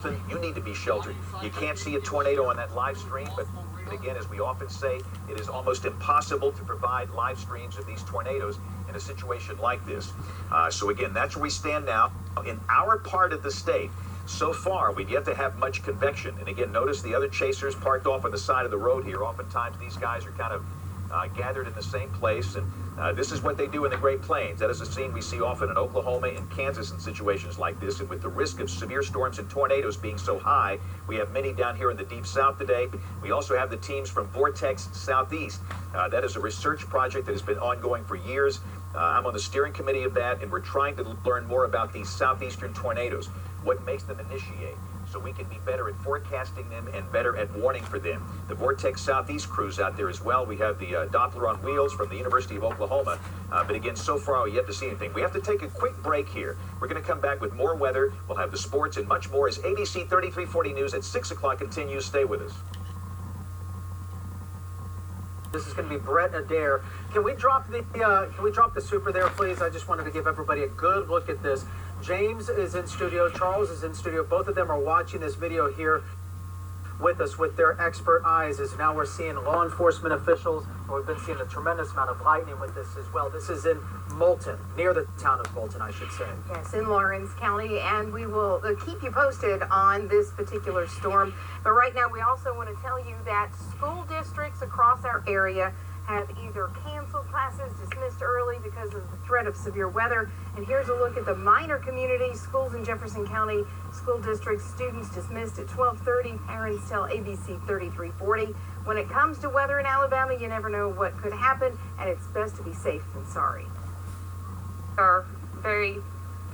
you need to be sheltered. You can't see a tornado on that live stream, but again, as we often say, it is almost impossible to provide live streams of these tornadoes in a situation like this. So again, that's where we stand now. In our part of the state, so far, we've yet to have much convection. And again, notice the other chasers parked off on the side of the road here. Oftentimes, these guys are kind of gathered in the same place, and this is what they do in the Great Plains. That is a scene we see often in Oklahoma and Kansas in situations like this, and with the risk of severe storms and tornadoes being so high, we have many down here in the Deep South today. We also have the teams from Vortex Southeast. That is a research project that has been ongoing for years. I'm on the steering committee of that, and we're trying to learn more about these southeastern tornadoes, what makes them initiate, so we can be better at forecasting them and better at warning for them. The Vortex Southeast crews out there as well. We have the Doppler on wheels from the University of Oklahoma. But again, so far, we yet to see anything. We have to take a quick break here. We're going to come back with more weather. We'll have the sports and much more as ABC 3340 News at 6 o'clock continues. Stay with us. This is going to be Brett Adair. Can we drop the super there, please? I just wanted to give everybody a good look at this. James is in studio. Charles is in studio. Both of them are watching this video here with us with their expert eyes, as now we're seeing law enforcement officials, and we've been seeing a tremendous amount of lightning with this as well. This is in Moulton, near the town of Moulton, I should say. Yes, in Lawrence County, and we will keep you posted on this particular storm. But right now, we also want to tell you that school districts across our area have either canceled classes, dismissed early because of the threat of severe weather. And here's a look at the minor community schools in Jefferson County school districts. Students dismissed at 12:30. Parents tell ABC 3340. When it comes to weather in Alabama, you never know what could happen, and it's best to be safe than sorry. Are very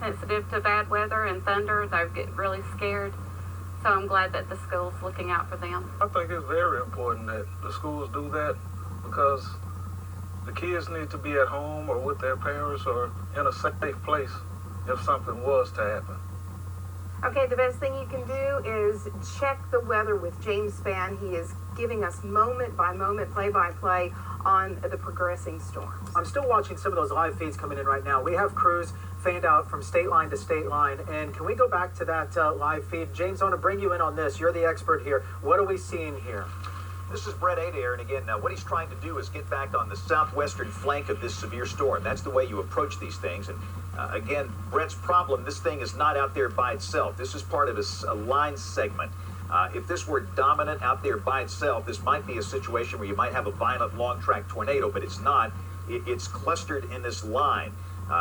sensitive to bad weather and thunder. They get really scared. So I'm glad that the school's looking out for them. I think it's very important that the schools do that, because the kids need to be at home or with their parents or in a safe place if something was to happen. Okay, the best thing you can do is check the weather with James Spann. He is giving us moment by moment, play by play on the progressing storms. I'm still watching some of those live feeds coming in right now. We have crews fanned out from state line to state line. And can we go back to that live feed? James, I want to bring you in on this. You're the expert here. What are we seeing here? This is Brett Adair, and again, what he's trying to do is get back on the southwestern flank of this severe storm. That's the way you approach these things. And again, Brett's problem, this thing is not out there by itself. This is part of a line segment. If this were dominant out there by itself, this might be a situation where you might have a violent long-track tornado, but it's not. It's clustered in this line.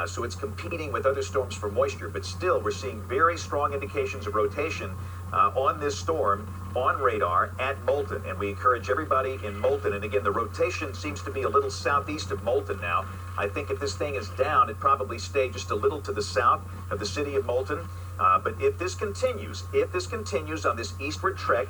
So it's competing with other storms for moisture, but still we're seeing very strong indications of rotation on this storm on radar at Moulton, and we encourage everybody in Moulton. And again, the rotation seems to be a little southeast of Moulton now. I think if this thing is down, it probably stay just a little to the south of the city of Moulton. But if this continues on this eastward trek,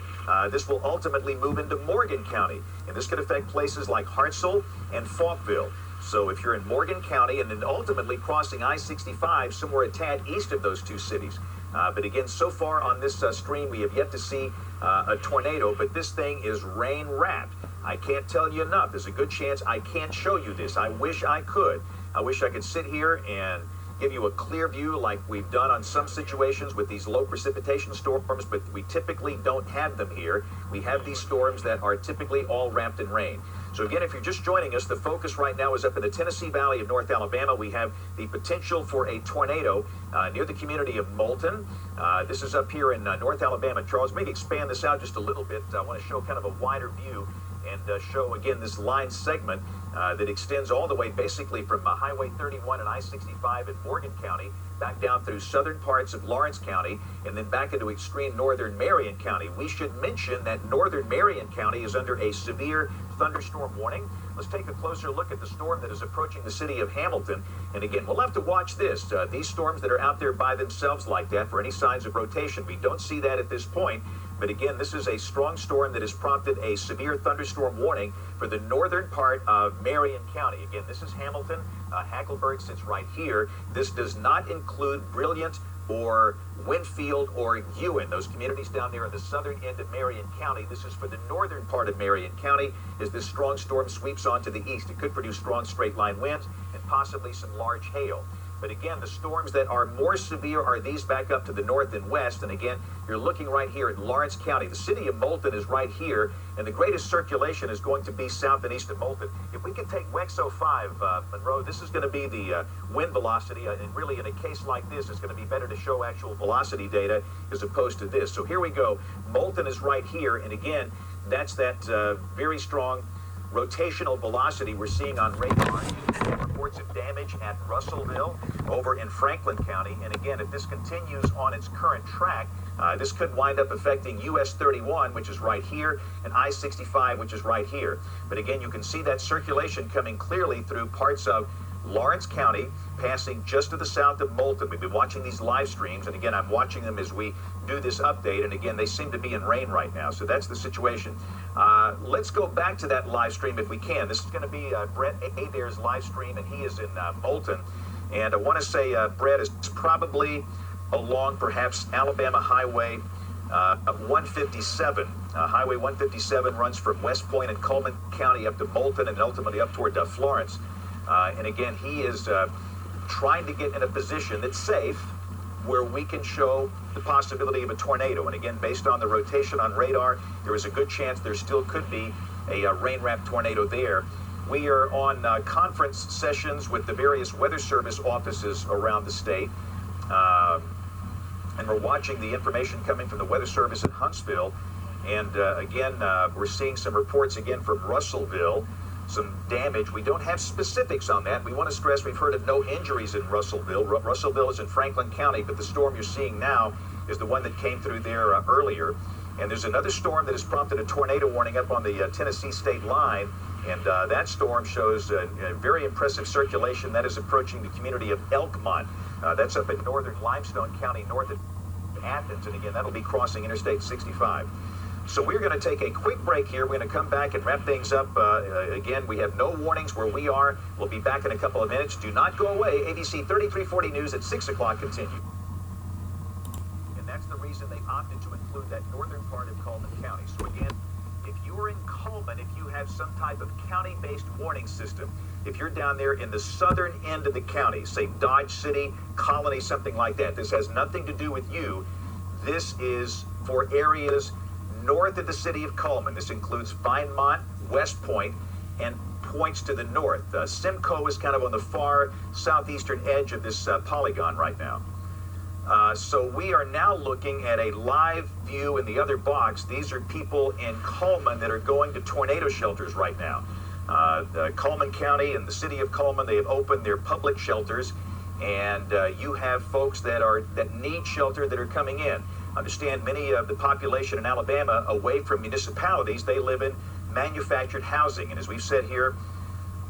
this will ultimately move into Morgan County, and this could affect places like Hartselle and Falkville. So if you're in Morgan County and then ultimately crossing I-65 somewhere a tad east of those two cities. But again, so far on this stream, we have yet to see a tornado, but this thing is rain wrapped. I can't tell you enough. There's a good chance I can't show you this. I wish I could. I wish I could sit here and give you a clear view like we've done on some situations with these low precipitation storms, but we typically don't have them here. We have these storms that are typically all wrapped in rain. So again, if you're just joining us, the focus right now is up in the Tennessee Valley of North Alabama. We have the potential for a tornado near the community of Moulton. This is up here in North Alabama. Charles, maybe expand this out just a little bit. I want to show kind of a wider view and show again this line segment that extends all the way basically from Highway 31 and I-65 in Morgan County back down through southern parts of Lawrence County and then back into extreme northern Marion County. We should mention that northern Marion County is under a severe thunderstorm warning. Let's take a closer look at the storm that is approaching the city of Hamilton. And again, we'll have to watch this. These storms that are out there by themselves like that for any signs of rotation, we don't see that at this point. But again, this is a strong storm that has prompted a severe thunderstorm warning for the northern part of Marion County. Again, this is Hamilton. Hackleburg sits right here. This does not include Brilliant or Winfield or Ewan, those communities down there in the southern end of Marion County. This is for the northern part of Marion County as this strong storm sweeps on to the east. It could produce strong straight line winds and possibly some large hail. But again, the storms that are more severe are these back up to the north and west. And again, You're looking right here at Lawrence County. The city of Moulton is right here, and the greatest circulation is going to be south and east of Moulton. If we can take WEX 05, Monroe, this is going to be the wind velocity, and really in a case like this, it's going to be better to show actual velocity data as opposed to this. So here we go. Moulton is right here, and again, that's that very strong rotational velocity we're seeing on radar. Reports of damage at Russellville over in Franklin County. And again, if this continues on its current track, this could wind up affecting US 31, which is right here, and I-65, which is right here. But again, you can see that circulation coming clearly through parts of Lawrence County, passing just to the south of Moulton. We've been watching these live streams, and again, I'm watching them as we do this update, and again, they seem to be in rain right now, so that's the situation. Let's go back to that live stream if we can. This is going to be Brett Adair's live stream, and he is in Moulton. And I want to say Brett is probably along perhaps Alabama Highway 157. Highway 157 runs from West Point and Cullman County up to Moulton and ultimately up toward Florence. And again, he is trying to get in a position that's safe where we can show the possibility of a tornado. And again, based on the rotation on radar, there is a good chance there still could be a rain-wrapped tornado there. We are on conference sessions with the various Weather Service offices around the state. And we're watching the information coming from the Weather Service in Huntsville. And again, we're seeing some reports again from Russellville, some damage. We don't have specifics on that. We want to stress we've heard of no injuries in Russellville. Russellville is in Franklin County, but the storm you're seeing now is the one that came through there earlier. And there's another storm that has prompted a tornado warning up on the Tennessee state line. And that storm shows a very impressive circulation. That is approaching the community of Elkmont. That's up in northern Limestone County, north of Athens. And again, that'll be crossing Interstate 65. So we're going to take a quick break here. We're going to come back and wrap things up. Again, we have no warnings where we are. We'll be back in a couple of minutes. Do not go away. ABC 3340 News at 6 o'clock continue. And that's the reason they opted to include that northern part of Cullman County. So again, if you are in Cullman, if you have some type of county-based warning system, if you're down there in the southern end of the county, say Dodge City, Colony, something like that, this has nothing to do with you. This is for areas north of the city of Cullman. This includes Vinemont, West Point, and points to the north. Simcoe is kind of on the far southeastern edge of this polygon right now. So we are now looking at a live view in the other box. These are people in Cullman that are going to tornado shelters right now. Cullman County and the city of Cullman, they have opened their public shelters, and you have folks that need shelter that are coming in. Understand many of the population in Alabama away from municipalities, they live in manufactured housing. And as we've said here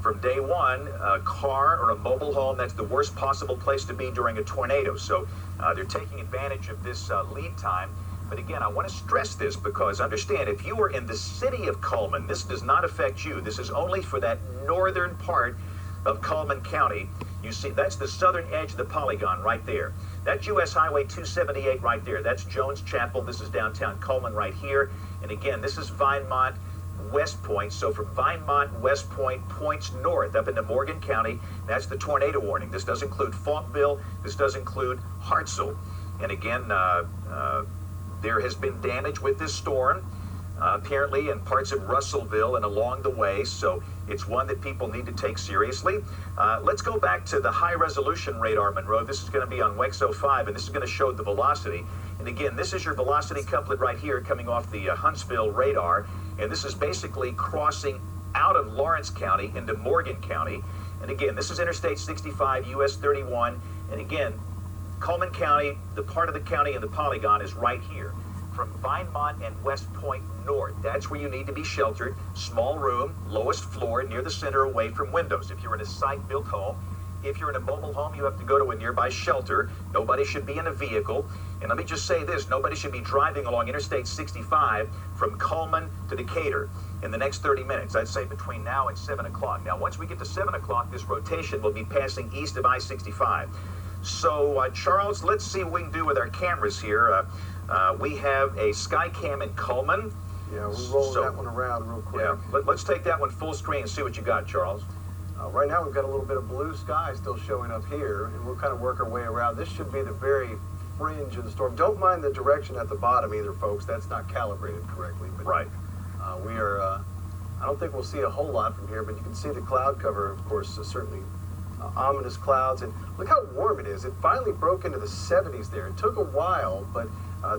from day one, a car or a mobile home, that's the worst possible place to be during a tornado. So they're taking advantage of this lead time. But again, I want to stress this because understand, if you are in the city of Cullman, this does not affect you. This is only for that northern part of Cullman County. You see, that's the southern edge of the polygon right there. That's US Highway 278 right there. That's Jones Chapel. This is downtown Cullman right here. And again, this is Vinemont, West Point. So from Vinemont, West Point, points north up into Morgan County, that's the tornado warning. This does include Faultville. This does include Hartselle. And again, there has been damage with this storm, apparently in parts of Russellville and along the way. So it's one that people need to take seriously. Let's go back to the high-resolution radar, Monroe. This is going to be on WEX 05, and this is going to show the velocity. And again, this is your velocity couplet right here coming off the Huntsville radar. And this is basically crossing out of Lawrence County into Morgan County. And again, this is Interstate 65, US 31. And again, Cullman County, the part of the county in the polygon is right here. From Vinemont and West Point north. That's where you need to be sheltered. Small room, lowest floor, near the center, away from windows. If you're in a site-built home, if you're in a mobile home, you have to go to a nearby shelter. Nobody should be in a vehicle. And let me just say this, nobody should be driving along Interstate 65 from Cullman to Decatur in the next 30 minutes. I'd say between now and 7 o'clock. Now, once we get to 7 o'clock, this rotation will be passing east of I-65. So, Charles, let's see what we can do with our cameras here. We have a Skycam in Cullman. Yeah, we'll roll that one around real quick. Yeah, let's take that one full screen and see what you got, Charles. Right now we've got a little bit of blue sky still showing up here, and we'll kind of work our way around. This should be the very fringe of the storm. Don't mind the direction at the bottom either, folks. That's not calibrated correctly. But, Right. We are, I don't think we'll see a whole lot from here, but you can see the cloud cover, of course, certainly ominous clouds. And look how warm it is. It finally broke into the 70s there. It took a while, but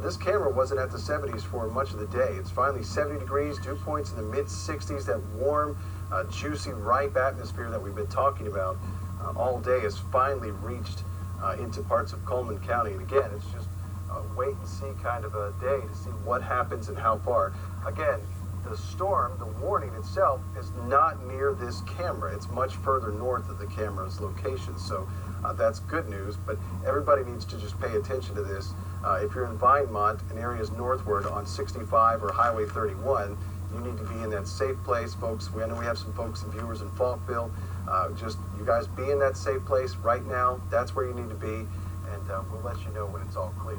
this camera wasn't at the 70s for much of the day. It's finally 70 degrees, dew points in the mid-60s. That warm, juicy, ripe atmosphere that we've been talking about all day has finally reached into parts of Cullman County. And again, it's just a wait and see kind of a day to see what happens and how far. Again, the storm, the warning itself, is not near this camera. It's much further north of the camera's location. So that's good news, but everybody needs to just pay attention to this. If you're in Vinemont and areas northward on 65 or Highway 31, you need to be in that safe place, folks. I know we have some folks and viewers in Falkville. Just you guys be in that safe place right now. That's where you need to be, and we'll let you know when it's all clear.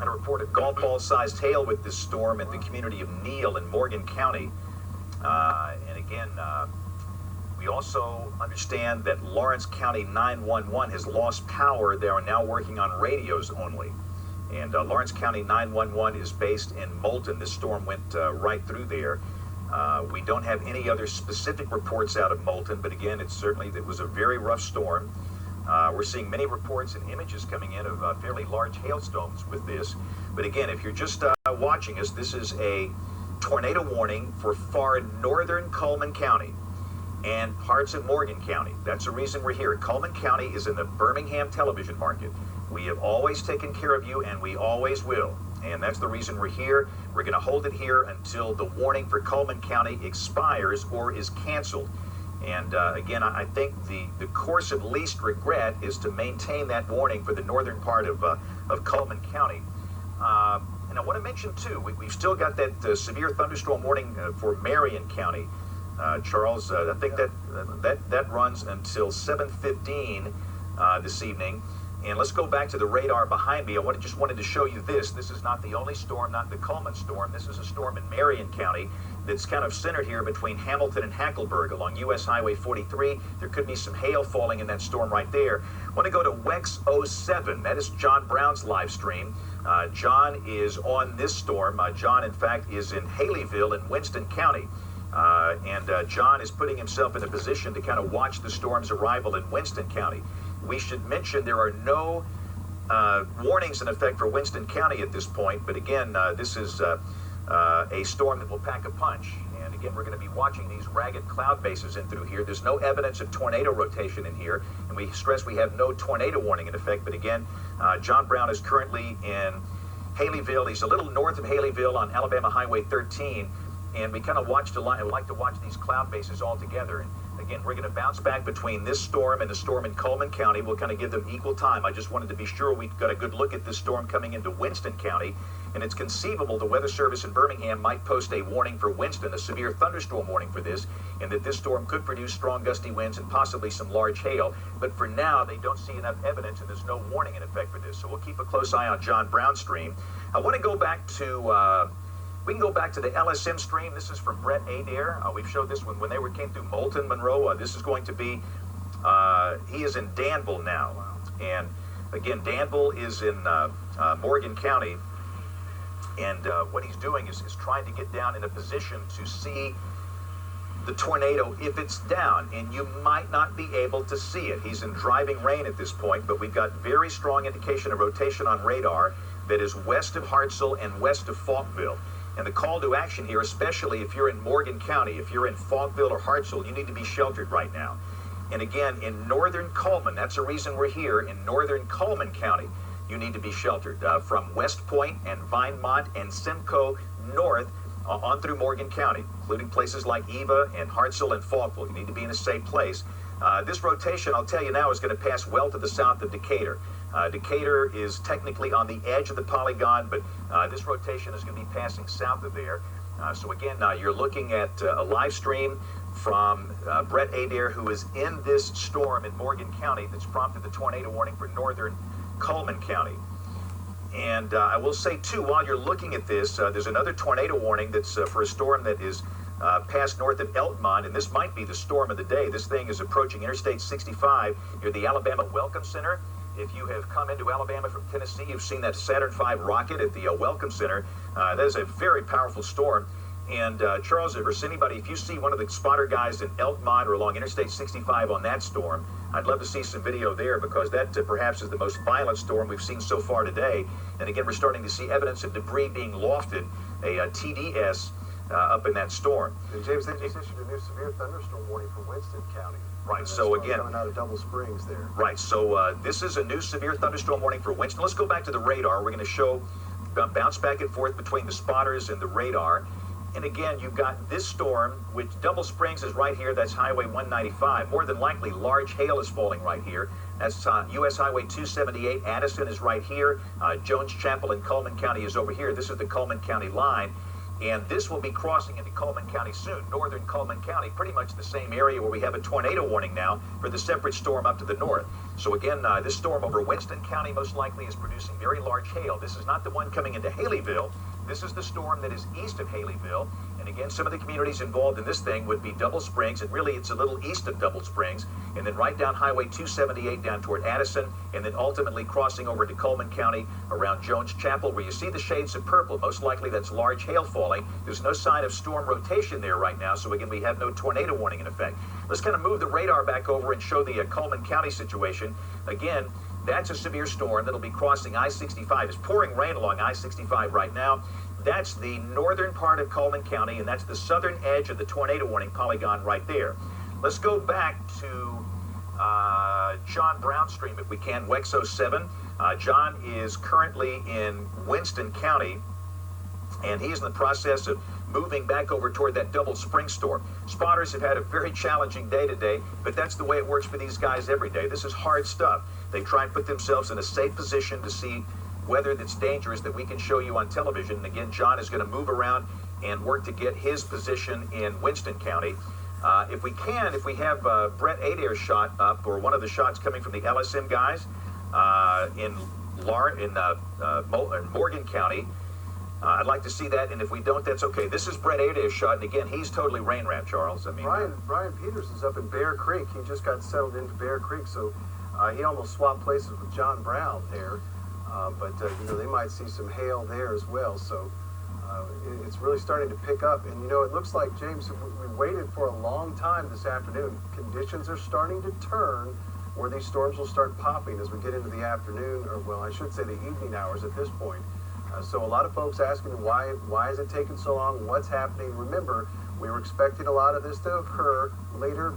And a report of golf ball-sized hail with this storm at the community of Neal in Morgan County. And again, we also understand that Lawrence County 911 has lost power. They are now working on radios only. And Lawrence County 911 is based in Moulton. This storm went right through there. We don't have any other specific reports out of Moulton, but again, it was a very rough storm. We're seeing many reports and images coming in of fairly large hailstones with this. But again, if you're just watching us, this is a tornado warning for far northern Cullman County and parts of Morgan County. That's the reason we're here. Cullman County is in the Birmingham television market. We have always taken care of you, and we always will. And that's the reason we're here. We're going to hold it here until the warning for Cullman County expires or is canceled. And again, I think the course of least regret is to maintain that warning for the northern part of Cullman County. And I want to mention, too, we've still got that severe thunderstorm warning for Marion County. Charles, I think that runs until 7:15 this evening. And let's go back to the radar behind me. Just wanted to show you this. This is not the only storm, not the Cullman storm. This is a storm in Marion County that's kind of centered here between Hamilton and Hackleburg along U.S. Highway 43. There could be some hail falling in that storm right there. I want to go to WEX 07. That is John Brown's live stream. John is on this storm. John, in fact, is in Haleyville in Winston County. And John is putting himself in a position to kind of watch the storm's arrival in Winston County. We should mention there are no warnings in effect for Winston County at this point, but again, this is a storm that will pack a punch. And again, we're going to be watching these ragged cloud bases in through here. There's no evidence of tornado rotation in here, and we stress we have no tornado warning in effect. But again, John Brown is currently in Haleyville. He's a little north of Haleyville on Alabama Highway 13, and we kind of like to watch these cloud bases all together. And again, we're going to bounce back between this storm and the storm in Cullman County. We'll kind of give them equal time. I just wanted to be sure we got a good look at this storm coming into Winston County. And it's conceivable the Weather Service in Birmingham might post a warning for Winston, a severe thunderstorm warning for this, and that this storm could produce strong gusty winds and possibly some large hail. But for now, they don't see enough evidence, and there's no warning in effect for this. So we'll keep a close eye on John Brown's stream. I want to go back to... we can go back to the LSM stream. This is from Brett Adair. We've showed this when they came through Moulton, Monroe. This is going to be, he is in Danville now. And again, Danville is in Morgan County. And what he's doing is trying to get down in a position to see the tornado if it's down. And you might not be able to see it. He's in driving rain at this point, but we've got very strong indication of rotation on radar that is west of Hartselle and west of Falkville. And the call to action here, especially if you're in Morgan County, if you're in Falkville or Hartselle, you need to be sheltered right now. And again, in northern Cullman, that's the reason we're here, in northern Cullman County, you need to be sheltered from West Point and Vinemont and Simcoe north on through Morgan County, including places like Eva and Hartselle and Falkville. You need to be in a safe place. This rotation, I'll tell you now, is going to pass well to the south of Decatur. Decatur is technically on the edge of the polygon, but this rotation is going to be passing south of there. So again, you're looking at a live stream from Brett Adair, who is in this storm in Morgan County that's prompted the tornado warning for northern Cullman County. And I will say, too, while you're looking at this, there's another tornado warning that's for a storm that is past north of Elkmont, and this might be the storm of the day. This thing is approaching Interstate 65 near the Alabama Welcome Center. If you have come into Alabama from Tennessee, you've seen that Saturn V rocket at the Welcome Center. That is a very powerful storm. And Charles, if anybody, if you see one of the spotter guys in Elkmont or along Interstate 65 on that storm, I'd love to see some video there, because that perhaps is the most violent storm we've seen so far today. And again, we're starting to see evidence of debris being lofted, a TDS, up in that storm. And James, they just issued a new severe thunderstorm warning for Winston County. Right, so again, coming out of Double Springs there. Right, so this is a new severe thunderstorm warning for Winston. Let's go back to the radar. We're going to show bounce back and forth between the spotters and the radar. And again, you've got this storm, which Double Springs is right here. That's Highway 195. More than likely, large hail is falling right here. That's U.S. Highway 278. Addison is right here. Jones Chapel in Cullman County is over here. This is the Cullman County line. And this will be crossing into Cullman County soon. Northern Cullman County, pretty much the same area where we have a tornado warning now for the separate storm up to the north. So again, this storm over Winston County most likely is producing very large hail. This is not the one coming into Haleyville. This is the storm that is east of Haleyville. And again, some of the communities involved in this thing would be Double Springs, and really it's a little east of Double Springs, and then right down Highway 278 down toward Addison, and then ultimately crossing over to Cullman County around Jones Chapel, where you see the shades of purple. Most likely that's large hail falling. There's no sign of storm rotation there right now, so again, we have no tornado warning in effect. Let's kind of move the radar back over and show the Cullman County situation. Again, that's a severe storm that'll be crossing I-65. It's pouring rain along I-65 right now. That's the northern part of Cullman County, and that's the southern edge of the tornado warning polygon right there. Let's go back to John Brownstream, if we can, WEX 07. John is currently in Winston County, and he's in the process of moving back over toward that Double Spring storm. Spotters have had a very challenging day today, but that's the way it works for these guys every day. This is hard stuff. They try and put themselves in a safe position to see weather that's dangerous that we can show you on television. And again, John is going to move around and work to get his position in Winston County. If we have Brett Adair's shot up, or one of the shots coming from the LSM guys in Morgan County, I'd like to see that, and if we don't, that's okay. This is Brett Adair's shot, and again, he's totally rain-wrapped, Charles. I mean, Brian Peters is up in Bear Creek. He just got settled into Bear Creek, so he almost swapped places with John Brown there. But they might see some hail there as well. So it's really starting to pick up. And it looks like, James, we waited for a long time this afternoon. Conditions are starting to turn where these storms will start popping as we get into the afternoon, or well, I should say the evening hours at this point. So a lot of folks asking why is it taking so long? What's happening? Remember, we were expecting a lot of this to occur later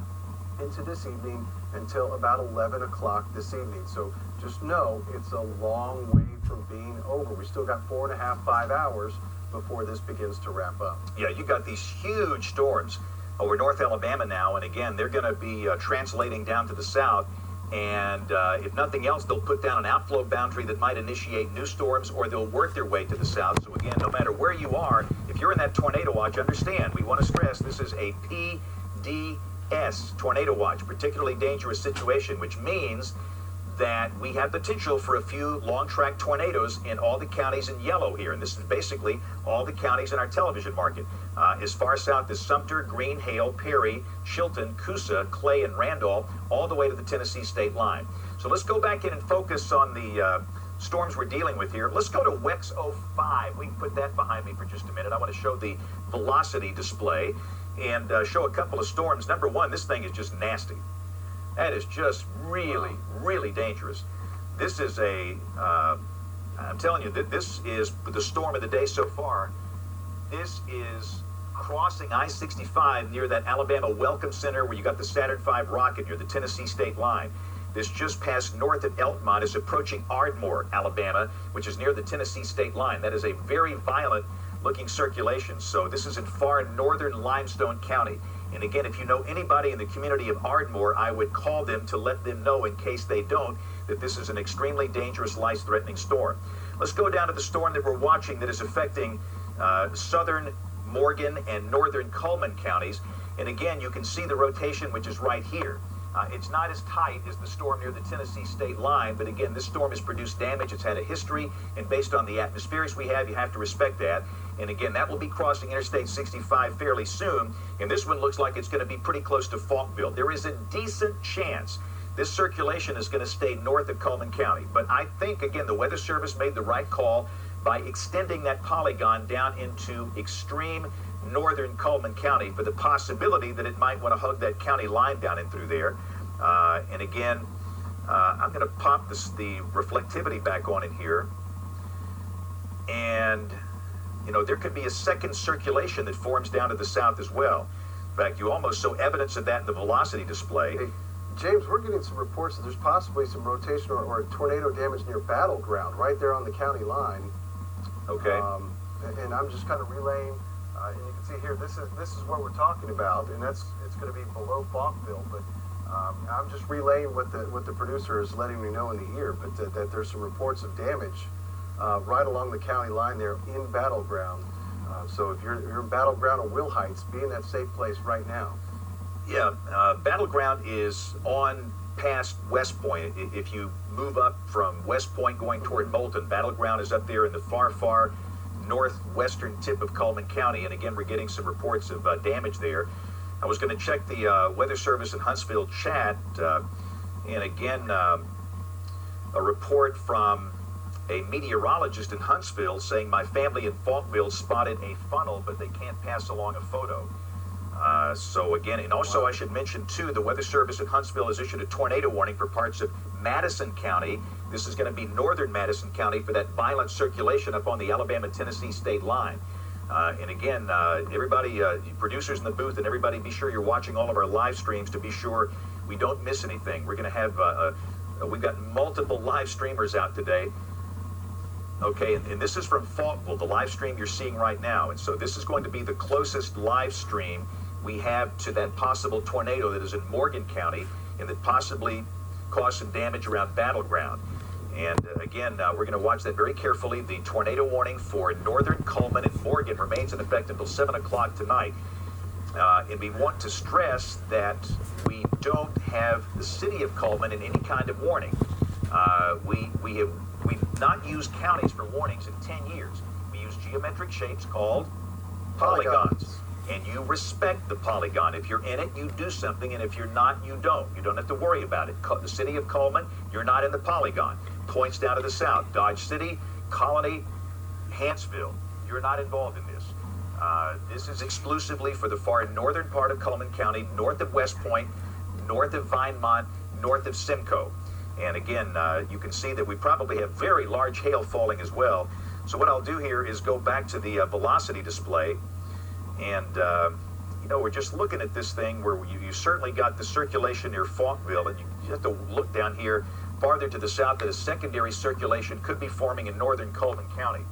into this evening until about 11 o'clock this evening. So just know it's a long way from being over. We still got 4.5, 5 hours before this begins to wrap up. Yeah, you got these huge storms over North Alabama now, and again, they're going to be translating down to the south. And if nothing else, they'll put down an outflow boundary that might initiate new storms, or they'll work their way to the south. So again, no matter where you are, if you're in that tornado watch, understand, we want to stress this is a PDS, tornado watch, particularly dangerous situation, which means that we have potential for a few long-track tornadoes in all the counties in yellow here. And this is basically all the counties in our television market. As far south as Sumter, Green, Hale, Perry, Chilton, Coosa, Clay, and Randolph, all the way to the Tennessee state line. So let's go back in and focus on the storms we're dealing with here. Let's go to WEX 05. We can put that behind me for just a minute. I want to show the velocity display and show a couple of storms. Number one, this thing is just nasty. That is just really, really dangerous. This is I'm telling you, that this is the storm of the day so far. This is crossing I-65 near that Alabama Welcome Center where you got the Saturn V rocket near the Tennessee state line. This just passed north of Elkmont, is approaching Ardmore, Alabama, which is near the Tennessee state line. That is a very violent looking circulation. So this is in far northern Limestone County. And again, if you know anybody in the community of Ardmore, I would call them to let them know, in case they don't, that this is an extremely dangerous, life-threatening storm. Let's go down to the storm that we're watching that is affecting southern Morgan and northern Cullman counties. And again, you can see the rotation, which is right here. It's not as tight as the storm near the Tennessee state line, but again, this storm has produced damage. It's had a history, and based on the atmospherics we have, you have to respect that. And again, that will be crossing Interstate 65 fairly soon, and this one looks like it's going to be pretty close to Falkville. There is a decent chance this circulation is going to stay north of Cullman County. But I think, again, the Weather Service made the right call by extending that polygon down into extreme northern Cullman County for the possibility that it might want to hug that county line down in through there. And again, I'm going to pop the reflectivity back on in here. And, you know, there could be a second circulation that forms down to the south as well. In fact, you almost saw evidence of that in the velocity display. Hey, James, we're getting some reports that there's possibly some rotation or tornado damage near Battleground, right there on the county line. Okay. And I'm just kind of relaying, and you can see here, this is what we're talking about, and it's going to be below Falkville, but I'm just relaying what the producer is letting me know in the ear, but that there's some reports of damage right along the county line there in Battleground. So if you're in Battleground or Will Heights, be in that safe place right now. Yeah, Battleground is on past West Point. If you move up from West Point going toward Moulton, Battleground is up there in the far, far northwestern tip of Cullman County. And again, we're getting some reports of damage there. I was going to check the Weather Service in Huntsville chat. And again, a report from a meteorologist in Huntsville saying my family in Falkville spotted a funnel, but they can't pass along a photo. So again, and also I should mention too, the Weather Service in Huntsville has issued a tornado warning for parts of Madison County. This is going to be northern Madison County for that violent circulation up on the Alabama-Tennessee state line. And again, everybody, producers in the booth and everybody, be sure you're watching all of our live streams to be sure we don't miss anything. We're going to have, we've got multiple live streamers out today. Okay, and this is from Falkville, the live stream you're seeing right now. And so this is going to be the closest live stream we have to that possible tornado that is in Morgan County and that possibly caused some damage around Battleground. And again, we're going to watch that very carefully. The tornado warning for northern Cullman and Morgan remains in effect until 7 o'clock tonight. And we want to stress that we don't have the city of Cullman in any kind of warning. We've not used counties for warnings in 10 years. We use geometric shapes called polygons. And you respect the polygon. If you're in it, you do something, and if you're not, you don't. You don't have to worry about it. The city of Cullman, you're not in the polygon. Points down to the south. Dodge City, Colony, Hanceville, you're not involved in this. This is exclusively for the far northern part of Cullman County, north of West Point, north of Vinemont, north of Simcoe. And again, you can see that we probably have very large hail falling as well. So what I'll do here is go back to the velocity display. And, you know, we're just looking at this thing where you certainly got the circulation near Falkville, and you have to look down here farther to the south that a secondary circulation could be forming in northern Cullman County.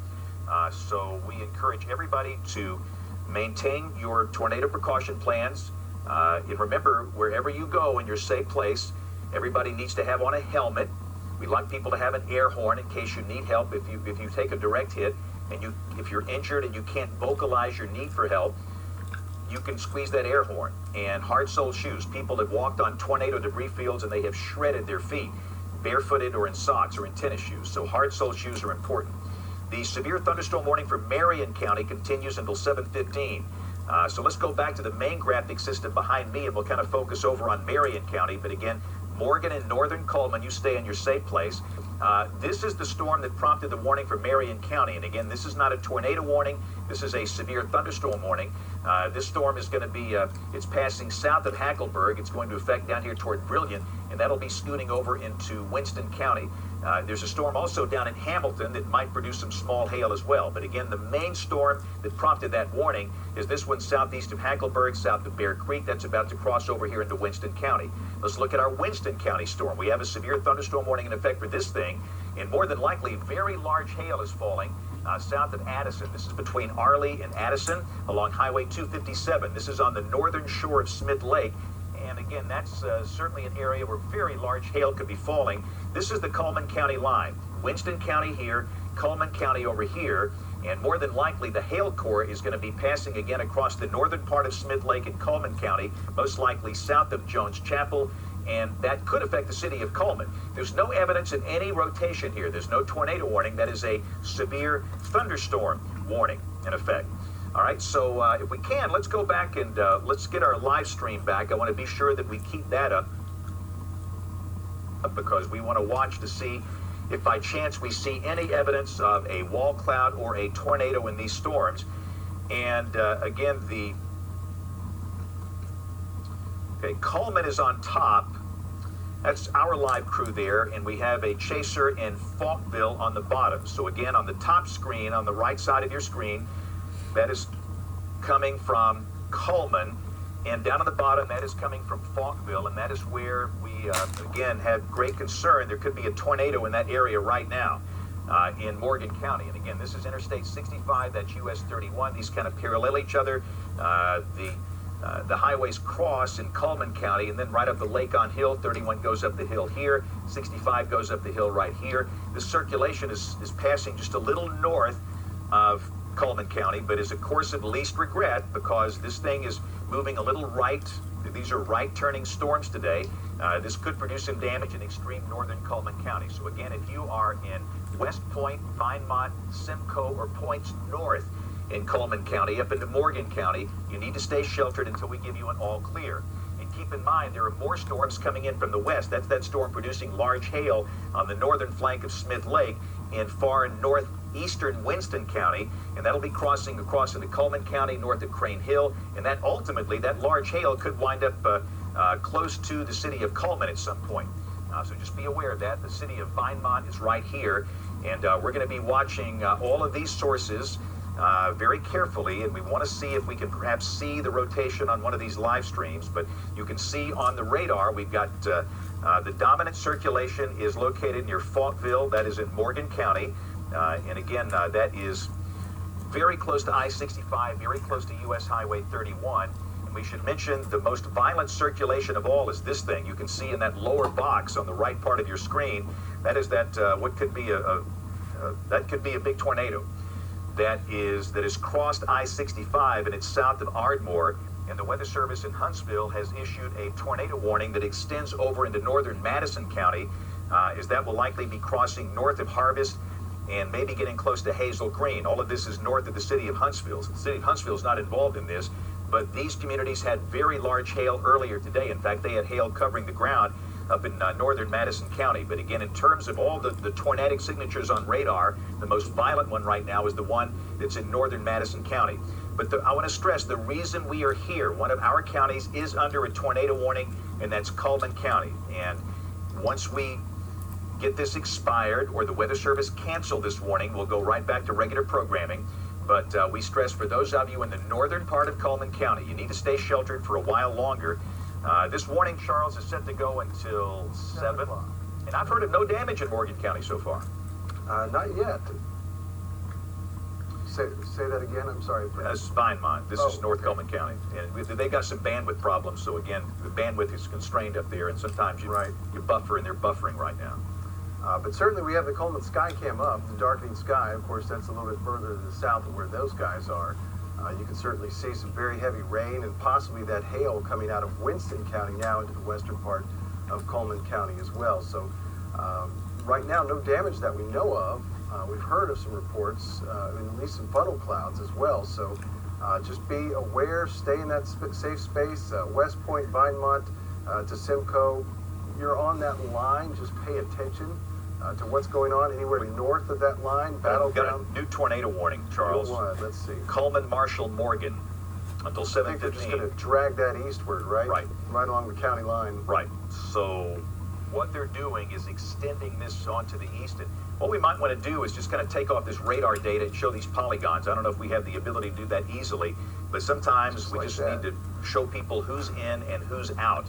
So we encourage everybody to maintain your tornado precaution plans. And remember, wherever you go in your safe place, everybody needs to have on a helmet. We'd like people to have an air horn in case you need help if you take a direct hit. And if you're injured and you can't vocalize your need for help, you can squeeze that air horn. And hard-soled shoes. People have walked on tornado debris fields and they have shredded their feet, barefooted or in socks or in tennis shoes. So hard-soled shoes are important. The severe thunderstorm warning for Marion County continues until 7:15. So let's go back to the main graphic system behind me and we'll kind of focus over on Marion County. But again, Morgan and northern Cullman, you stay in your safe place. This is the storm that prompted the warning for Marion County. And again, this is not a tornado warning. This is a severe thunderstorm warning. This storm is going to be, it's passing south of Hackleburg. It's going to affect down here toward Brilliant, and that'll be scooting over into Winston County. There's a storm also down in Hamilton that might produce some small hail as well. But again, the main storm that prompted that warning is this one southeast of Hackleburg, south of Bear Creek. That's about to cross over here into Winston County. Let's look at our Winston County storm. We have a severe thunderstorm warning in effect for this thing, and more than likely, very large hail is falling south of Addison. This is between Arley and Addison along Highway 257. This is on the northern shore of Smith Lake. And again, that's certainly an area where very large hail could be falling. This is the Cullman County line. Winston County here, Cullman County over here, and more than likely the hail core is going to be passing again across the northern part of Smith Lake and Cullman County, most likely south of Jones Chapel, and that could affect the city of Cullman. There's no evidence in any rotation here. There's no tornado warning. That is a severe thunderstorm warning in effect. All right, so if we can, let's go back and let's get our live stream back. I want to be sure that we keep that up. because we want to watch to see if by chance we see any evidence of a wall cloud or a tornado in these storms. And again, Cullman is on top. That's our live crew there, and we have a chaser in Falkville on the bottom. So again, on the top screen, on the right side of your screen, that is coming from Cullman, and down on the bottom, that is coming from Falkville, and that is where we, again, have great concern. There could be a tornado in that area right now in Morgan County. And again, this is Interstate 65, that's US 31. These kind of parallel each other. The highways cross in Cullman County, and then right up the lake on hill. 31 goes up the hill here. 65 goes up the hill right here. The circulation is passing just a little north of Cullman County, but is a course of least regret because this thing is moving a little right. These are right-turning storms today. This could produce some damage in extreme northern Cullman County. So again, if you are in West Point, Vinemont, Simcoe, or points north in Cullman County, up into Morgan County, you need to stay sheltered until we give you an all clear. And keep in mind, there are more storms coming in from the west. That's that storm producing large hail on the northern flank of Smith Lake in far northeastern Winston County, and that'll be crossing across into Cullman County, north of Crane Hill, and that ultimately, that large hail could wind up close to the city of Cullman at some point. So just be aware of that. The city of Vinemont is right here, and we're going to be watching all of these sources very carefully, and we want to see if we can perhaps see the rotation on one of these live streams. But you can see on the radar, we've got the dominant circulation is located near Falkville. That is in Morgan County. And again, that is very close to I-65, very close to US Highway 31. And we should mention the most violent circulation of all is this thing. You can see in that lower box on the right part of your screen, that is that what could be that could be a big tornado. That is crossed I-65, and it's south of Ardmore, and the Weather Service in Huntsville has issued a tornado warning that extends over into northern Madison County, as that will likely be crossing north of Harvest and maybe getting close to Hazel Green. All of this is north of the city of Huntsville. The city of Huntsville is not involved in this, but these communities had very large hail earlier today. In fact, they had hail covering the ground up in northern Madison County. But again, in terms of all the tornadic signatures on radar, the most violent one right now is the one that's in northern Madison County. But I want to stress, the reason we are here, one of our counties is under a tornado warning, and that's Cullman County. And once we get this expired or the Weather Service cancel this warning, we'll go right back to regular programming. But we stress, for those of you in the northern part of Cullman County, you need to stay sheltered for a while longer. This warning, Charles, is set to go until 7. And I've heard of no damage in Morgan County so far. Not yet. Say that again, I'm sorry. Vinemont. This is North Cullman County. And they got some bandwidth problems, so again, the bandwidth is constrained up there, and sometimes you buffer, and they're buffering right now. But certainly we have the Cullman Skycam up, the darkening sky. Of course, that's a little bit further to the south of where those guys are. You can certainly see some very heavy rain and possibly that hail coming out of Winston County now into the western part of Cullman County as well. So right now, no damage that we know of. We've heard of some reports, and at least some funnel clouds as well. So just be aware, stay in that safe space. West Point, Vinemont to Simcoe, you're on that line. Just pay attention to what's going on anywhere north of that line. Battleground. Got a new tornado warning, Charles. Let's see. Cullman, Marshall, Morgan until 7:15. I think they're just going to drag that eastward, right? Right along the county line. Right. So what they're doing is extending this onto the east. And what we might want to do is just kind of take off this radar data and show these polygons. I don't know if we have the ability to do that easily, but sometimes we just need to show people who's in and who's out.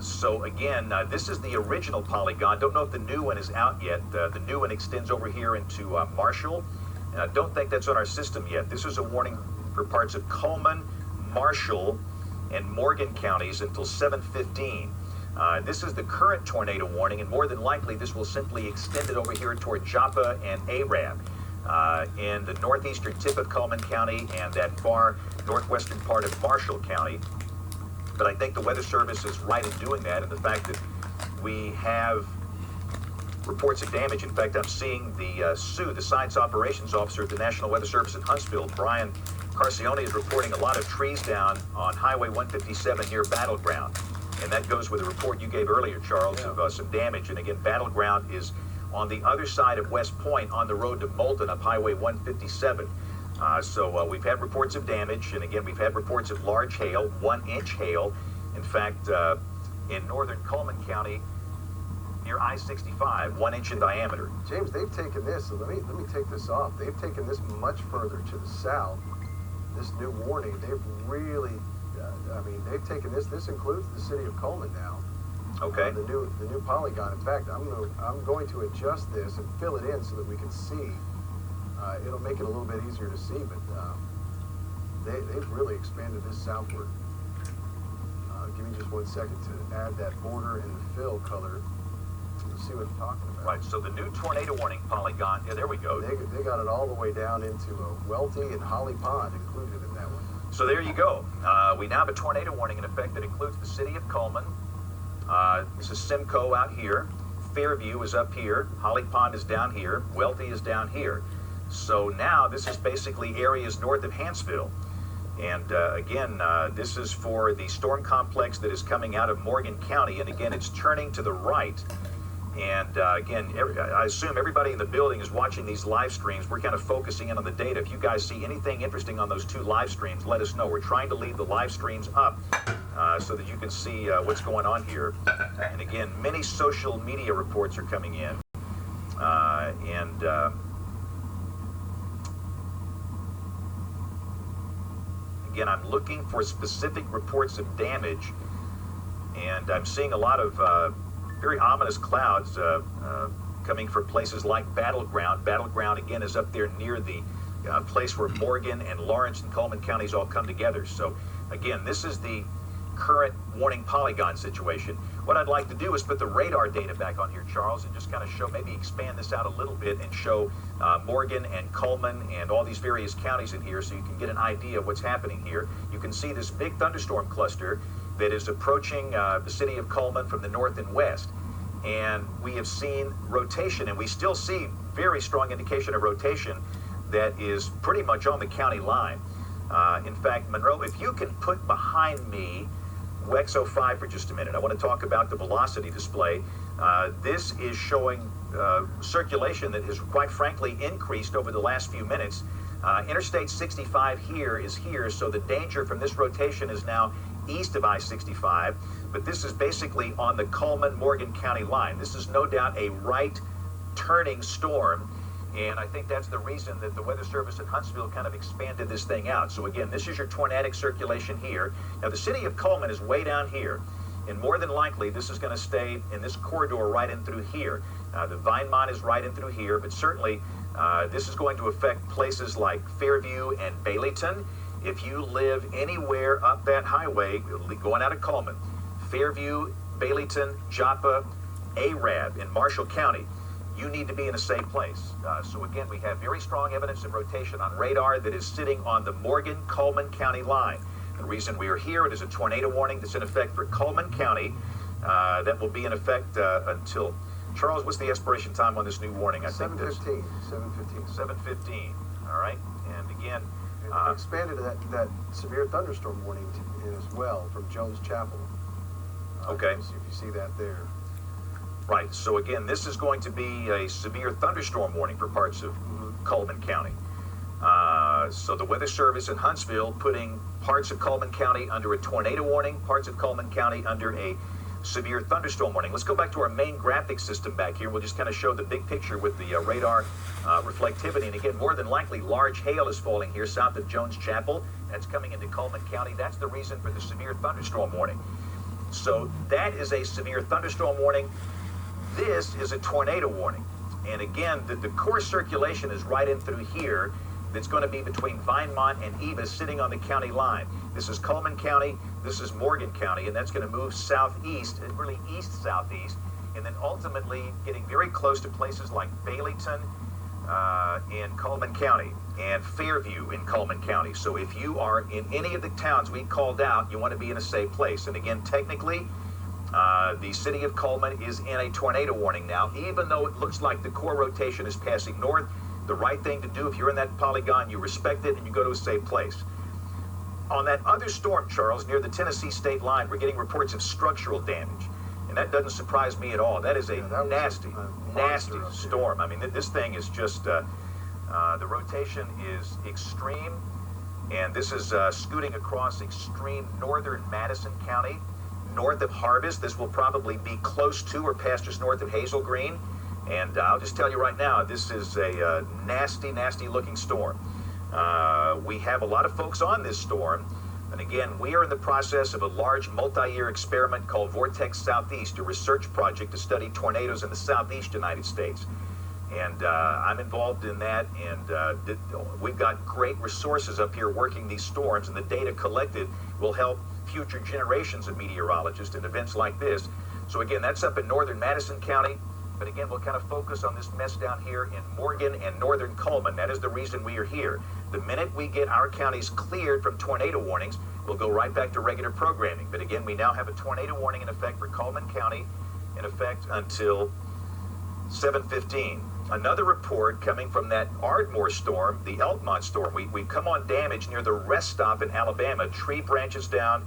So again, this is the original polygon. Don't know if the new one is out yet. The new one extends over here into Marshall. And I don't think that's on our system yet. This is a warning for parts of Cullman, Marshall, and Morgan counties until 7:15. This is the current tornado warning, and more than likely this will simply extend it over here toward Joppa and Arab in the northeastern tip of Cullman County and that far northwestern part of Marshall County. But I think the Weather Service is right in doing that, and the fact that we have reports of damage. In fact, I'm seeing the Science Operations Officer at the National Weather Service in Huntsville, Brian Carcione, is reporting a lot of trees down on Highway 157 near Battleground. And that goes with the report you gave earlier, Charles, Yeah. of some damage. And again, Battleground is on the other side of West Point on the road to Moulton up Highway 157. So we've had reports of damage, and again, we've had reports of large hail, 1-inch hail. In fact, in northern Cullman County, near I-65, 1 inch in diameter. James, they've taken this, and let me take this off. They've taken this much further to the south. This new warning, they've really, they've taken this. This includes the city of Cullman now. Okay. The new polygon. In fact, I'm going to adjust this and fill it in so that we can see. It'll make it a little bit easier to see, but they've really expanded this southward. Give me just 1 second to add that border and the fill color. You'll see what I'm talking about. Right, so the new tornado warning polygon, yeah, there we go. They got it all the way down into Welty and Holly Pond included in that one. So there you go. We now have a tornado warning in effect that includes the city of Cullman. This is Simcoe out here. Fairview is up here. Holly Pond is down here. Welty is down here. So now this is basically areas north of Hanceville. And again, this is for the storm complex that is coming out of Morgan County. And again, it's turning to the right. And again, I assume everybody in the building is watching these live streams. We're kind of focusing in on the data. If you guys see anything interesting on those 2 live streams, let us know. We're trying to leave the live streams up so that you can see what's going on here. And again, many social media reports are coming in. Again, I'm looking for specific reports of damage, and I'm seeing a lot of very ominous clouds coming from places like Battleground. Battleground, again, is up there near the place where Morgan and Lawrence and Cullman counties all come together. So, again, this is the current warning polygon situation. What I'd like to do is put the radar data back on here, Charles, and just kind of show, maybe expand this out a little bit and show Morgan and Cullman and all these various counties in here so you can get an idea of what's happening here. You can see this big thunderstorm cluster that is approaching the city of Cullman from the north and west. And we have seen rotation, and we still see very strong indication of rotation that is pretty much on the county line. In fact, Monroe, if you can put behind me WEX 05 for just a minute. I want to talk about the velocity display. This is showing circulation that has quite frankly increased over the last few minutes. Interstate 65 here is here, so the danger from this rotation is now east of I-65, but this is basically on the Cullman-Morgan County line. This is no doubt a right-turning storm, and I think that's the reason that the Weather Service in Huntsville kind of expanded this thing out. So again, this is your tornadic circulation here. Now the city of Cullman is way down here, and more than likely this is going to stay in this corridor right in through here. The Vinemont is right in through here, but certainly this is going to affect places like Fairview and Baileyton. If you live anywhere up that highway going out of Cullman, Fairview, Baileyton, Joppa, Arab in Marshall County, you need to be in a safe place. So again, we have very strong evidence of rotation on radar that is sitting on the Morgan-Cullman County line. The reason we are here, it is a tornado warning that's in effect for Cullman County. That will be in effect until, Charles, what's the expiration time on this new warning? I think 7:15. 7:15. All right. And again, expanded that severe thunderstorm warning as well from Jones Chapel. Okay. If you see that there. Right. So again, this is going to be a severe thunderstorm warning for parts of Cullman County. So the Weather Service in Huntsville putting parts of Cullman County under a tornado warning, parts of Cullman County under a severe thunderstorm warning. Let's go back to our main graphic system back here. We'll just kind of show the big picture with the radar reflectivity. And again, more than likely, large hail is falling here south of Jones Chapel. That's coming into Cullman County. That's the reason for the severe thunderstorm warning. So that is a severe thunderstorm warning. This is a tornado warning. And again, the core circulation is right in through here. That's going to be between Vinemont and Eva, sitting on the county line. This is Cullman County, this is Morgan County, and that's going to move southeast, and really east-southeast, and then ultimately getting very close to places like Baileyton in Cullman County and Fairview in Cullman County. So if you are in any of the towns we called out, you want to be in a safe place. And again, technically, the city of Cullman is in a tornado warning now, even though it looks like the core rotation is passing north. The right thing to do, if you're in that polygon, you respect it and you go to a safe place. On that other storm, Charles, near the Tennessee state line, we're getting reports of structural damage. And that doesn't surprise me at all. That is a nasty storm. I mean, this thing is just, the rotation is extreme. And this is scooting across extreme northern Madison County, north of Harvest. This will probably be close to or past just north of Hazel Green. And I'll just tell you right now, this is a nasty looking storm. We have a lot of folks on this storm. And again, we are in the process of a large multi-year experiment called Vortex Southeast, a research project to study tornadoes in the southeast United States. And I'm involved in that, and we've got great resources up here working these storms, and the data collected will help future generations of meteorologists in events like this. So again, that's up in northern Madison County, but again, we'll kind of focus on this mess down here in Morgan and northern Cullman. That is the reason we are here. The minute we get our counties cleared from tornado warnings, we'll go right back to regular programming. But again, we now have a tornado warning in effect for Cullman County, in effect until 7:15. Another report coming from that Ardmore storm, the Elkmont storm. We've come on damage near the rest stop in Alabama. Tree branches down,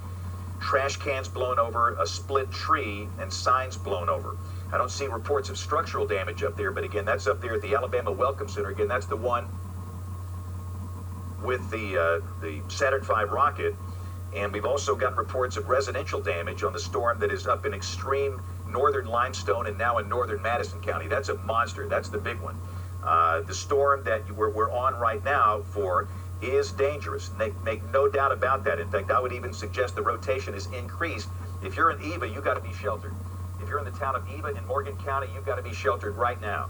trash cans blown over, a split tree, and signs blown over. I don't see reports of structural damage up there, but again, that's up there at the Alabama Welcome Center. Again, that's the one with the Saturn V rocket. And we've also got reports of residential damage on the storm that is up in extreme northern Limestone and now in northern Madison County. That's a monster. That's the big one. The storm that we're on right now for is dangerous. Make no doubt about that. In fact, I would even suggest the rotation is increased. If you're in Eva, you've got to be sheltered. If you're in the town of Eva in Morgan County, you've got to be sheltered right now.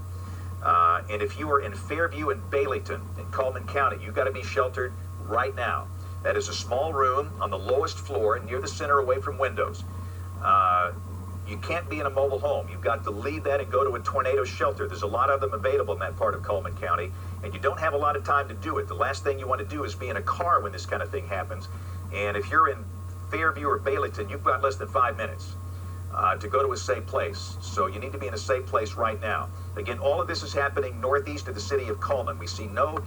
And if you are in Fairview and Baileyton in Cullman County, you've got to be sheltered right now. That is a small room on the lowest floor near the center away from windows. You can't be in a mobile home. You've got to leave that and go to a tornado shelter. There's a lot of them available in that part of Cullman County, and you don't have a lot of time to do it. The last thing you want to do is be in a car when this kind of thing happens. And if you're in Fairview or Baileyton, you've got less than 5 minutes to go to a safe place. So you need to be in a safe place right now. Again, all of this is happening northeast of the city of Cullman. We see no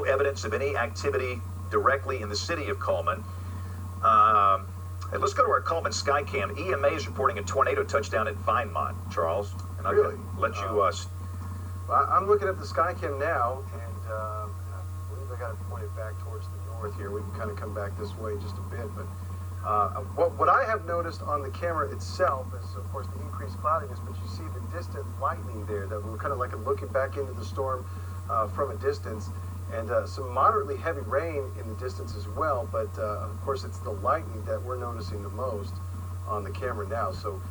evidence of any activity directly in the city of Cullman. And let's go to our Cullman Skycam. EMA is reporting a tornado touchdown at Vinemont, Charles. And I'm Really? going to let you... I'm looking at the Skycam now, and I believe I got it pointed back towards the north here. We can kind of come back this way just a bit, but what I have noticed on the camera itself is, of course, the increased cloudiness, but you see the distant lightning there, that we're kind of like looking back into the storm from a distance, and some moderately heavy rain in the distance as well, but of course it's the lightning that we're noticing the most on the camera now. So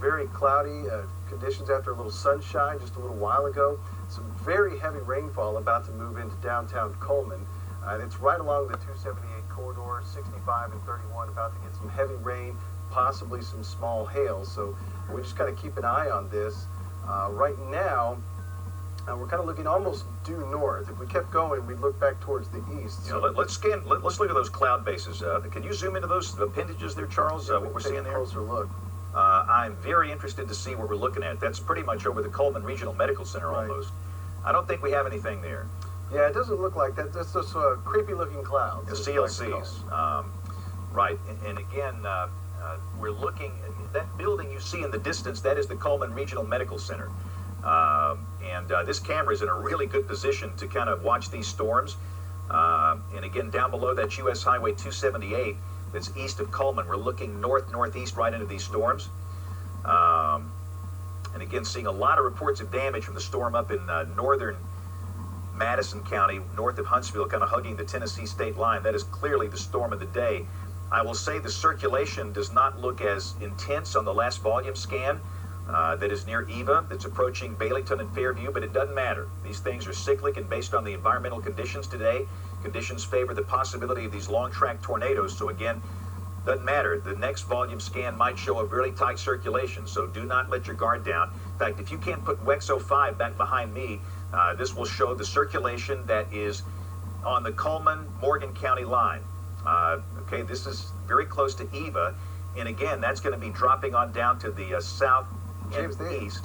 very cloudy conditions after a little sunshine just a little while ago. Some very heavy rainfall about to move into downtown Cullman. And it's right along the 278 corridor, 65 and 31, about to get some heavy rain, possibly some small hail. So we just got to keep an eye on this. Right now, we're kind of looking almost due north. If we kept going, we'd look back towards the east. You know, let's look at those cloud bases. Can you zoom into those appendages there, Charles? What we're seeing there? Closer look. I'm very interested to see what we're looking at. That's pretty much over the Cullman Regional Medical Center Right. almost. I don't think we have anything there. Yeah, it doesn't look like that. That's just creepy-looking clouds. The as we like to call CLCs. Right. And again, we're looking at that building you see in the distance. That is the Cullman Regional Medical Center. This camera is in a really good position to kind of watch these storms. And again, down below that US Highway 278 that's east of Cullman, we're looking northeast right into these storms. And again, seeing a lot of reports of damage from the storm up in northern Madison County, north of Huntsville, kind of hugging the Tennessee state line. That is clearly the storm of the day. I will say the circulation does not look as intense on the last volume scan. That is near Eva, that's approaching Baileyton and Fairview, but it doesn't matter. These things are cyclic, and based on the environmental conditions today, conditions favor the possibility of these long-track tornadoes. So again, doesn't matter. The next volume scan might show a really tight circulation, so do not let your guard down. In fact, if you can't put WEX 05 back behind me, this will show the circulation that is on the Cullman-Morgan County line. Okay, this is very close to Eva, and again, that's going to be dropping on down to the south. James,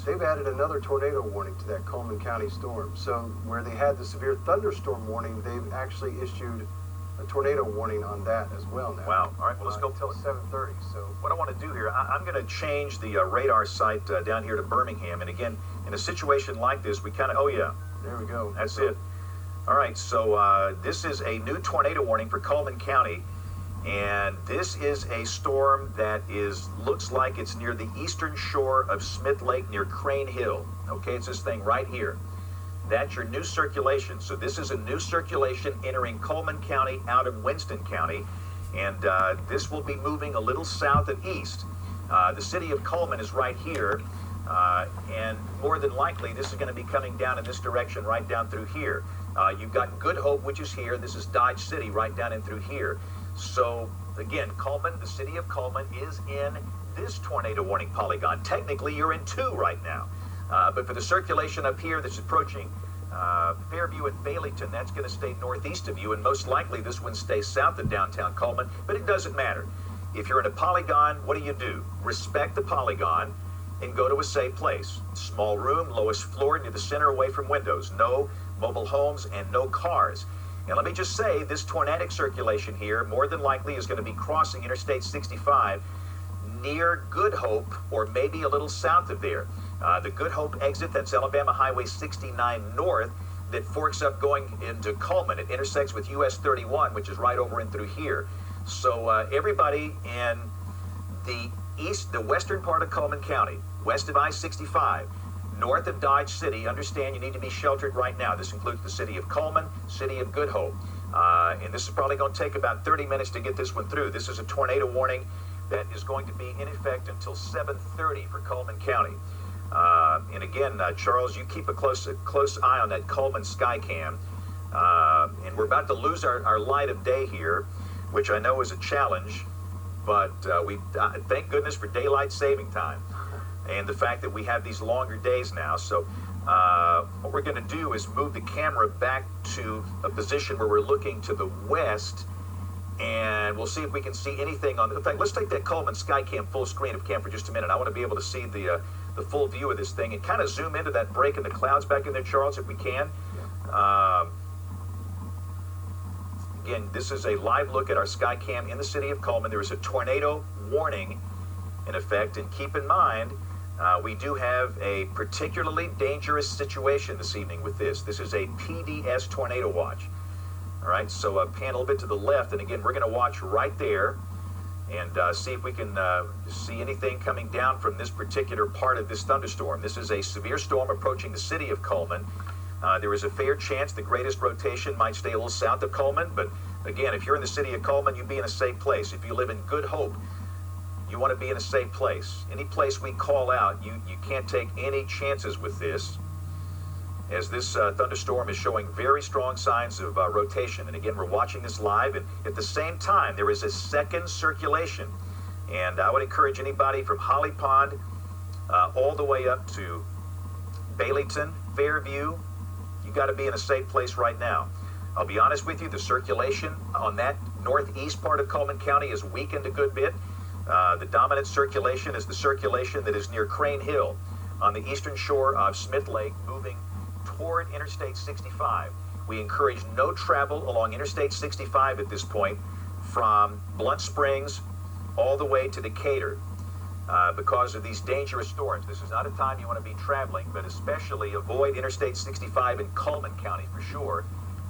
they've added another tornado warning to that Cullman County storm. So where they had the severe thunderstorm warning, they've actually issued a tornado warning on that as well now. Wow. All right, well, let's go. Until 7:30. So What I want to do here, I'm going to change the radar site down here to Birmingham. And again, in a situation like this, we kind of, oh yeah, there we go. that's it. All right, so this is a new tornado warning for Cullman County. And this is a storm that looks like it's near the eastern shore of Smith Lake near Crane Hill. Okay, it's this thing right here. That's your new circulation. So this is a new circulation entering Cullman County out of Winston County. And this will be moving a little south and east. The city of Cullman is right here. And more than likely, this is going to be coming down in this direction, right down through here. You've got Good Hope, which is here. This is Dodge City, right down in through here. So, again, Cullman, the city of Cullman, is in this tornado warning polygon. Technically, you're in 2 right now. But for the circulation up here that's approaching Fairview and Baileyton, that's going to stay northeast of you, and most likely this one stays south of downtown Cullman, but it doesn't matter. If you're in a polygon, what do? Respect the polygon and go to a safe place. Small room, lowest floor, near the center, away from windows. No mobile homes and no cars. And let me just say, this tornadic circulation here more than likely is going to be crossing Interstate 65 near Good Hope, or maybe a little south of there. The Good Hope exit, that's Alabama Highway 69 north, that forks up going into Cullman. It intersects with US 31, which is right over in through here. So everybody in the western part of Cullman County, west of I-65, north of Dodge City, understand you need to be sheltered right now. This includes the city of Cullman, city of Good Hope. And this is probably going to take about 30 minutes to get this one through. This is a tornado warning that is going to be in effect until 7:30 for Cullman County. And again, Charles, you keep a close eye on that Cullman Skycam. And we're about to lose our light of day here, which I know is a challenge, but we thank goodness for daylight saving time and the fact that we have these longer days now. So what we're going to do is move the camera back to a position where we're looking to the west, and we'll see if we can see anything on. In fact, let's take that Cullman Skycam full screen of cam for just a minute. I want to be able to see the full view of this thing and kind of zoom into that break in the clouds back in there, Charles, if we can. Again, this is a live look at our Skycam in the city of Cullman. There is a tornado warning in effect, and keep in mind, we do have a particularly dangerous situation this evening with this. This is a PDS tornado watch. All right, so pan a little bit to the left, and again, we're going to watch right there and see if we can see anything coming down from this particular part of this thunderstorm. This is a severe storm approaching the city of Cullman. There is a fair chance the greatest rotation might stay a little south of Cullman, but again, if you're in the city of Cullman, you be in a safe place. If you live in Good Hope, you want to be in a safe place. Any place we call out, you can't take any chances with this, as this thunderstorm is showing very strong signs of rotation. And again, we're watching this live, and at the same time, there is a second circulation. And I would encourage anybody from Holly Pond all the way up to Baileyton, Fairview, you got to be in a safe place right now. I'll be honest with you, the circulation on that northeast part of Cullman County is weakened a good bit. The dominant circulation is the circulation that is near Crane Hill on the eastern shore of Smith Lake, moving toward Interstate 65. We encourage no travel along Interstate 65 at this point from Blunt Springs all the way to Decatur because of these dangerous storms. This is not a time you want to be traveling, but especially avoid Interstate 65 in Cullman County for sure.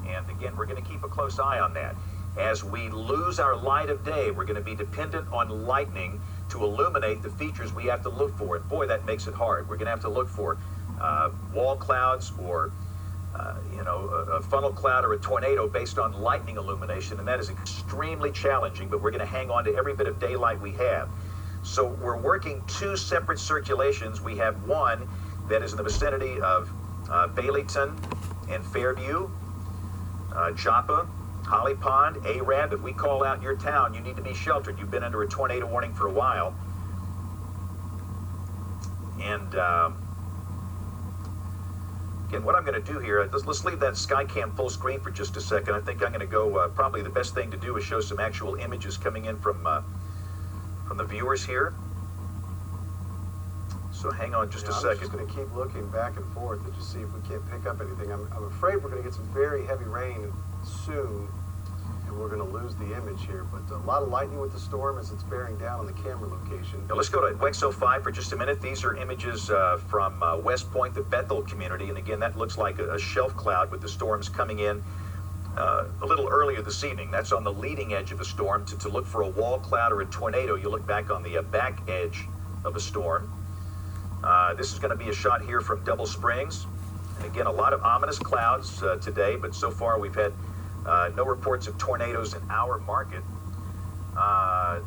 And again, we're going to keep a close eye on that. As we lose our light of day, we're going to be dependent on lightning to illuminate the features we have to look for. And boy, that makes it hard. We're going to have to look for wall clouds or a funnel cloud or a tornado based on lightning illumination, and that is extremely challenging, but we're going to hang on to every bit of daylight we have. So we're working 2 separate circulations. We have one that is in the vicinity of Baileyton and Fairview, Joppa, Holly Pond, Arab. If we call out your town, you need to be sheltered. You've been under a tornado warning for a while. And again, what I'm going to do here, let's leave that Skycam full screen for just a second. I think I'm going to go, probably the best thing to do is show some actual images coming in from the viewers here. So hang on just a second. I'm just going to keep looking back and forth to just see if we can't pick up anything. I'm afraid we're going to get some very heavy rain soon. and we're going to lose the image here. But a lot of lightning with the storm as it's bearing down on the camera location. Now let's go to WEX 05 for just a minute. These are images from West Point, the Bethel community. And again, that looks like a shelf cloud with the storms coming in a little earlier this evening. That's on the leading edge of a storm. To look for a wall cloud or a tornado, you look back on the back edge of a storm. This is going to be a shot here from Double Springs. And again, a lot of ominous clouds today, but so far we've had no reports of tornadoes in our market. All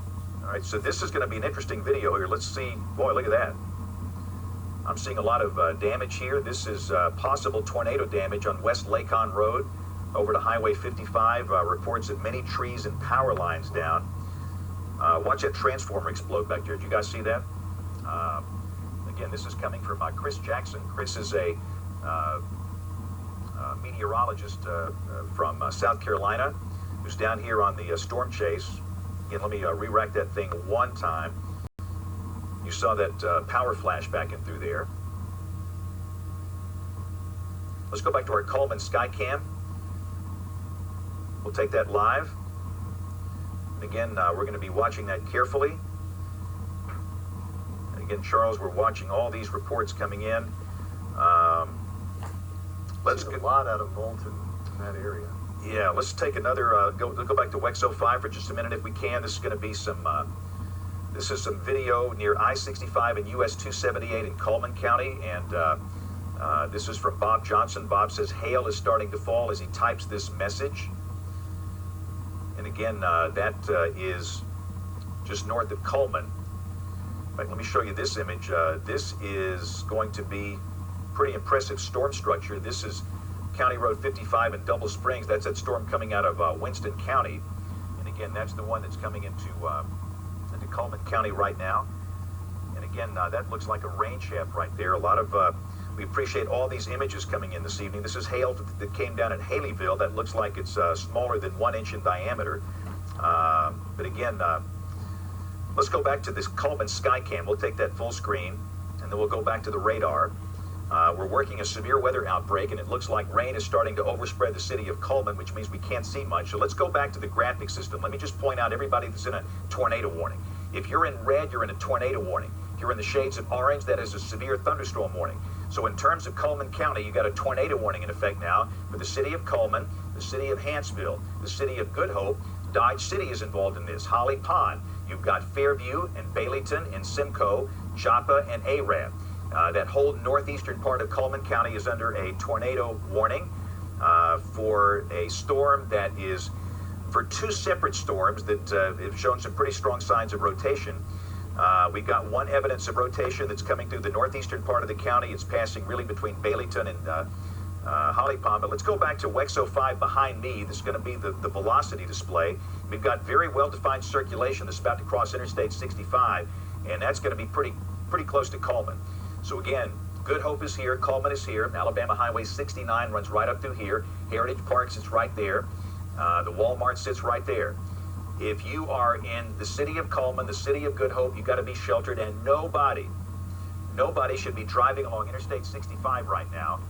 right, so this is going to be an interesting video here. Let's see. Boy, look at that. I'm seeing a lot of damage here. This is possible tornado damage on West Lacon Road over to Highway 55. Reports of many trees and power lines down. Watch that transformer explode back there. Did you guys see that? Again, this is coming from Chris Jackson. Chris is a meteorologist from South Carolina who's down here on the storm chase. Again, let me re-rack that thing one time. You saw that power flash back in through there. Let's go back to our Cullman Skycam. We'll take that live. And again, we're going to be watching that carefully. And again, Charles, we're watching all these reports coming in. Let's get a lot out of Moulton in that area. Yeah, let's take another, go back to WEX 05 for just a minute if we can. This is going to be some, this is some video near I-65 and US 278 in Cullman County. And this is from Bob Johnson. Bob says hail is starting to fall as he types this message. And again, that is just north of Cullman. In fact, let me show you this image. This is going to be pretty impressive storm structure. This is County Road 55 in Double Springs. That's that storm coming out of Winston County. And again, that's the one that's coming into Cullman County right now. And again, that looks like a rain shaft right there. A lot of, we appreciate all these images coming in this evening. This is hail that came down at Haleyville. That looks like it's smaller than 1 inch in diameter. But again, let's go back to this Cullman Skycam. We'll take that full screen, and then we'll go back to the radar. We're working a severe weather outbreak, and it looks like rain is starting to overspread the city of Cullman, which means we can't see much. So let's go back to the graphic system. Let me just point out everybody that's in a tornado warning. If you're in red, you're in a tornado warning. If you're in the shades of orange, that is a severe thunderstorm warning. So in terms of Cullman County, you got a tornado warning in effect now for the city of Cullman, the city of Hanceville, the city of Good Hope. Dodge City is involved in this. Holly Pond. You've got Fairview and Baileyton and Simcoe, Joppa and Arab. That whole northeastern part of Cullman County is under a tornado warning for a storm that is for two separate storms that have shown some pretty strong signs of rotation. We've got one evidence of rotation that's coming through the northeastern part of the county. It's passing really between Baileyton and Holly Pond. But let's go back to WEX 05 behind me. This is going to be the velocity display. We've got very well-defined circulation that's about to cross Interstate 65, and that's going to be pretty close to Cullman. So again, Good Hope is here, Cullman is here, Alabama Highway 69 runs right up through here, Heritage Park sits right there, the Walmart sits right there. If you are in the city of Cullman, the city of Good Hope, you've got to be sheltered, and nobody should be driving along Interstate 65 right now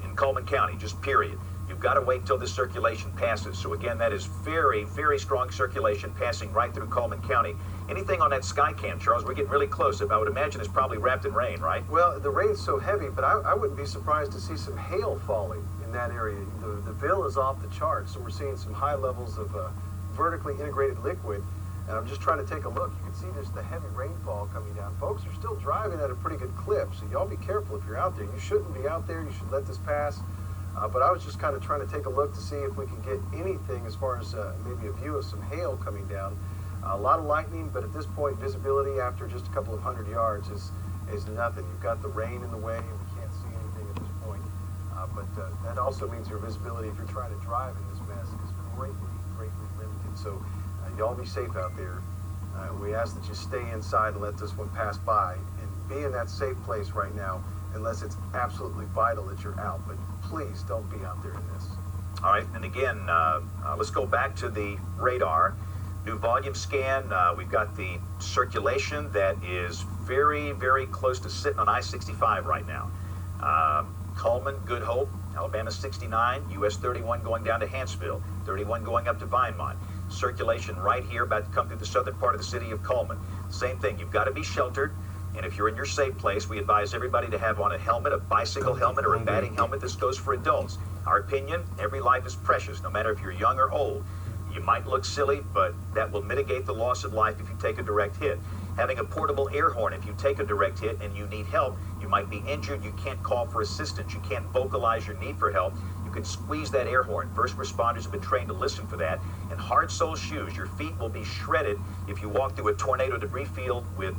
in Cullman County, just period. You've got to wait till this circulation passes. So again, that is very, very strong circulation passing right through Cullman County. Anything on that Skycam, Charles? We're getting really close. I would imagine it's probably wrapped in rain, right? Well, the rain's so heavy, but I wouldn't be surprised to see some hail falling in that area. The Ville is off the charts, so we're seeing some high levels of vertically integrated liquid. And I'm just trying to take a look. You can see there's the heavy rainfall coming down. Folks are still driving at a pretty good clip, so y'all be careful if you're out there. You shouldn't be out there. You should let this pass. But I was just kind of trying to take a look to see if we can get anything as far as maybe a view of some hail coming down. A lot of lightning, but at this point, visibility after just a couple of 100 yards is nothing. You've got the rain in the way, and we can't see anything at this point. But that also means your visibility, if you're trying to drive in this mess, is greatly limited. So y'all be safe out there. We ask that you stay inside and let this one pass by, and be in that safe place right now, unless it's absolutely vital that you're out. But please don't be out there in this. All right, and again, let's go back to the radar. New volume scan. We've got the circulation that is very, very close to sitting on I-65 right now. Cullman, Good Hope, Alabama 69, US 31 going down to Hanceville, 31 going up to Vinemont. Circulation right here about to come through the southern part of the city of Cullman. Same thing, you've got to be sheltered. And if you're in your safe place, we advise everybody to have on a helmet, a bicycle helmet, or a batting helmet. This goes for adults. Our opinion, every life is precious, no matter if you're young or old. You might look silly, but that will mitigate the loss of life if you take a direct hit. Having a portable air horn, if you take a direct hit and you need help, you might be injured, you can't call for assistance, you can't vocalize your need for help, you can squeeze that air horn. First responders have been trained to listen for that. And hard sole shoes, your feet will be shredded if you walk through a tornado debris field with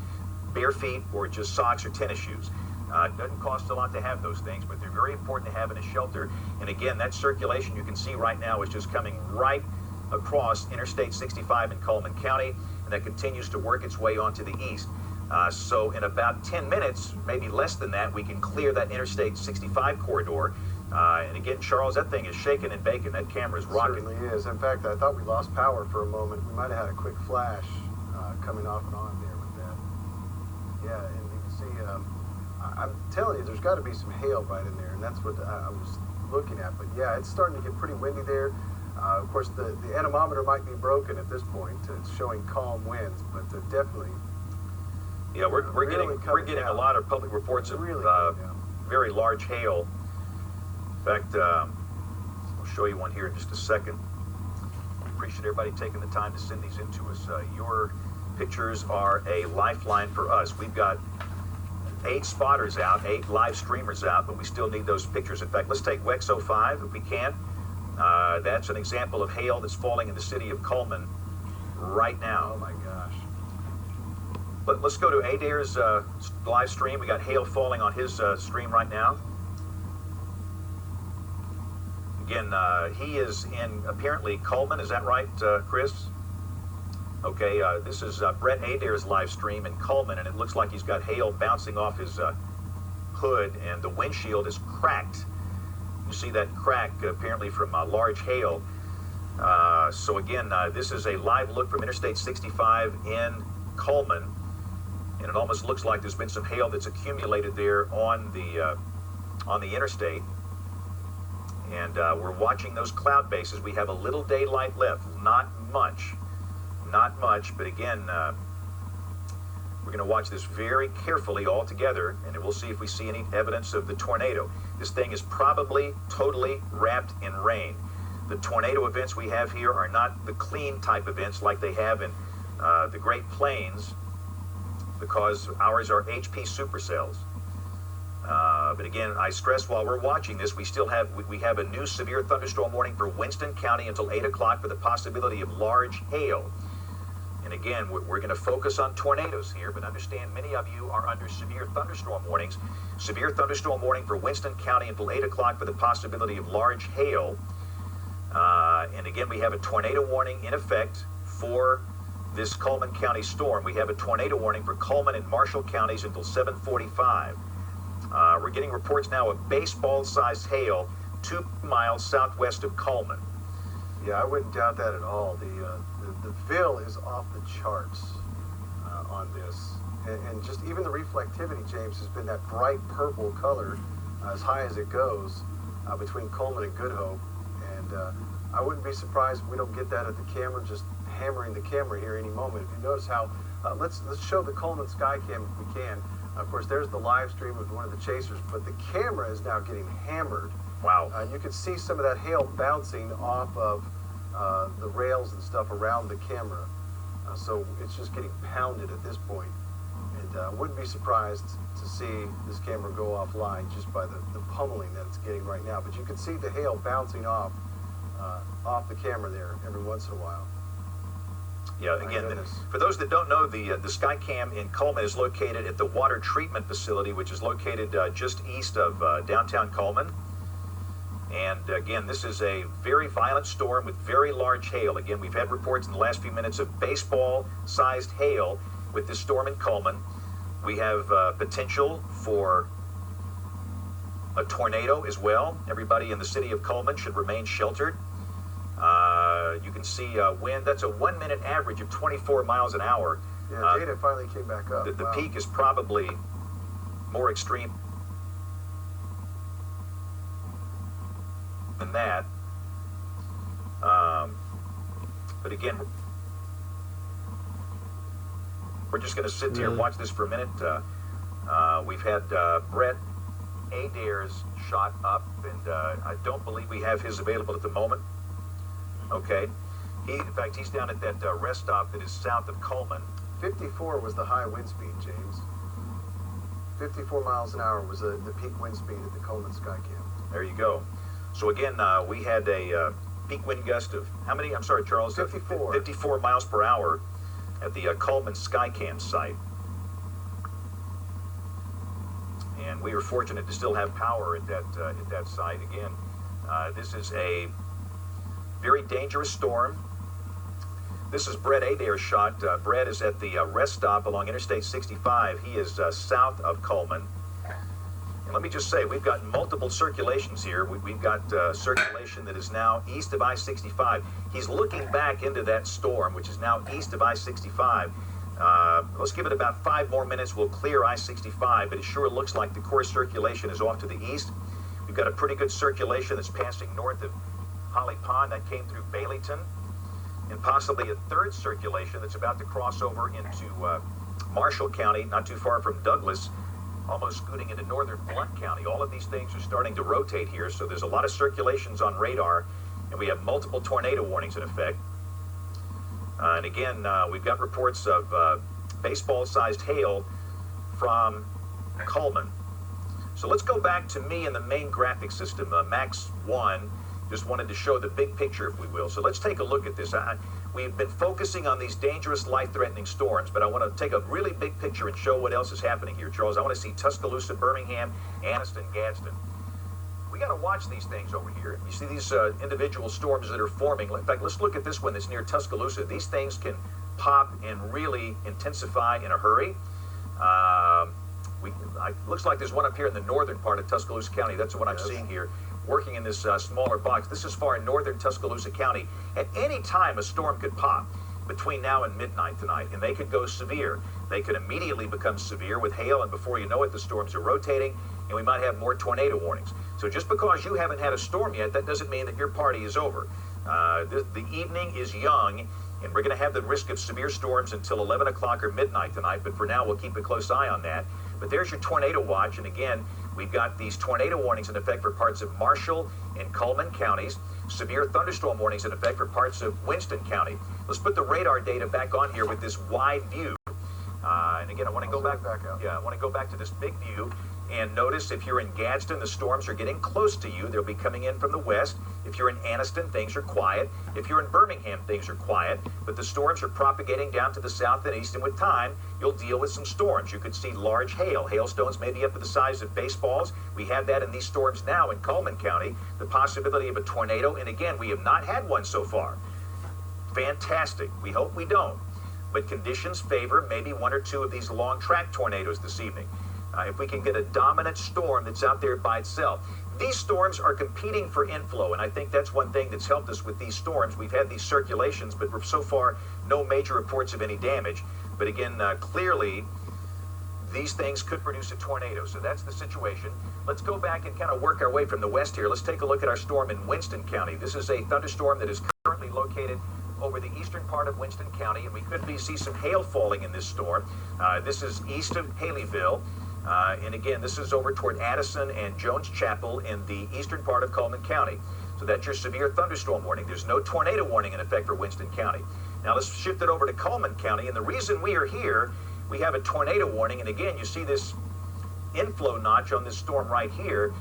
bare feet or just socks or tennis shoes. It doesn't cost a lot to have those things, but they're very important to have in a shelter. And again, that circulation you can see right now is just coming right across Interstate 65 in Cullman County, and that continues to work its way onto the east. So in about 10 minutes, maybe less than that, we can clear that Interstate 65 corridor. And again, Charles, that thing is shaking and baking. That camera is rocking. It certainly is. In fact, I thought we lost power for a moment. We might have had a quick flash coming off and on there with that. Yeah, and you can see, I'm telling you, there's got to be some hail right in there, and that's what I was looking at. But yeah, it's starting to get pretty windy there. Of course, the anemometer might be broken at this point. It's showing calm winds, but definitely. Yeah, we're getting a lot of public reports of very large hail. In fact, I'll show you one here in just a second. Appreciate everybody taking the time to send these in to us. Your pictures are a lifeline for us. We've got 8 spotters out, 8 live streamers out, but we still need those pictures. In fact, let's take WEX 05 if we can. That's an example of hail that's falling in the city of Cullman right now. Oh my gosh. But let's go to Adair's live stream. We got hail falling on his stream right now. Again, he is in apparently Cullman. Is that right, Chris? Okay, this is Brett Adair's live stream in Cullman, and it looks like he's got hail bouncing off his hood, and the windshield is cracked. You see that crack apparently from large hail. So again, this is a live look from Interstate 65 in Cullman, and it almost looks like there's been some hail that's accumulated there on the interstate. And we're watching those cloud bases. We have a little daylight left, not much, but again, we're going to watch this very carefully all together, and we'll see if we see any evidence of the tornado. This thing is probably totally wrapped in rain. The tornado events we have here are not the clean type events like they have in the Great Plains, because ours are HP supercells. But again, I stress while we're watching this, we have a new severe thunderstorm warning for Winston County until 8 o'clock for the possibility of large hail. And again, we're going to focus on tornadoes here, but understand many of you are under severe thunderstorm warnings. Severe thunderstorm warning for Winston County until 8 o'clock for the possibility of large hail. And again, we have a tornado warning in effect for this Cullman County storm. We have a tornado warning for Cullman and Marshall counties until 7:45. We're getting reports now of baseball-sized hail 2 miles southwest of Cullman. Yeah, I wouldn't doubt that at all. The VIL is off the charts on this. And just even the reflectivity, James, has been that bright purple color as high as it goes between Cullman and Good Hope. And I wouldn't be surprised if we don't get that at the camera, just hammering the camera here any moment. If you notice how, let's show the Cullman sky cam if we can. Of course, there's the live stream of one of the chasers, but the camera is now getting hammered. Wow. You can see some of that hail bouncing off of the rails and stuff around the camera. So it's just getting pounded at this point. And wouldn't be surprised to see this camera go offline just by the pummeling that it's getting right now. But you can see the hail bouncing off the camera there every once in a while. Yeah, again, for those that don't know, the Skycam in Cullman is located at the water treatment facility, which is located just east of downtown Cullman. And again, this is a very violent storm with very large hail. Again, we've had reports in the last few minutes of baseball-sized hail with this storm in Cullman. We have potential for a tornado as well. Everybody in the city of Cullman should remain sheltered. You can see wind. That's a 1 minute average of 24 miles an hour. Yeah, data finally came back up. The peak is probably more extreme. than that. But again, we're just going to sit here and watch this for a minute. We've had Brett Adair's shot up, and I don't believe we have his available at the moment. Okay. In fact, he's down at that rest stop that is south of Cullman. 54 was the high wind speed, James. 54 miles an hour was the peak wind speed at the Cullman Sky Camp. There you go. So again, we had a peak wind gust of how many? I'm sorry, Charles. 54. 54 miles per hour at the Cullman Sky Camp site. And we were fortunate to still have power at that site. Again, this is a very dangerous storm. This is Brett Adair's shot. Brett is at the rest stop along Interstate 65. He is south of Cullman. And let me just say, we've got multiple circulations here. We've got circulation that is now east of I-65. He's looking back into that storm, which is now east of I-65. Let's give it about 5 more minutes. We'll clear I-65, but it sure looks like the core circulation is off to the east. We've got a pretty good circulation that's passing north of Holly Pond. That came through Baileyton. And possibly a third circulation that's about to cross over into Marshall County, not too far from Douglas, almost scooting into northern Blount County. All of these things are starting to rotate here, so there's a lot of circulations on radar, and we have multiple tornado warnings in effect. And again, we've got reports of baseball-sized hail from Cullman. So let's go back to me in the main graphic system, Max 1. Just wanted to show the big picture, if we will. So let's take a look at this. We've been focusing on these dangerous, life-threatening storms, but I want to take a really big picture and show what else is happening here, Charles. I want to see Tuscaloosa, Birmingham, Anniston, Gadsden. We got to watch these things over here. You see these individual storms that are forming. In fact, let's look at this one that's near Tuscaloosa. These things can pop and really intensify in a hurry. Looks like there's one up here in the northern part of Tuscaloosa County. That's what I'm seeing here, working in this smaller box. This is far in northern Tuscaloosa County. At any time, a storm could pop between now and midnight tonight, and they could go severe. They could immediately become severe with hail, and before you know it, the storms are rotating, and we might have more tornado warnings. So just because you haven't had a storm yet, that doesn't mean that your party is over. The evening is young, and we're going to have the risk of severe storms until 11 o'clock or midnight tonight, but for now, we'll keep a close eye on that. But there's your tornado watch, and again, we've got these tornado warnings in effect for parts of Marshall and Cullman counties, severe thunderstorm warnings in effect for parts of Winston County. Let's put the radar data back on here with this wide view. And again, I want to go back out. Yeah, I want to go back to this big view. And notice if you're in Gadsden, the storms are getting close to you. They'll be coming in from the west. If you're in Anniston, things are quiet. If you're in Birmingham, things are quiet. But the storms are propagating down to the south and east, and with time, you'll deal with some storms. You could see large hail. Hailstones maybe up to the size of baseballs. We have that in these storms now in Cullman County. The possibility of a tornado, and again, we have not had one so far. Fantastic. We hope we don't. But conditions favor maybe 1 or 2 of these long track tornadoes this evening. If we can get a dominant storm that's out there by itself. These storms are competing for inflow, and I think that's one thing that's helped us with these storms. We've had these circulations, but so far, no major reports of any damage. But again, clearly, these things could produce a tornado. So that's the situation. Let's go back and kind of work our way from the west here. Let's take a look at our storm in Winston County. This is a thunderstorm that is currently located over the eastern part of Winston County, and we could see some hail falling in this storm. This is east of Haleyville. And again, this is over toward Addison and Jones Chapel in the eastern part of Cullman County. So that's your severe thunderstorm warning. There's no tornado warning in effect for Winston County. Now let's shift it over to Cullman County. And the reason we are here, we have a tornado warning. And again, you see this inflow notch on this storm right here.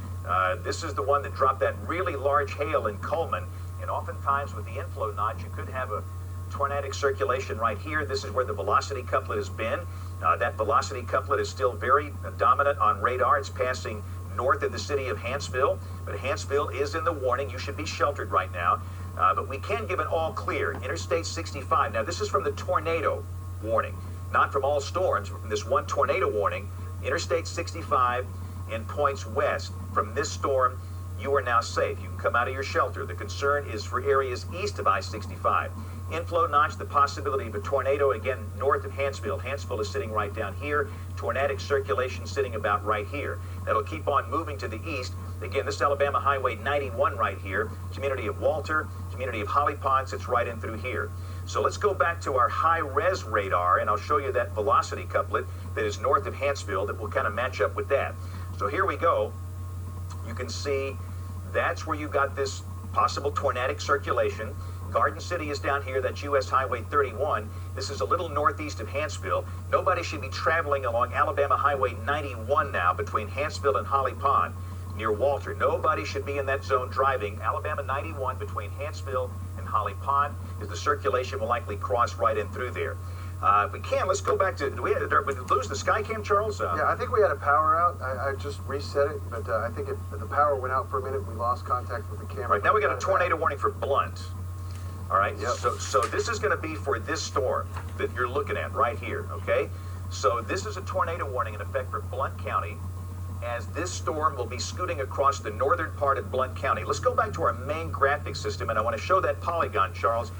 This is the one that dropped that really large hail in Cullman. And oftentimes with the inflow notch, you could have a tornadic circulation right here. This is where the velocity couplet has been. That velocity couplet is still very dominant on radar. It's passing north of the city of Hanceville, but Hanceville is in the warning. You should be sheltered right now. But we can give an all clear. Interstate 65. Now, this is from the tornado warning, not from all storms, but from this one tornado warning. Interstate 65 and points west. From this storm, you are now safe. You can come out of your shelter. The concern is for areas east of I-65. Inflow notch, the possibility of a tornado, again, north of Hanceville. Hanceville is sitting right down here. Tornadic circulation sitting about right here. That'll keep on moving to the east. Again, this is Alabama Highway 91 right here. Community of Walter, community of Holly Pond sits right in through here. So let's go back to our high-res radar, and I'll show you that velocity couplet that is north of Hanceville that will kind of match up with that. So here we go. You can see that's where you got this possible tornadic circulation. Garden City is down here. That's US Highway 31. This is a little northeast of Hanceville. Nobody should be traveling along Alabama Highway 91 now between Hanceville and Holly Pond near Walter. Nobody should be in that zone driving. Alabama 91 between Hanceville and Holly Pond, as the circulation will likely cross right in through there. If we can, let's go back to, did we lose the Skycam, Charles? Yeah, I think we had a power out. I just reset it, but I think the power went out for a minute. We lost contact with the camera. Right, now we got a tornado warning for Blunt. All right, yep. So this is going to be for this storm that you're looking at right here, okay? So this is a tornado warning in effect for Blount County, as this storm will be scooting across the northern part of Blount County. Let's go back to our main graphic system, and I want to show that polygon, Charles,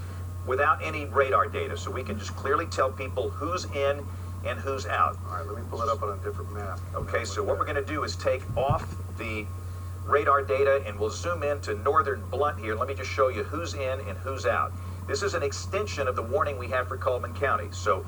without any radar data, so we can just clearly tell people who's in and who's out. All right, let me pull it up on a different map. Okay, so what we're going to do is take off the radar data, and we'll zoom into northern Blount here. Let me just show you who's in and who's out. This is an extension of the warning we have for Cullman County. So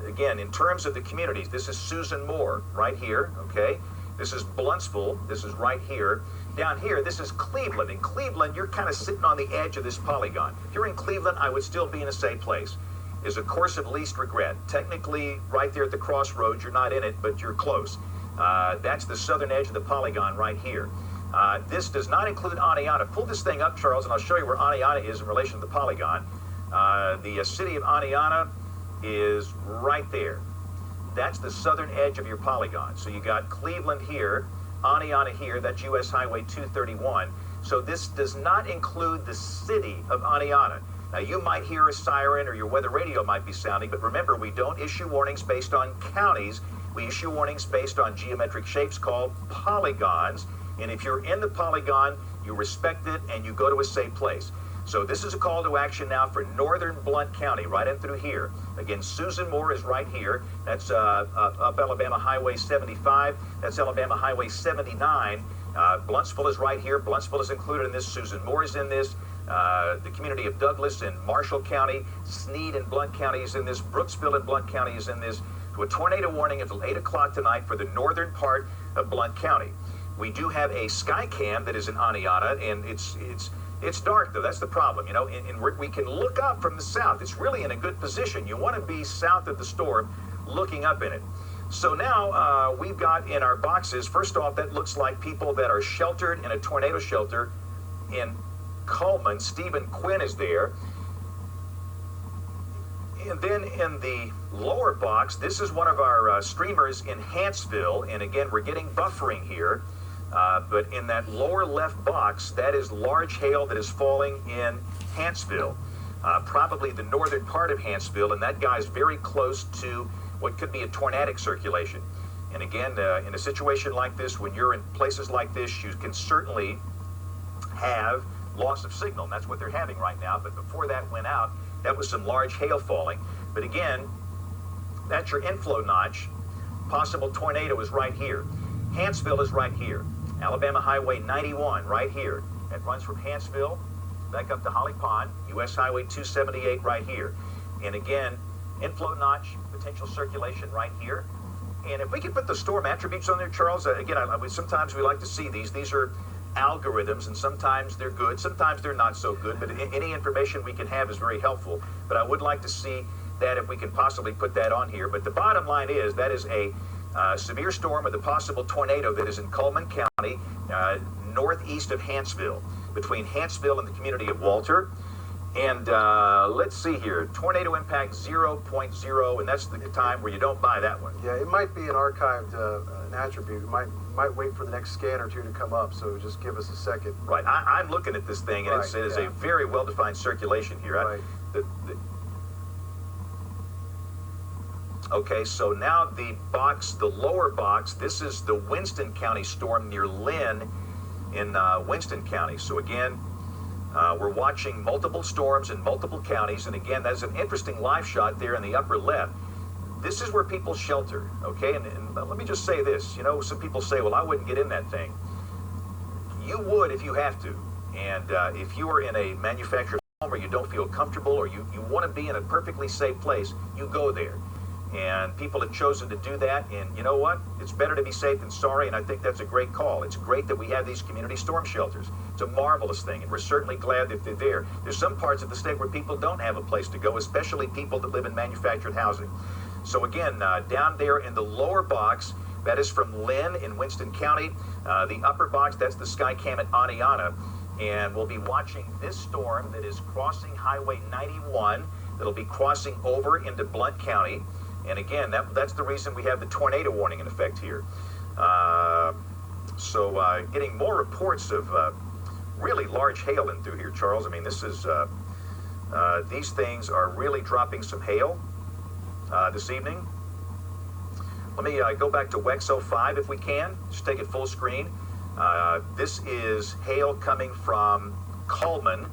again, in terms of the communities, this is Susan Moore right here, okay? This is Blountsville, this is right here. Down here, this is Cleveland. In Cleveland, you're kind of sitting on the edge of this polygon. If you're in Cleveland, I would still be in a safe place. Is a course of least regret. Technically, right there at the crossroads, you're not in it, but you're close. That's the southern edge of the polygon right here. This does not include Aniana. Pull this thing up, Charles, and I'll show you where Aniana is in relation to the polygon. The city of Aniana is right there. That's the southern edge of your polygon. So you got Cleveland here, Aniana here, that's US Highway 231. So this does not include the city of Aniana. Now you might hear a siren or your weather radio might be sounding, but remember, we don't issue warnings based on counties. We issue warnings based on geometric shapes called polygons. And if you're in the polygon, you respect it and you go to a safe place. So this is a call to action now for northern Blount County, right in through here. Again, Susan Moore is right here. That's up Alabama Highway 75. That's Alabama Highway 79. Blountsville is right here. Blountsville is included in this. Susan Moore is in this. The community of Douglas in Marshall County. Sneed in Blount County is in this. Brooksville in Blount County is in this. To a tornado warning until 8 o'clock tonight for the northern part of Blount County. We do have a Skycam that is in Aniana, and it's dark, though. That's the problem, you know. And we can look up from the south. It's really in a good position. You want to be south of the storm, looking up in it. So now we've got in our boxes, first off, that looks like people that are sheltered in a tornado shelter in Cullman. Stephen Quinn is there. And then in the lower box, this is one of our streamers in Hanceville. And again, we're getting buffering here. But in that lower left box, that is large hail that is falling in Hanceville, probably the northern part of Hanceville, and that guy's very close to what could be a tornadic circulation. And again, in a situation like this, when you're in places like this, you can certainly have loss of signal, and that's what they're having right now. But before that went out, that was some large hail falling. But again, that's your inflow notch. Possible tornado is right here. Hanceville is right here. Alabama Highway 91 right here. That runs from Hanceville back up to Holly Pond. US Highway 278 right here. And again, inflow notch, potential circulation right here. And if we can put the storm attributes on there, Charles, again, sometimes we like to see these. These are algorithms, and sometimes they're good, sometimes they're not so good, but any information we can have is very helpful. But I would like to see that if we can possibly put that on here. But the bottom line is that is a severe storm with a possible tornado that is in Cullman County, northeast of Hanceville, between Hanceville and the community of Walter. And let's see here, tornado impact 0.0, and that's the time where you don't buy that one. Yeah, it might be an archived an attribute. Might wait for the next scan or two to come up, so just give us a second. Right, I'm looking at this thing, and right, it is a very well-defined circulation here. Right. Okay, so now the lower box, this is the Winston County storm near Lynn in Winston County. So again, we're watching multiple storms in multiple counties, and again, that's an interesting live shot there in the upper left. This is where people shelter, okay? And let me just say this, you know, some people say, well, I wouldn't get in that thing. you would if you have to. And if you are in a manufactured home where you don't feel comfortable or you want to be in a perfectly safe place, you go there. And people have chosen to do that, and you know what? It's better to be safe than sorry, and I think that's a great call. It's great that we have these community storm shelters. It's a marvelous thing, and we're certainly glad that they're there. There's some parts of the state where people don't have a place to go, especially people that live in manufactured housing. So again, down there in the lower box, that is from Lynn in Winston County. The upper box, that's the Skycam at Aniana, and we'll be watching this storm that is crossing Highway 91. That'll be crossing over into Blount County. And again, that's the reason we have the tornado warning in effect here. So getting more reports of really large hail in through here, Charles. I mean, this is, these things are really dropping some hail this evening. Let me go back to WEX 05 if we can. Just take it full screen. This is hail coming from Cullman.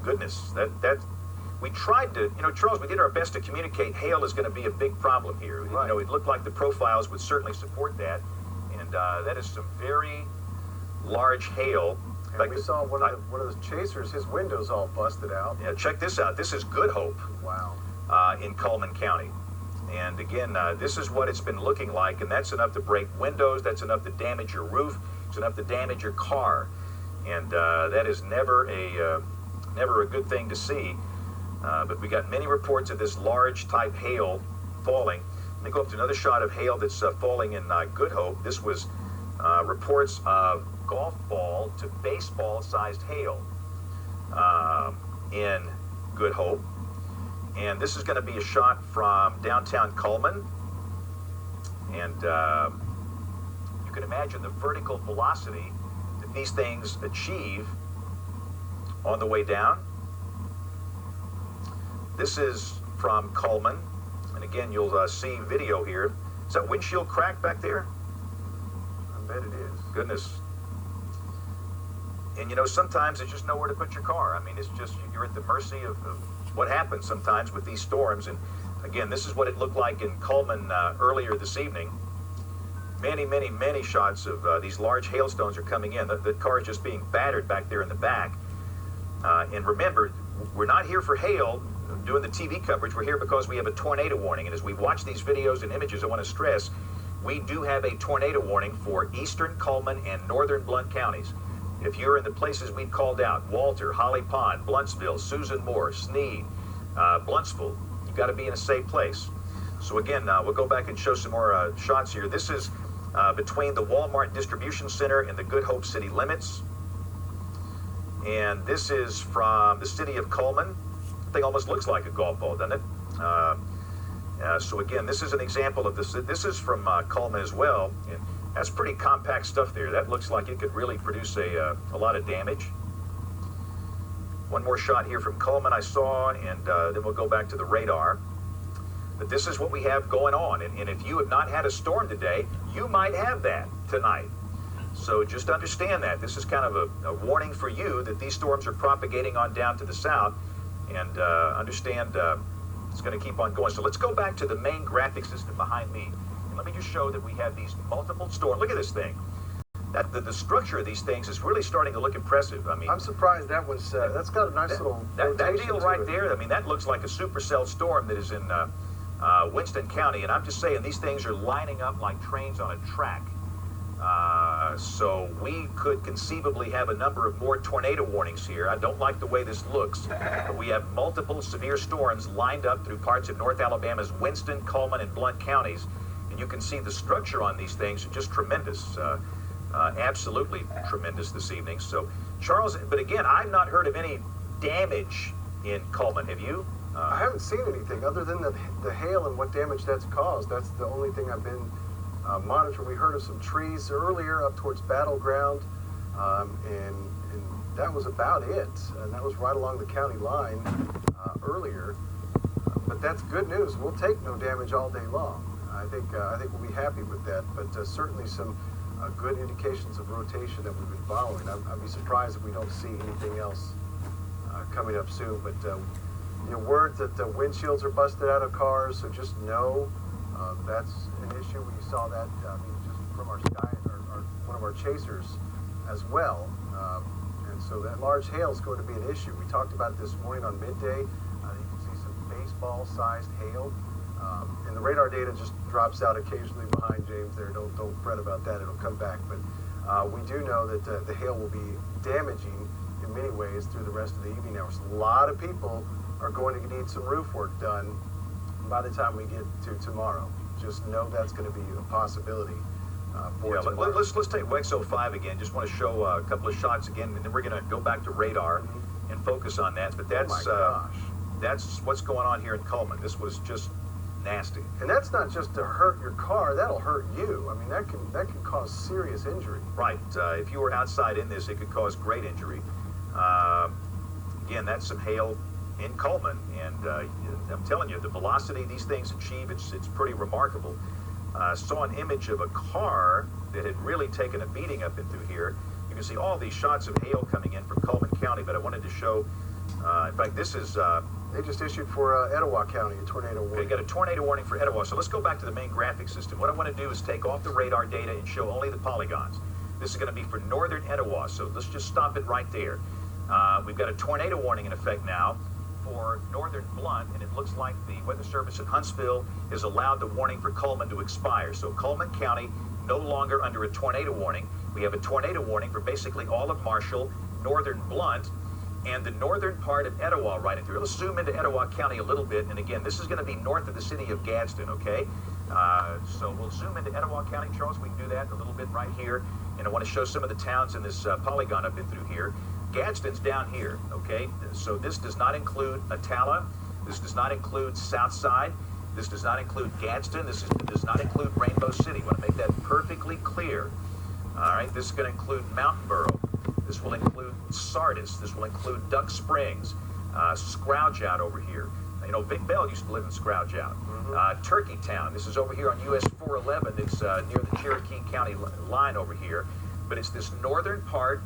Goodness, that we tried to, Charles, we did our best to communicate hail is going to be a big problem here. Right. It looked like the profiles would certainly support that. And that is some very large hail. And we saw one of the chasers, his windows all busted out. Yeah, check this out. This is Good Hope. Wow. In Cullman County. And again, this is what it's been looking like, and that's enough to break windows, that's enough to damage your roof, it's enough to damage your car. And that is never a good thing to see. But we got many reports of this large type hail falling. Let me go up to another shot of hail that's falling in Good Hope. This was reports of golf ball to baseball sized hail in Good Hope. And this is going to be a shot from downtown Cullman. And you can imagine the vertical velocity that these things achieve on the way down. This is from Cullman, and again, you'll see video here. Is that windshield crack back there? I bet it is. Goodness. And sometimes there's just nowhere to put your car. I mean, it's just, you're at the mercy of what happens sometimes with these storms. And again, this is what it looked like in Cullman earlier this evening. Many, many, many shots of these large hailstones are coming in. The car is just being battered back there in the back. And remember, we're not here for hail doing the TV coverage. We're here because we have a tornado warning. And as we watch these videos and images, I want to stress, we do have a tornado warning for eastern Cullman and northern Blount counties. If you're in the places we've called out, Walter, Holly Pond, Bluntsville, Susan Moore, Sneed, Bluntsville, you've got to be in a safe place. So again, we'll go back and show some more shots here. This is between the Walmart Distribution Center and the Good Hope city limits. And this is from the city of Cullman. Thing almost looks like a golf ball, doesn't it? So again, this is an example of this. This is from Cullman as well, and that's pretty compact stuff there. That looks like it could really produce a lot of damage. One more shot here from Cullman I saw, and then we'll go back to the radar. But this is what we have going on, and if you have not had a storm today, you might have that tonight. So just understand that. This is kind of a warning for you that these storms are propagating on down to the south. And understand it's going to keep on going. So let's go back to the main graphic system behind me. And let me just show that we have these multiple storms. Look at this thing. That the structure of these things is really starting to look impressive. I mean, I'm surprised that one's, that's got a nice little that deal right it. there, I mean, that looks like a supercell storm that is in Winston County. And I'm just saying, these things are lining up like trains on a track. So we could conceivably have a number of more tornado warnings here. I don't like the way this looks, but we have multiple severe storms lined up through parts of North Alabama's Winston, Cullman, and Blount counties. And you can see the structure on these things are just tremendous, absolutely tremendous this evening. So, Charles, but again, I've not heard of any damage in Cullman. Have you? I haven't seen anything other than the hail and what damage that's caused. That's the only thing I've been monitoring. We heard of some trees earlier up towards Battleground, and that was about it. And that was right along the county line earlier. But that's good news. We'll take no damage all day long. I think we'll be happy with that. But certainly some good indications of rotation that we've been following. I'd be surprised if we don't see anything else coming up soon. But word that the windshields are busted out of cars, so just know that's an issue. We saw that just from our one of our chasers as well. And so that large hail is going to be an issue. We talked about it this morning on midday. You can see some baseball-sized hail. And the radar data just drops out occasionally behind James there. Don't fret about that. It'll come back. But we do know that the hail will be damaging in many ways through the rest of the evening hours. A lot of people are going to need some roof work done by the time we get to tomorrow. Just know that's going to be a possibility for tomorrow. Let's take WEX 05 again. Just want to show a couple of shots again, and then we're going to go back to radar and focus on that. But that's what's going on here in Cullman. This was just nasty. And that's not just to hurt your car, that'll hurt you. I mean, that can cause serious injury. Right. If you were outside in this, it could cause great injury. Again, that's some hail in Cullman, and I'm telling you, the velocity these things achieve, it's pretty remarkable. Saw an image of a car that had really taken a beating up and through here. You can see all these shots of hail coming in from Cullman County, but I wanted to show, in fact, this is... They just issued for Etowah County a tornado warning. They got a tornado warning for Etowah. So let's go back to the main graphic system. What I want to do is take off the radar data and show only the polygons. This is going to be for northern Etowah, so let's just stop it right there. We've got a tornado warning in effect now for northern Blunt, and it looks like the Weather Service in Huntsville has allowed the warning for Cullman to expire. So Cullman County no longer under a tornado warning. We have a tornado warning for basically all of Marshall, northern Blunt, and the northern part of Etowah right in through. Let's zoom into Etowah County a little bit, and again, this is going to be north of the city of Gadsden, okay? So we'll zoom into Etowah County. Charles, we can do that a little bit right here, and I want to show some of the towns in this polygon I've been through here. Gadsden's down here, okay? So this does not include Attala. This does not include Southside. This does not include Gadsden. This does not include Rainbow City. I want to make that perfectly clear. All right, this is going to include Mountain Borough. This will include Sardis. This will include Duck Springs, Scrouge Out over here. You know, Big Bell used to live in Scrouge Out. Turkey Town. This is over here on US 411. It's near the Cherokee County line over here. But it's this northern part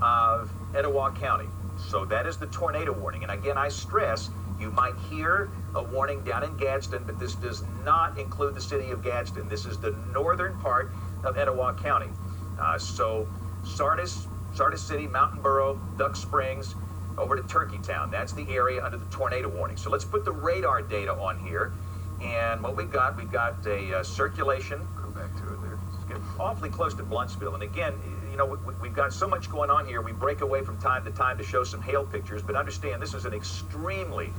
of Etowah County. So that is the tornado warning. And again, I stress, you might hear a warning down in Gadsden, but this does not include the city of Gadsden. This is the northern part of Etowah County. So Sardis City, Mountain Borough, Duck Springs, over to Turkey Town. That's the area under the tornado warning. So let's put the radar data on here. And what we've got a circulation. Come back to it there. It's getting awfully close to Bluntsville. And again, you know, we've got so much going on here. We break away from time to time to show some hail pictures. But understand, this is an extremely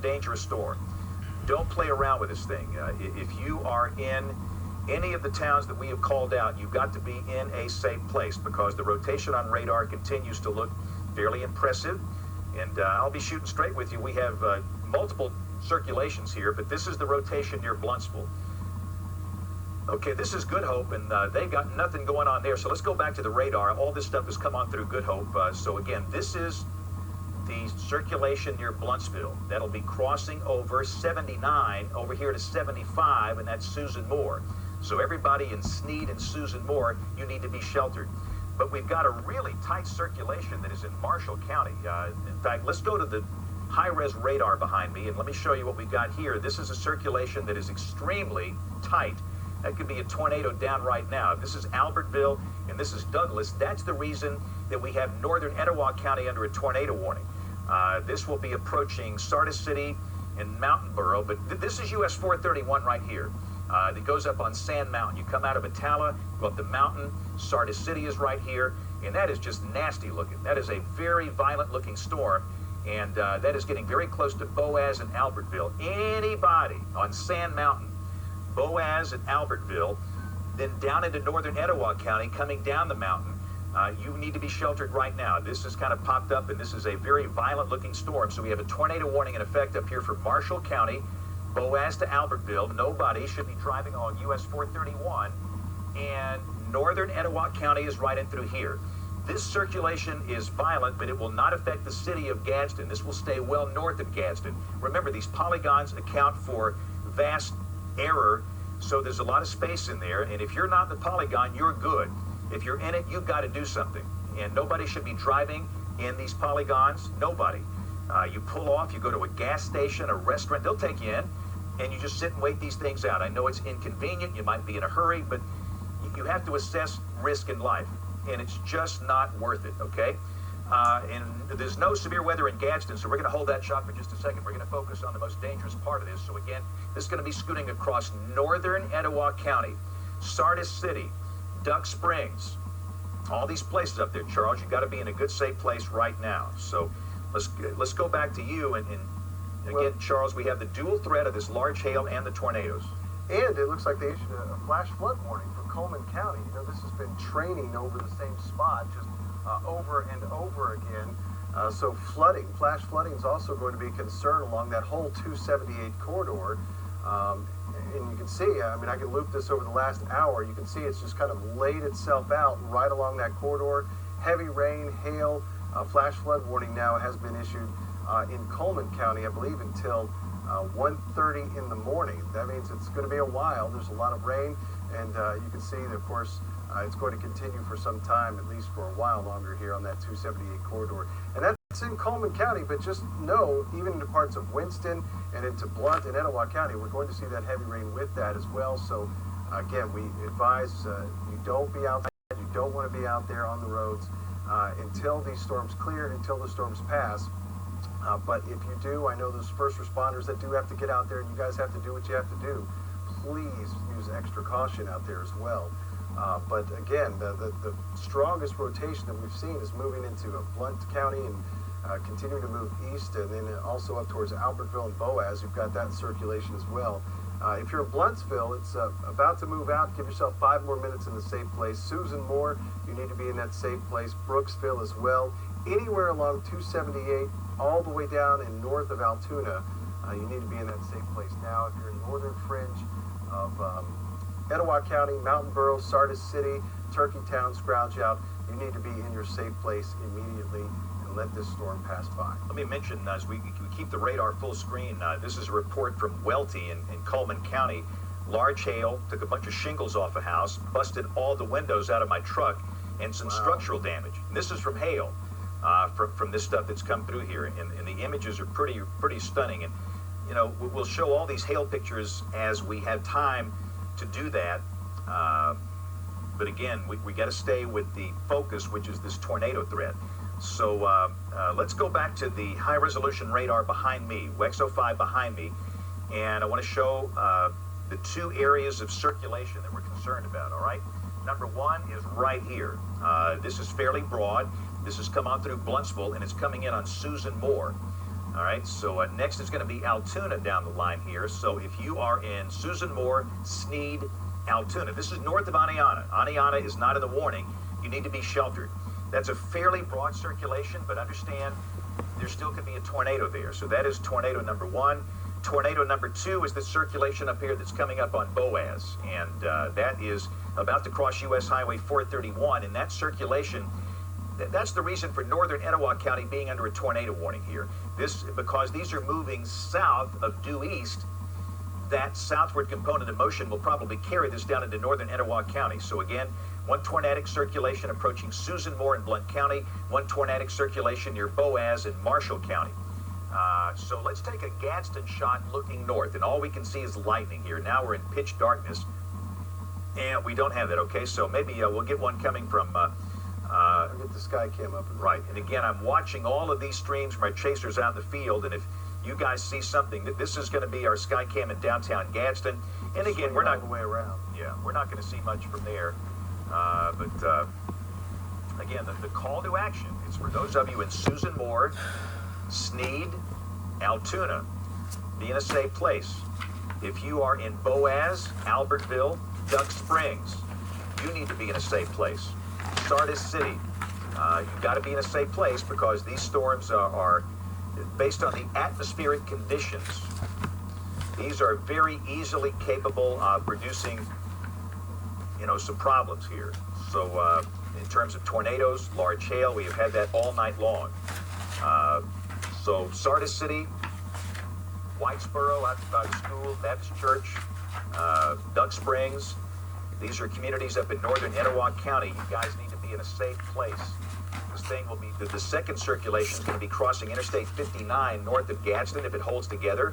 dangerous storm. Don't play around with this thing. If you are in any of the towns that we have called out, you've got to be in a safe place, because the rotation on radar continues to look fairly impressive. And I'll be shooting straight with you. We have multiple circulations here, but this is the rotation near Bluntsville. Okay, this is Good Hope, and they've got nothing going on there. So let's go back to the radar. All this stuff has come on through Good Hope. So again, this is the circulation near Bluntsville. That'll be crossing over 79 over here to 75, and that's Susan Moore. So everybody in Sneed and Susan Moore, you need to be sheltered. But we've got a really tight circulation that is in Marshall County. In fact, let's go to the high-res radar behind me, and let me show you what we've got here. This is a circulation that is extremely tight. That could be a tornado down right now. This is Albertville, and this is Douglas. That's the reason that we have northern Etowah County under a tornado warning. This will be approaching Sardis City and Mountain Borough, but this is US 431 right here. That goes up on Sand Mountain. You come out of Attala, go up the mountain, Sardis City is right here, and that is just nasty looking. That is a very violent looking storm, and that is getting very close to Boaz and Albertville. Anybody on Sand Mountain, Boaz and Albertville, then down into northern Etowah County, coming down the mountain, you need to be sheltered right now. This has kind of popped up, and this is a very violent looking storm. So we have a tornado warning in effect up here for Marshall County, Boaz to Albertville. Nobody should be driving on US 431, and northern Etowah County is right in through here. This circulation is violent, but it will not affect the city of Gadsden. This will stay well north of Gadsden. Remember, these polygons account for vast error, so there's a lot of space in there, and if you're not in the polygon, you're good. If you're in it, you've got to do something, and nobody should be driving in these polygons. Nobody. You pull off, you go to a gas station, a restaurant, they'll take you in, and you just sit and wait these things out. I know it's inconvenient, you might be in a hurry, but you have to assess risk in life, and it's just not worth it, okay? And there's no severe weather in Gadsden, so we're going to hold that shot for just a second. We're going to focus on the most dangerous part of this. So again, this is going to be scooting across northern Etowah County, Sardis City, Duck Springs, all these places up there. Charles, you got to be in a good, safe place right now. So let's go back to you. And again, Charles, we have the dual threat of this large hail and the tornadoes. And it looks like they issued a flash flood warning for Cullman County. You know, this has been training over the same spot, just over and over again. So flash flooding is also going to be a concern along that whole 278 corridor. And you can see, I mean, I can loop this over the last hour. You can see it's just kind of laid itself out right along that corridor. Heavy rain, hail, flash flood warning now has been issued in Cullman County, I believe, until 1:30 in the morning. That means it's going to be a while. There's a lot of rain, and you can see that, of course, it's going to continue for some time, at least for a while longer here on that 278 corridor. And that's in Cullman County, but just know, even into parts of Winston and into Blount and Etowah County, we're going to see that heavy rain with that as well. So, again, we advise you don't be outside. You don't want to be out there on the roads until these storms clear, until the storms pass. But if you do, I know those first responders that do have to get out there, and you guys have to do what you have to do. Please use extra caution out there as well. But again, the strongest rotation that we've seen is moving into Blount County and continuing to move east, and then also up towards Albertville and Boaz. You've got that in circulation as well. If you're in Blountsville, it's about to move out. Give yourself 5 more minutes in the safe place. Susan Moore, you need to be in that safe place. Brooksville as well. Anywhere along 278, all the way down and north of Altoona, you need to be in that safe place now. If you're in northern fringe of Etowah County, Mountain Borough, Sardis City, Turkeytown, Scrouge Out, you need to be in your safe place immediately and let this storm pass by. Let me mention, as we keep the radar full screen, this is a report from Welty in Cullman County. Large hail, took a bunch of shingles off a house, busted all the windows out of my truck, and some structural damage. And this is from hail, from this stuff that's come through here. And the images are pretty stunning. And, you know, we'll show all these hail pictures as we have time to do that. But again, we got to stay with the focus, which is this tornado threat. So let's go back to the high resolution radar behind me, WEX-05 behind me, and I want to show the 2 areas of circulation that we're concerned about, all right? Number 1 is right here. This is fairly broad. This has come on through Blountsville, and it's coming in on Susan Moore. All right, so next is going to be Altoona down the line here. So if you are in Susan Moore, Sneed, Altoona, this is north of Aniana. Aniana is not in the warning. You need to be sheltered. That's a fairly broad circulation, but understand there still could be a tornado there. So that is tornado number 1. Tornado number 2 is the circulation up here that's coming up on Boaz, and that is about to cross U.S. Highway 431, and that circulation, that's the reason for northern Etowah County being under a tornado warning here. Because these are moving south of due east, that southward component of motion will probably carry this down into northern Etowah County. So again, 1 tornadic circulation approaching Susan Moore in Blount County, 1 tornadic circulation near Boaz in Marshall County. So let's take a Gadsden shot looking north, and all we can see is lightning here. Now we're in pitch darkness, and we don't have that, okay? So maybe we'll get one coming from... I'll get the sky cam up. Right, and again, I'm watching all of these streams from our chasers out in the field, and if you guys see something, this is going to be our sky cam in downtown Gadsden. And again, we're not all the way around. Yeah, we're not going to see much from there. But again, the call to action is for those of you in Susan Moore, Sneed, Altoona, be in a safe place. If you are in Boaz, Albertville, Duck Springs, you need to be in a safe place. Sardis City, you've got to be in a safe place because these storms are based on the atmospheric conditions. These are very easily capable of producing, you know, some problems here. So in terms of tornadoes, large hail, we have had that all night long. So Sardis City, Whitesboro, outside the school, Baptist Church, Duck Springs. These are communities up in northern Etowah County. You guys need to be in a safe place. This thing will be, the second circulation is going to be crossing Interstate 59 north of Gadsden if it holds together.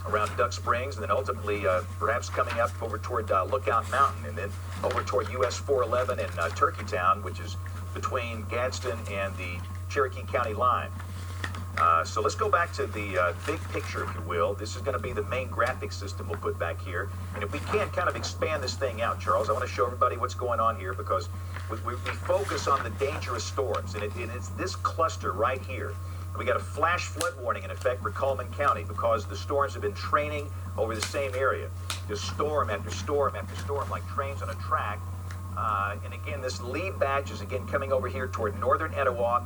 around Duck Springs, and then ultimately perhaps coming up over toward Lookout Mountain, and then over toward US 411 and Turkeytown, which is between Gadsden and the Cherokee County line. So let's go back to the big picture, if you will. This is going to be the main graphic system we'll put back here. And if we can kind of expand this thing out, Charles, I want to show everybody what's going on here, because we focus on the dangerous storms, and it's this cluster right here. And we got a flash flood warning in effect for Cullman County because the storms have been training over the same area. Just storm after storm after storm, like trains on a track. And again, this lead batch is again coming over here toward northern Etowah,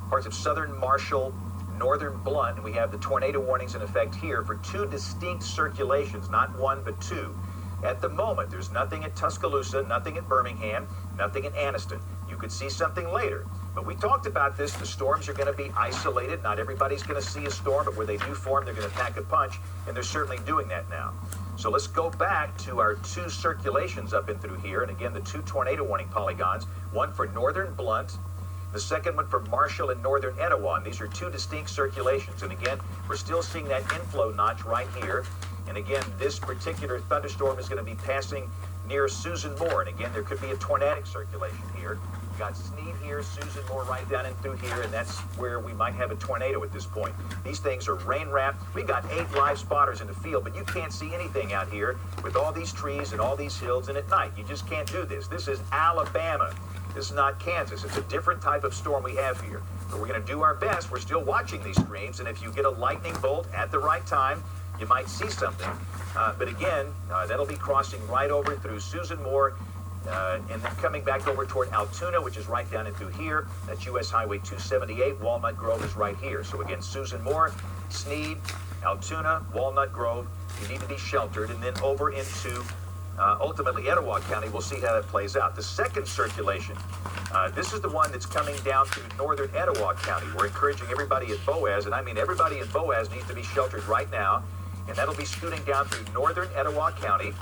parts of southern Marshall, northern Blunt, and we have the tornado warnings in effect here for two distinct circulations, not one but two. At the moment, there's nothing at Tuscaloosa, nothing at Birmingham, nothing at Anniston. You could see something later. But we talked about this. The storms are going to be isolated. Not everybody's going to see a storm, but where they do form, they're going to pack a punch, and they're certainly doing that now. So let's go back to our two circulations up and through here. And again, the two tornado warning polygons, one for northern Blunt, the second one for Marshall and northern Etowah. And these are two distinct circulations. And again, we're still seeing that inflow notch right here. And again, this particular thunderstorm is going to be passing near Susan Moore. And again, there could be a tornadic circulation here. We've got Sneed here, Susan Moore right down in through here, and that's where we might have a tornado at this point. These things are rain wrapped. We've got 8 live spotters in the field, but you can't see anything out here with all these trees and all these hills, and at night. You just can't do this. This is Alabama. This is not Kansas. It's a different type of storm we have here. But we're going to do our best. We're still watching these streams, and if you get a lightning bolt at the right time, you might see something. But again, that'll be crossing right over through Susan Moore, and then coming back over toward Altoona, which is right down and through here. That's US Highway 278. Walnut Grove is right here. So again, Susan Moore, Sneed, Altoona, Walnut Grove, you need to be sheltered. And then over into ultimately Etowah County. We'll see how that plays out. The second circulation, this is the one that's coming down through northern Etowah County. We're encouraging everybody at Boaz, and I mean everybody at Boaz needs to be sheltered right now, and that'll be scooting down through northern Etowah County.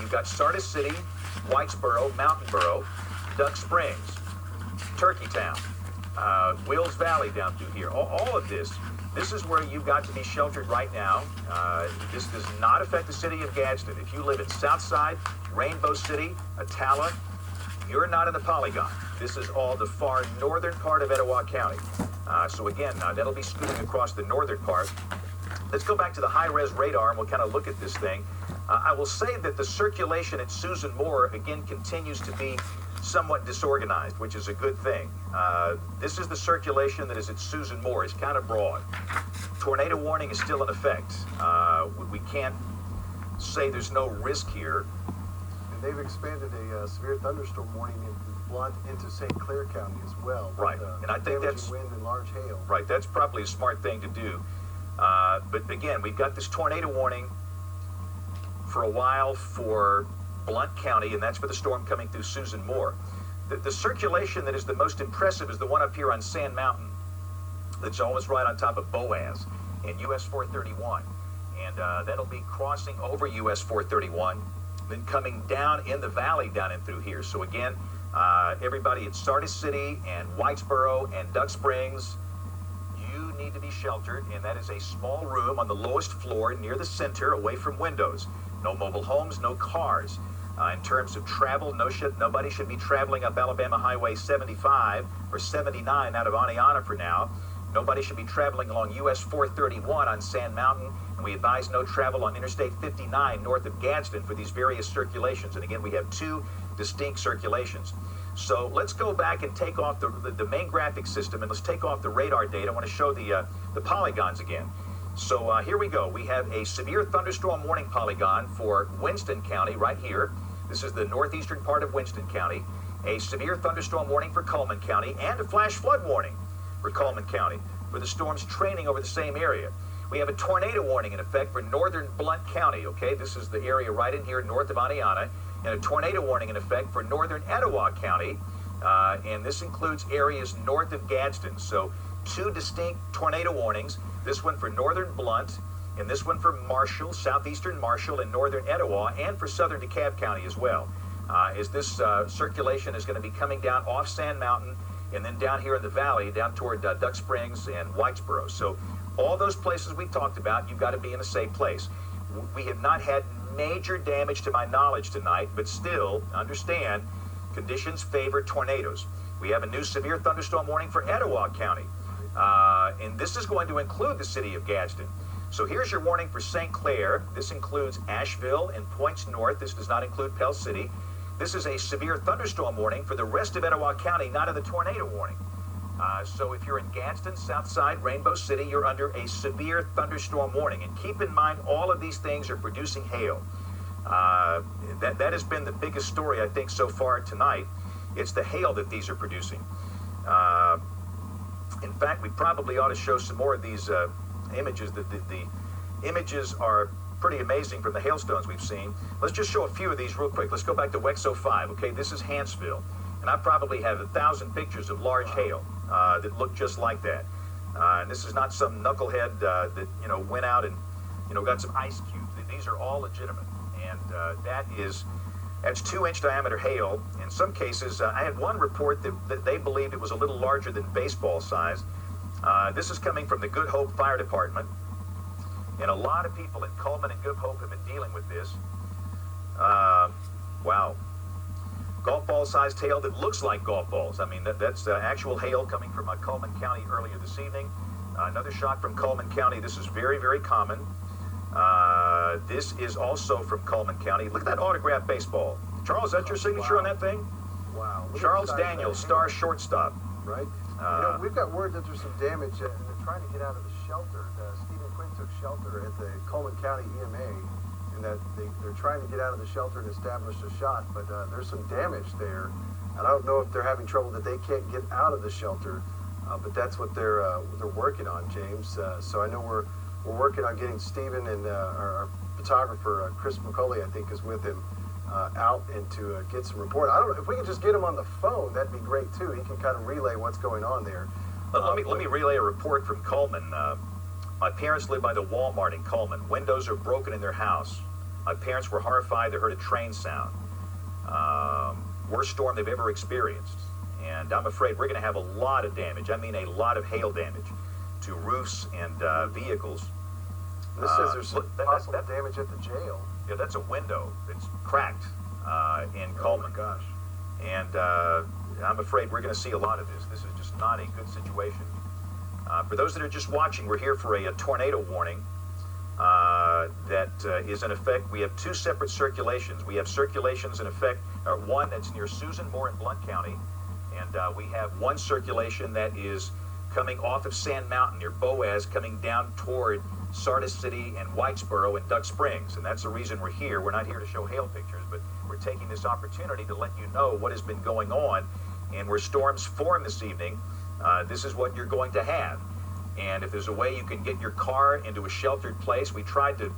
You've got Sardis City, Whitesboro, Mountain Borough, Duck Springs, Turkeytown, Wills Valley down through here. All of this is where you've got to be sheltered right now. This does not affect the city of Gadsden. If you live in Southside, Rainbow City, Attala, you're not in the polygon. This is all the far northern part of Etowah County. So again, that'll be scooting across the northern part. Let's go back to the high-res radar, and we'll kind of look at this thing. I will say that the circulation at Susan Moore, again, continues to be somewhat disorganized, which is a good thing. This is the circulation that is at Susan Moore. It's kind of broad. Tornado warning is still in effect. We can't say there's no risk here. And they've expanded a severe thunderstorm warning in Blunt into St. Clair County as well. Right, and I think that's wind and large hail. Right, that's probably a smart thing to do. But again, we've got this tornado warning for a while for Blunt County, and that's for the storm coming through Susan Moore. The circulation that is the most impressive is the one up here on Sand Mountain. That's almost right on top of Boaz and US 431. And that'll be crossing over US 431, then coming down in the valley down and through here. So again, everybody at Sardis City and Whitesboro and Duck Springs, you need to be sheltered, and that is a small room on the lowest floor near the center, away from windows. No mobile homes, no cars. In terms of travel, nobody should be traveling up Alabama Highway 75 or 79 out of Aniana for now. Nobody should be traveling along US 431 on Sand Mountain, and we advise no travel on Interstate 59 north of Gadsden for these various circulations. And again, we have two distinct circulations. So let's go back and take off the main graphic system, and let's take off the radar data. I want to show the polygons again. So here we go. We have a severe thunderstorm warning polygon for Winston County right here. This is the northeastern part of Winston County. A severe thunderstorm warning for Cullman County, and a flash flood warning for Cullman County for the storms training over the same area. We have a tornado warning in effect for northern Blunt County, okay? This is the area right in here north of Aniana. And a tornado warning in effect for northern Etowah County. And this includes areas north of Gadsden. So two distinct tornado warnings. This one for northern Blunt, and this one for Marshall, southeastern Marshall, and northern Etowah, and for southern DeKalb County as well. As this circulation is going to be coming down off Sand Mountain, and then down here in the valley, down toward Duck Springs and Whitesboro. So all those places we talked about, you've got to be in a safe place. We have not had major damage to my knowledge tonight, but still, understand, conditions favor tornadoes. We have a new severe thunderstorm warning for Etowah County, and this is going to include the city of Gadsden. So here's your warning for St. Clair. This includes Asheville and points north. This does not include Pell City. This is a severe thunderstorm warning for the rest of Etowah County, not in the tornado warning. So if you're in Gadsden, Southside, Rainbow City, you're under a severe thunderstorm warning. And keep in mind, all of these things are producing hail. That has been the biggest story, I think, so far tonight. It's the hail that these are producing. In fact, we probably ought to show some more of these images. The images are pretty amazing from the hailstones we've seen. Let's just show a few of these real quick. Let's go back to WEX 05. Okay, this is Hanceville. And I probably have 1,000 pictures of large hail that look just like that. And this is not some knucklehead that, went out and, got some ice cubes. These are all legitimate. And that's 2-inch diameter hail. In some cases, I had one report that they believed it was a little larger than baseball size. This is coming from the Good Hope Fire Department. And a lot of people at Cullman and Good Hope have been dealing with this. Wow. Golf ball sized hail that looks like golf balls. I mean, that's actual hail coming from Cullman County earlier this evening. Another shot from Cullman County. This is very, very common. This is also from Cullman County. Look at that autographed baseball. Charles, is that your signature on that thing? Wow. Charles Daniels, star shortstop. Right. We've got word that there's some damage, and they're trying to get out of the shelter. Stephen Quinn took shelter at the Cullman County EMA, and that they're trying to get out of the shelter and establish a shot, but there's some damage there. And I don't know if they're having trouble that they can't get out of the shelter, but that's what they're working on, James. So I know we're working on getting Stephen and our photographer, Chris McCauley, I think, is with him, out and to get some report. I don't know if we can just get him on the phone. That'd be great too. He can kind of relay what's going on there. Let me relay a report from Cullman. My parents live by the Walmart in Cullman. Windows are broken in their house. My parents were horrified. They heard a train sound. Worst storm they've ever experienced. And I'm afraid we're going to have a lot of damage. I mean, a lot of hail damage to roofs and vehicles. This says there's some possible damage at the jail. Yeah, that's a window that's cracked in Cullman. Oh my gosh. And I'm afraid we're going to see a lot of this. This is just not a good situation. For those that are just watching, we're here for a tornado warning that is in effect. We have two separate circulations. We have circulations in effect, one that's near Susan Moore in Blount County, and we have one circulation that is coming off of Sand Mountain near Boaz, coming down toward Sardis City and Whitesboro and Duck Springs. And that's the reason we're here. We're not here to show hail pictures, but we're taking this opportunity to let you know what has been going on. And where storms form this evening, this is what you're going to have. And if there's a way you can get your car into a sheltered place, we tried to,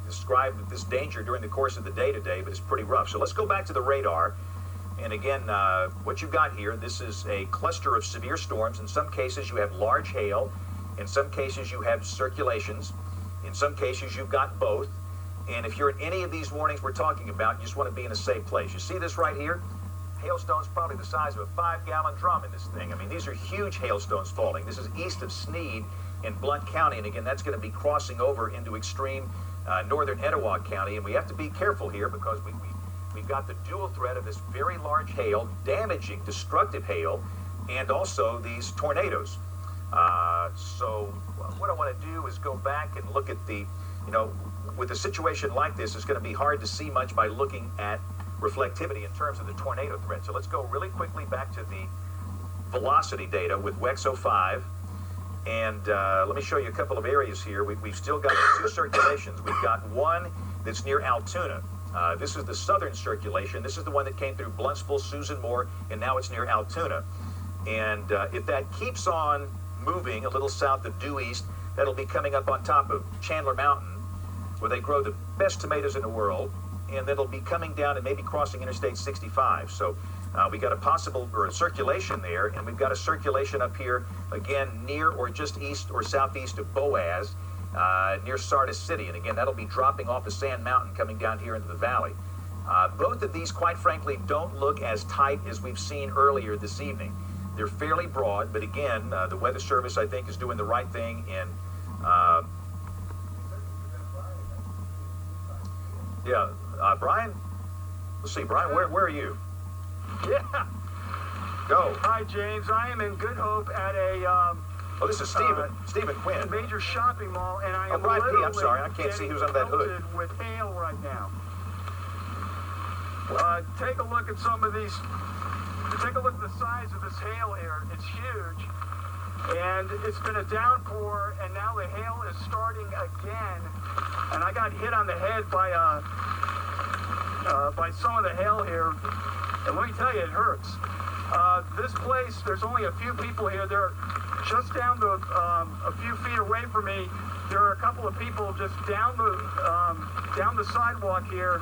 describe this danger during the course of the day today, but it's pretty rough. So let's go back to the radar. And again, what you've got here, this is a cluster of severe storms. In some cases, you have large hail. In some cases, you have circulations. In some cases, you've got both. And if you're in any of these warnings we're talking about, you just want to be in a safe place. You see this right here? Hailstones probably the size of a 5-gallon drum in this thing. I mean, these are huge hailstones falling. This is east of Sneed in Blount County. And again, that's going to be crossing over into extreme northern Etowah County. And we have to be careful here because we've got the dual threat of this very large hail, damaging, destructive hail, and also these tornadoes. So what I want to do is go back and look at the, with a situation like this, it's going to be hard to see much by looking at reflectivity in terms of the tornado threat. So let's go really quickly back to the velocity data with WEX 05. And let me show you a couple of areas here. We've still got two circulations. We've got one that's near Altoona. This is the southern circulation. This is the one that came through Bluntsville, Susan Moore, and now it's near Altoona. And if that keeps on moving a little south of due east, that'll be coming up on top of Chandler Mountain, where they grow the best tomatoes in the world, and that'll be coming down and maybe crossing Interstate 65. So we got a circulation there, and we've got a circulation up here, again, near or just east or southeast of Boaz, near Sardis City. And again, that'll be dropping off of Sand Mountain, coming down here into the valley. Both of these, quite frankly, don't look as tight as we've seen earlier this evening. They're fairly broad, but again, the Weather Service, I think, is doing the right thing. And Brian, let's see, Brian, where are you? Yeah. Go. Hi, James. I am in Good Hope at a Oh, this is Stephen Quinn. major shopping mall, and I am Brian P., I'm literally sorry, I can't see who's under that hood. pelted with hail right now. Take a look at some of these. Take a look at the size of this hail here. It's huge, and it's been a downpour, and now the hail is starting again. And I got hit on the head by some of the hail here, and let me tell you, it hurts. This place, there's only a few people here. They're just down a few feet away from me. There are a couple of people just down the sidewalk here,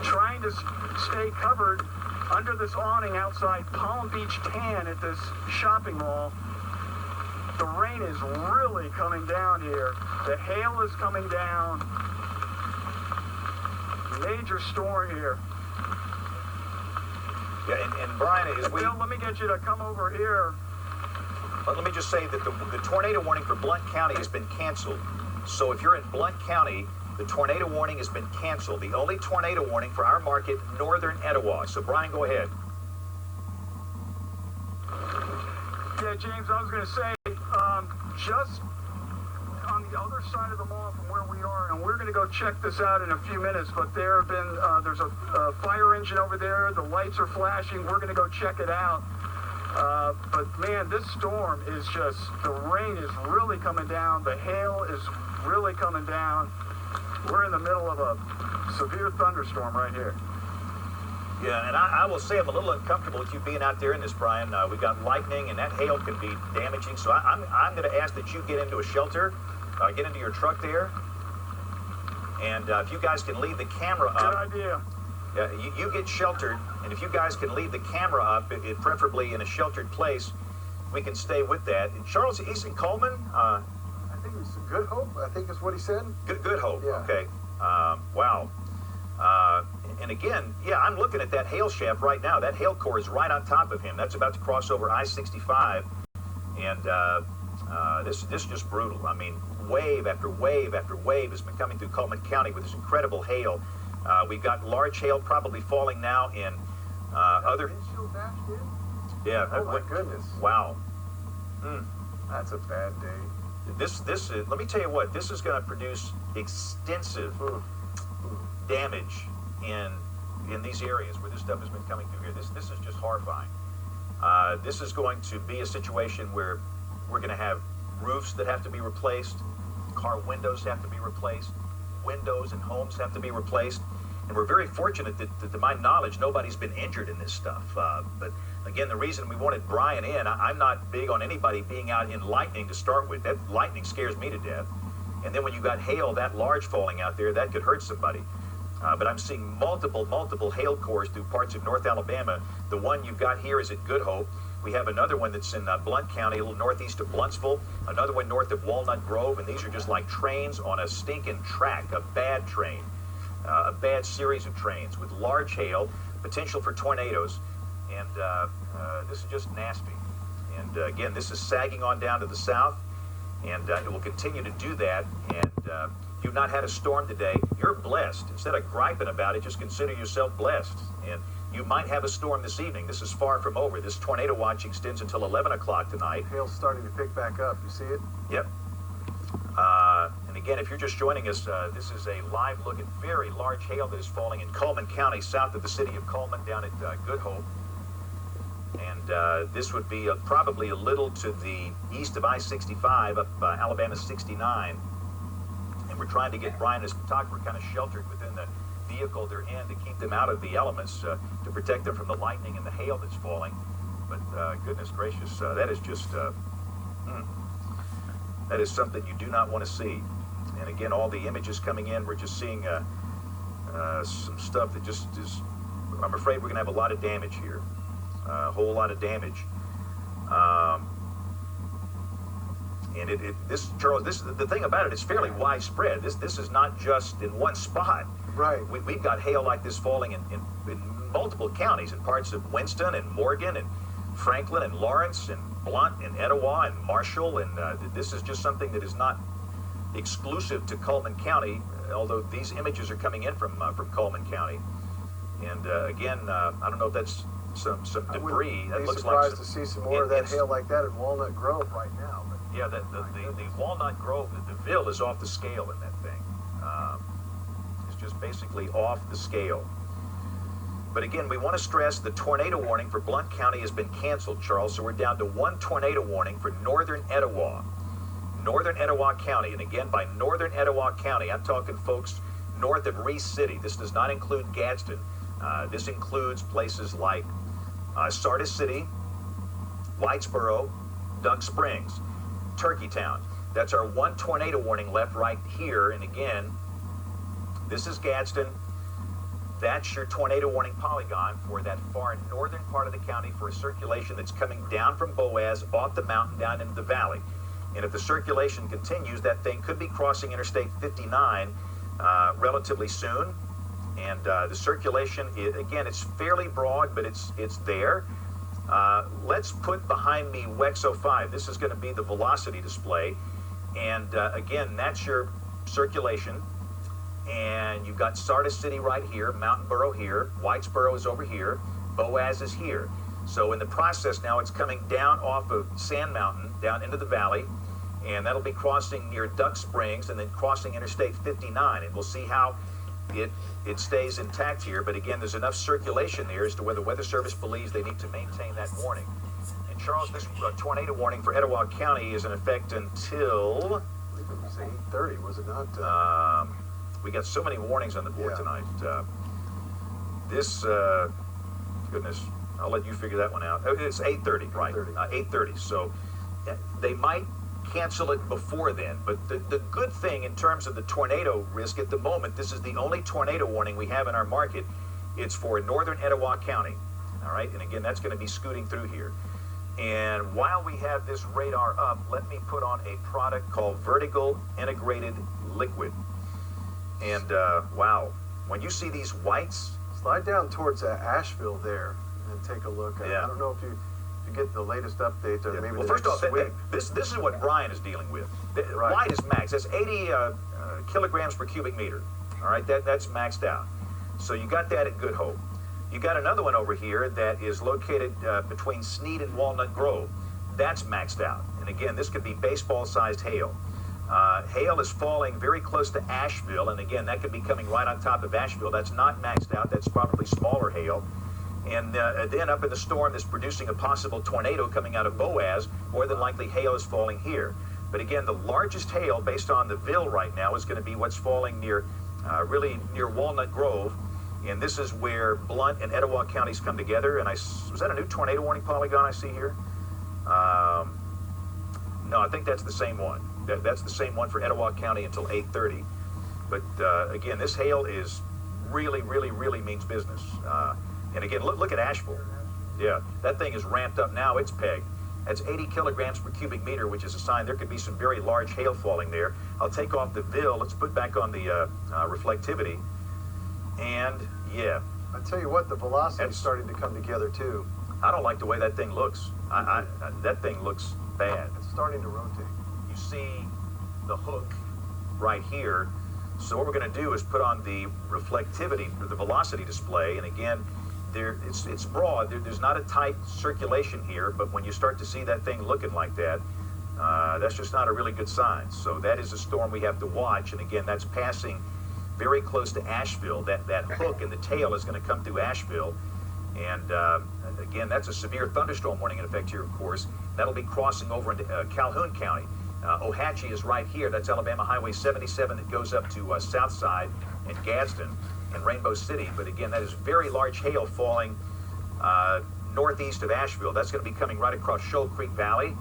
trying to stay covered under this awning outside Palm Beach Tan at this shopping mall. The rain is really coming down here. The hail is coming down. Major storm here. Yeah, and Brian, Bill, let me get you to come over here. let me just say that the tornado warning for Blount County has been canceled. So if you're in Blount County, the tornado warning has been canceled. The only tornado warning for our market, northern Etowah. So Brian, go ahead. Yeah, James, I was going to say, just on the other side of the mall from where we are, and we're going to go check this out in a few minutes, but there have been, there's a fire engine over there, the lights are flashing, we're going to go check it out. But man, this storm is just, the rain is really coming down, the hail is really coming down. We're in the middle of a severe thunderstorm right here. Yeah, and I will say I'm a little uncomfortable with you being out there in this, Brian. We got lightning, and that hail can be damaging. So I'm going to ask that you get into a shelter, get into your truck there, and if you guys can leave the camera up. Good idea. Yeah, you get sheltered, and if you guys can leave the camera up, preferably in a sheltered place, we can stay with that. And Charles, he's in Cullman. I think it's Good Hope, I think is what he said. Good Hope. Yeah. Okay. Wow. And again, yeah, I'm looking at that hail shaft right now. That hail core is right on top of him. That's about to cross over I-65. And this is just brutal. I mean, wave after wave after wave has been coming through Cullman County with this incredible hail. We've got large hail probably falling now in other... Yeah. Oh, my goodness. Wow. That's a bad day. This is, let me tell you what, this is going to produce extensive damage in these areas where this stuff has been coming through here. This is just horrifying. This is going to be a situation where we're going to have roofs that have to be replaced, car windows have to be replaced, windows and homes have to be replaced. And we're very fortunate that to my knowledge, nobody's been injured in this stuff. But again, the reason we wanted Brian in, I'm not big on anybody being out in lightning to start with. That lightning scares me to death. And then when you got hail that large falling out there, that could hurt somebody. But I'm seeing multiple hail cores through parts of North Alabama. The one you've got here is at Good Hope. We have another one that's in Blount County, a little northeast of Blountsville. Another one north of Walnut Grove. And these are just like trains on a stinking track, a bad train. A bad series of trains with large hail, potential for tornadoes. And this is just nasty. And again, this is sagging on down to the south. And it will continue to do that. And if you've not had a storm today, you're blessed. Instead of griping about it, just consider yourself blessed. And you might have a storm this evening. This is far from over. This tornado watch extends until 11 o'clock tonight. Hail's starting to pick back up. You see it? Yep. And again, if you're just joining us, this is a live look at very large hail that is falling in Cullman County, south of the city of Cullman, down at Good Hope. And this would be probably a little to the east of I-65, up Alabama 69. And we're trying to get Brian and his photographer kind of sheltered within the vehicle they're in to keep them out of the elements, to protect them from the lightning and the hail that's falling. But goodness gracious, that is just, that is something you do not want to see. And again, all the images coming in, we're just seeing some stuff that just is, I'm afraid we're going to have a lot of damage here. A whole lot of damage. And this, Charles, the thing about it, it's fairly widespread. This is not just in one spot. Right. We've got hail like this falling in multiple counties, in parts of Winston and Morgan and Franklin and Lawrence and Blunt and Etowah and Marshall, and this is just something that is not exclusive to Cullman County, although these images are coming in from Cullman County. And again, I don't know if that's some debris. That looks like surprised to see some more of that hail like that at Walnut Grove right now. But yeah, the Walnut Grove, the Ville is off the scale in that thing. It's just basically off the scale. But again, we want to stress the tornado warning for Blount County has been canceled, Charles. So we're down to one tornado warning for northern Etowah. Northern Etowah County. And again, by northern Etowah County, I'm talking folks north of Reese City. This does not include Gadsden. This includes places like Sardis City, Whitesboro, Doug Springs, Turkeytown. That's our one tornado warning left right here. And again, this is Gadsden. That's your tornado warning polygon for that far northern part of the county for a circulation that's coming down from Boaz off the mountain down into the valley. And if the circulation continues, that thing could be crossing Interstate 59 relatively soon. And the circulation, again, it's fairly broad, but it's there. Let's put behind me WEX 05. This is going to be the velocity display. And again, that's your circulation. And you've got Sardis City right here, Mountain Borough here, Whitesboro is over here, Boaz is here. So in the process now, it's coming down off of Sand Mountain, down into the valley, and that'll be crossing near Duck Springs and then crossing Interstate 59. And we'll see how it stays intact here. But again, there's enough circulation there as to where the Weather Service believes they need to maintain that warning. And Charles, this tornado warning for Etowah County is in effect until... I believe it was 8:30, was it not? We got so many warnings on the board tonight. Goodness, I'll let you figure that one out. It's 8:30, right? 8:30. So they might cancel it before then. But the good thing in terms of the tornado risk at the moment, this is the only tornado warning we have in our market. It's for northern Etowah County. All right, and again, that's going to be scooting through here. And while we have this radar up, let me put on a product called Vertical Integrated Liquid. And wow, when you see these whites, slide down towards Asheville there and take a look. Yeah. I don't know if you get the latest update or maybe well, the first next off, week. this is what Brian is dealing with. Right. White is max. That's 80 kilograms per cubic meter. All right, that's maxed out. So you got that at Good Hope. You got another one over here that is located between Sneed and Walnut Grove. That's maxed out. And again, this could be baseball-sized hail. Hail is falling very close to Asheville, and again, that could be coming right on top of Asheville. That's not maxed out. That's probably smaller hail. And then up in the storm that's producing a possible tornado coming out of Boaz, more than likely hail is falling here. But again, the largest hail based on the Ville right now is going to be what's falling really near Walnut Grove. And this is where Blount and Etowah counties come together. And was that a new tornado warning polygon I see here? No, I think that's the same one. That's the same one for Etowah County until 8:30. But again, this hail is really, really, really means business. And again, look at Asheville. Yeah, that thing is ramped up now. It's pegged. That's 80 kilograms per cubic meter, which is a sign there could be some very large hail falling there. I'll take off the Ville. Let's put back on the reflectivity. And yeah. I tell you what, the velocity is starting to come together too. I don't like the way that thing looks. That thing looks bad. It's starting to rotate. You see the hook right here. So what we're going to do is put on the reflectivity, the velocity display, and again, it's broad. There's not a tight circulation here, but when you start to see that thing looking like that, that's just not a really good sign. So that is a storm we have to watch, and again, that's passing very close to Asheville. That hook in the tail is going to come through Asheville, and again, that's a severe thunderstorm warning in effect here, of course. That'll be crossing over into Calhoun County. Ohatchee is right here. That's Alabama Highway 77 that goes up to Southside and Gadsden and Rainbow City. But again, that is very large hail falling northeast of Asheville. That's going to be coming right across Shoal Creek Valley.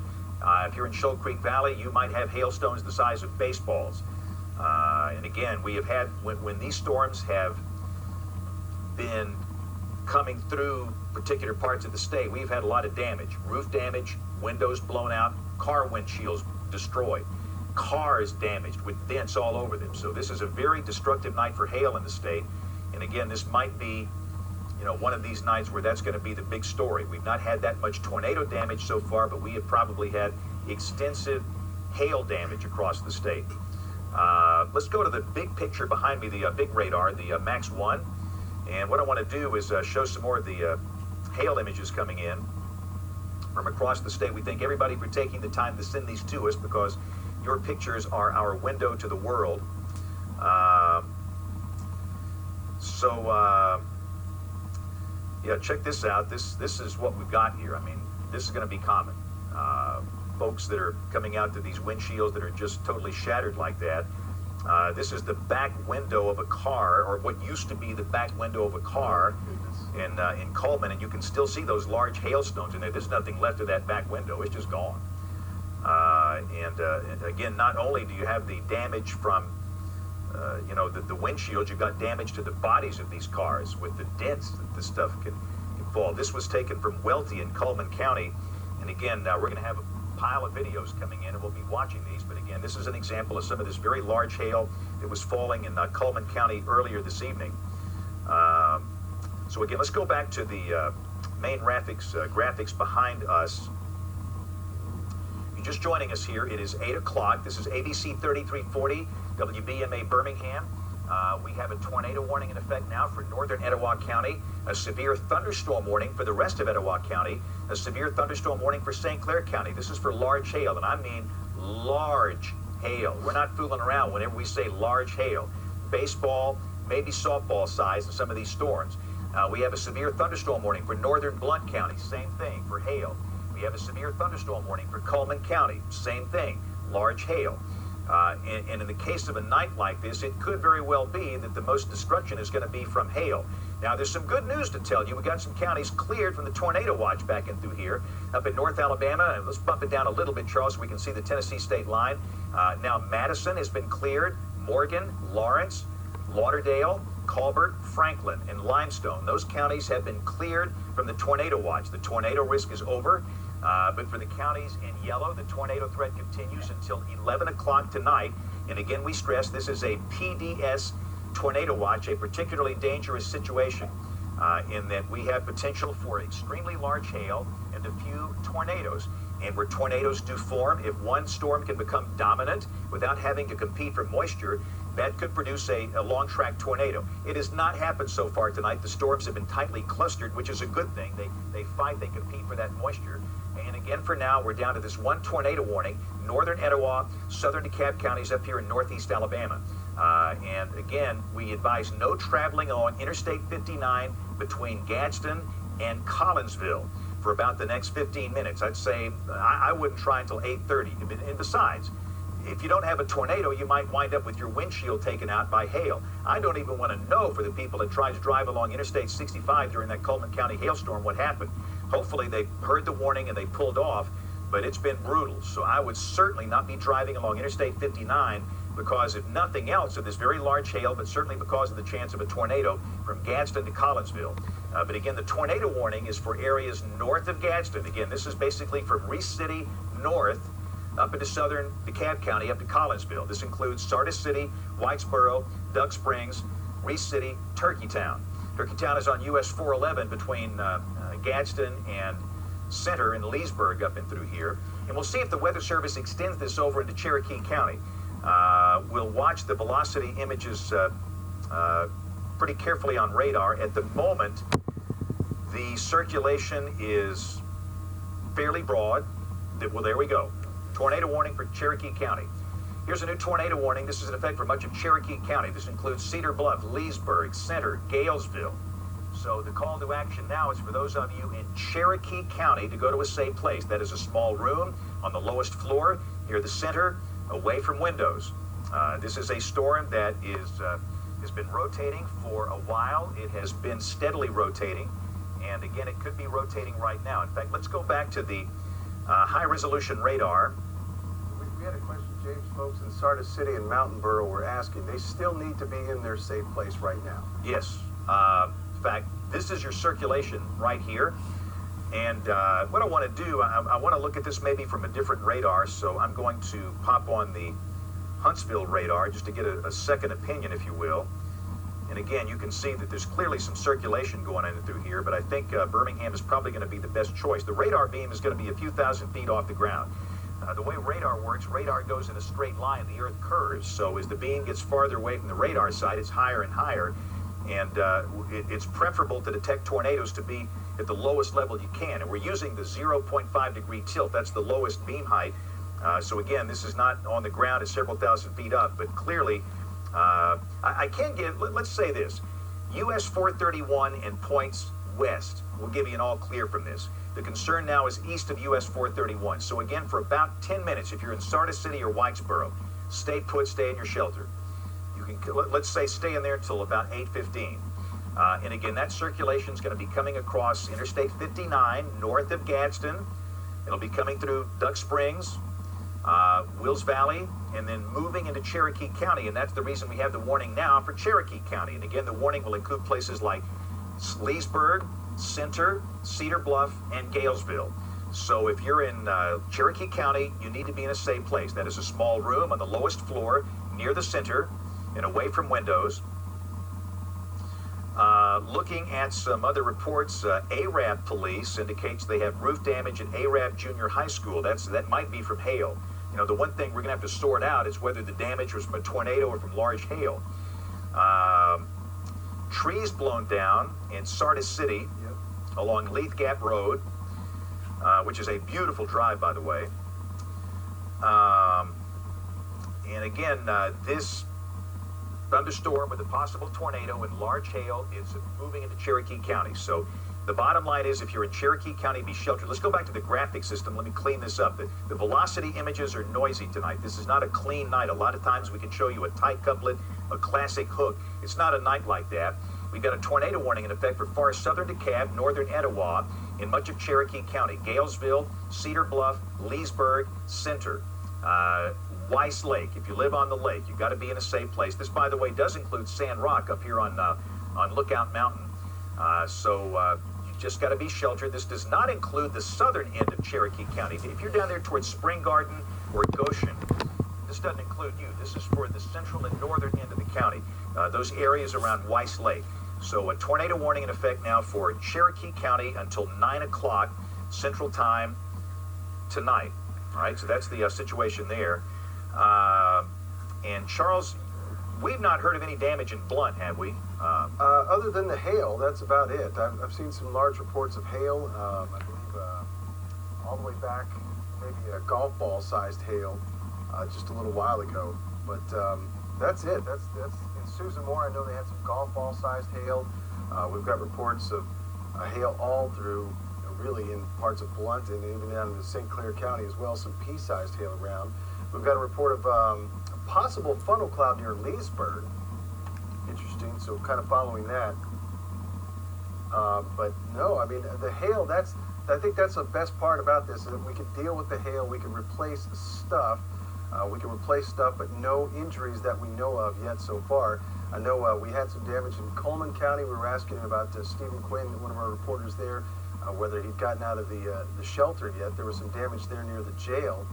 If you're in Shoal Creek Valley, you might have hailstones the size of baseballs. And again, we have had, when these storms have been coming through particular parts of the state, we've had a lot of damage. Roof damage, windows blown out, car windshields destroyed, cars damaged with dents all over them. So this is a very destructive night for hail in the state. And again, this might be one of these nights where that's going to be the big story. We've not had that much tornado damage so far, but we have probably had extensive hail damage across the state. Let's go to the big picture behind me, the big radar, the Max 1. And what I want to do is show some more of the hail images coming in from across the state. We thank everybody for taking the time to send these to us, because your pictures are our window to the world. Yeah, check this out. This is what we've got here. I mean, this is going to be common. Folks that are coming out to these windshields that are just totally shattered like that. This is the back window of a car, or what used to be the back window of a car in Cullman, and you can still see those large hailstones in there. There's nothing left of that back window. It's just gone. And again, not only do you have the damage from the windshield, you've got damage to the bodies of these cars with the dents that this stuff can fall. This was taken from Welty in Cullman County. And again, we're going to have a pile of videos coming in, and we'll be watching these. But again, this is an example of some of this very large hail that was falling in Cullman County earlier this evening. So again, let's go back to the main graphics behind us. If you're just joining us here, it is 8 o'clock. This is ABC 3340, WBMA Birmingham. We have a tornado warning in effect now for northern Etowah County, a severe thunderstorm warning for the rest of Etowah County, a severe thunderstorm warning for St. Clair County. This is for large hail, and I mean large hail. We're not fooling around whenever we say large hail. Baseball, maybe softball size in some of these storms. We have a severe thunderstorm warning for northern Blount County, same thing for hail. We have a severe thunderstorm warning for Cullman County, same thing, large hail. And in the case of a night like this, it could very well be that the most destruction is going to be from hail. Now, there's some good news to tell you. We got some counties cleared from the tornado watch back in through here, up in North Alabama. And let's bump it down a little bit, Charles, so we can see the Tennessee state line. Now, Madison has been cleared, Morgan, Lawrence, Lauderdale, Colbert, Franklin, and Limestone. Those counties have been cleared from the tornado watch. The tornado risk is over. But for the counties in yellow, the tornado threat continues until 11 o'clock tonight. And again, we stress this is a PDS tornado watch, a particularly dangerous situation in that we have potential for extremely large hail and a few tornadoes. And where tornadoes do form, if one storm can become dominant without having to compete for moisture, that could produce a long track tornado. It has not happened so far tonight. The storms have been tightly clustered, which is a good thing. They fight, they compete for that moisture. And again, for now, we're down to this one tornado warning, northern Etowah, southern DeKalb counties up here in northeast Alabama. And again, we advise no traveling on Interstate 59 between Gadsden and Collinsville for about the next 15 minutes. I'd say I wouldn't try until 8:30. And besides, if you don't have a tornado, you might wind up with your windshield taken out by hail. I don't even want to know for the people that tried to drive along Interstate 65 during that Cullman County hailstorm what happened. Hopefully they heard the warning and they pulled off, but it's been brutal. So I would certainly not be driving along Interstate 59 because, if nothing else, of this very large hail, but certainly because of the chance of a tornado from Gadsden to Collinsville. But again, the tornado warning is for areas north of Gadsden. Again, this is basically from Reese City north up into southern DeKalb County up to Collinsville. This includes Sardis City, Whitesboro, Doug Springs, Reese City, Turkeytown. Turkeytown is on US 411 between Gadsden and Center and Leesburg up and through here. And we'll see if the Weather Service extends this over into Cherokee County. We'll watch the velocity images pretty carefully on radar. At the moment, the circulation is fairly broad. Well, there we go. Tornado warning for Cherokee County. Here's a new tornado warning. This is in effect for much of Cherokee County. This includes Cedar Bluff, Leesburg, Center, Galesville. So the call to action now is for those of you in Cherokee County to go to a safe place. That is a small room on the lowest floor near the center, away from windows. This is a storm that has been rotating for a while. It has been steadily rotating. And again, it could be rotating right now. In fact, let's go back to the high-resolution radar. We had a question. James, folks in Sardis City and Mountain Borough were asking. They still need to be in their safe place right now. Yes. In fact, this is your circulation right here. And what I want to do, I want to look at this maybe from a different radar. So I'm going to pop on the Huntsville radar just to get a second opinion, if you will. And again, you can see that there's clearly some circulation going in through here, but I think Birmingham is probably going to be the best choice. The radar beam is going to be a few thousand feet off the ground. The way radar works, radar goes in a straight line. The Earth curves, so as the beam gets farther away from the radar side, it's higher and higher. And it's preferable to detect tornadoes to be at the lowest level you can. And we're using the 0.5 degree tilt. That's the lowest beam height. So again, this is not on the ground. It's several thousand feet up. But clearly, I can give, let's say this. US 431 and points west will give you an all clear from this. The concern now is east of US 431. So again, for about 10 minutes, if you're in Sardis City or Whitesboro, stay put, stay in your shelter. You can, let's say, stay in there until about 8:15. And again, that circulation is going to be coming across Interstate 59 north of Gadsden. It'll be coming through Duck Springs, Wills Valley, and then moving into Cherokee County. And that's the reason we have the warning now for Cherokee County. And again, the warning will include places like Leesburg, Center, Cedar Bluff, and Galesville. So if you're in Cherokee County, you need to be in a safe place. That is a small room on the lowest floor near the center and away from windows. Looking at some other reports, Arab police indicates they have roof damage at Arab Junior High School. That might be from hail. You know, the one thing we're going to have to sort out is whether the damage was from a tornado or from large hail. Trees blown down in Sardis City along Leith Gap Road, which is a beautiful drive, by the way. And again, this thunderstorm with a possible tornado and large hail is moving into Cherokee County. So the bottom line is, if you're in Cherokee County, be sheltered. Let's go back to the graphic system. Let me clean this up. The velocity images are noisy tonight. This is not a clean night. A lot of times we can show you a tight couplet, a classic hook. It's not a night like that. We've got a tornado warning in effect for far southern DeKalb, northern Etowah, in much of Cherokee County, Galesville, Cedar Bluff, Leesburg, Center, Weiss Lake. If you live on the lake, you've got to be in a safe place. This, by the way, does include Sand Rock up here on Lookout Mountain. So you just got to be sheltered. This does not include the southern end of Cherokee County. If you're down there towards Spring Garden or Goshen, this doesn't include you. This is for the central and northern end of the county, those areas around Weiss Lake. So a tornado warning in effect now for Cherokee County until 9 o'clock Central Time tonight. All right, so that's the situation there. And Charles, we've not heard of any damage in Blunt, have we? Other than the hail, that's about it. I've seen some large reports of hail. I believe all the way back, maybe a golf ball sized hail just a little while ago. But that's it. That's in Susan Moore. I know they had some golf ball sized hail. We've got reports of hail all through, really in parts of Blunt and even down in St. Clair County as well. Some pea-sized hail around. We've got a report of a possible funnel cloud near Leesburg. Interesting. So kind of following that. But no, I mean the hail. I think that's the best part about this, is that we can deal with the hail. We can replace stuff. We can replace stuff, but no injuries that we know of yet so far. I know we had some damage in Cullman County. We were asking about Stephen Quinn, one of our reporters there, whether he'd gotten out of the shelter yet. There was some damage there near the jail.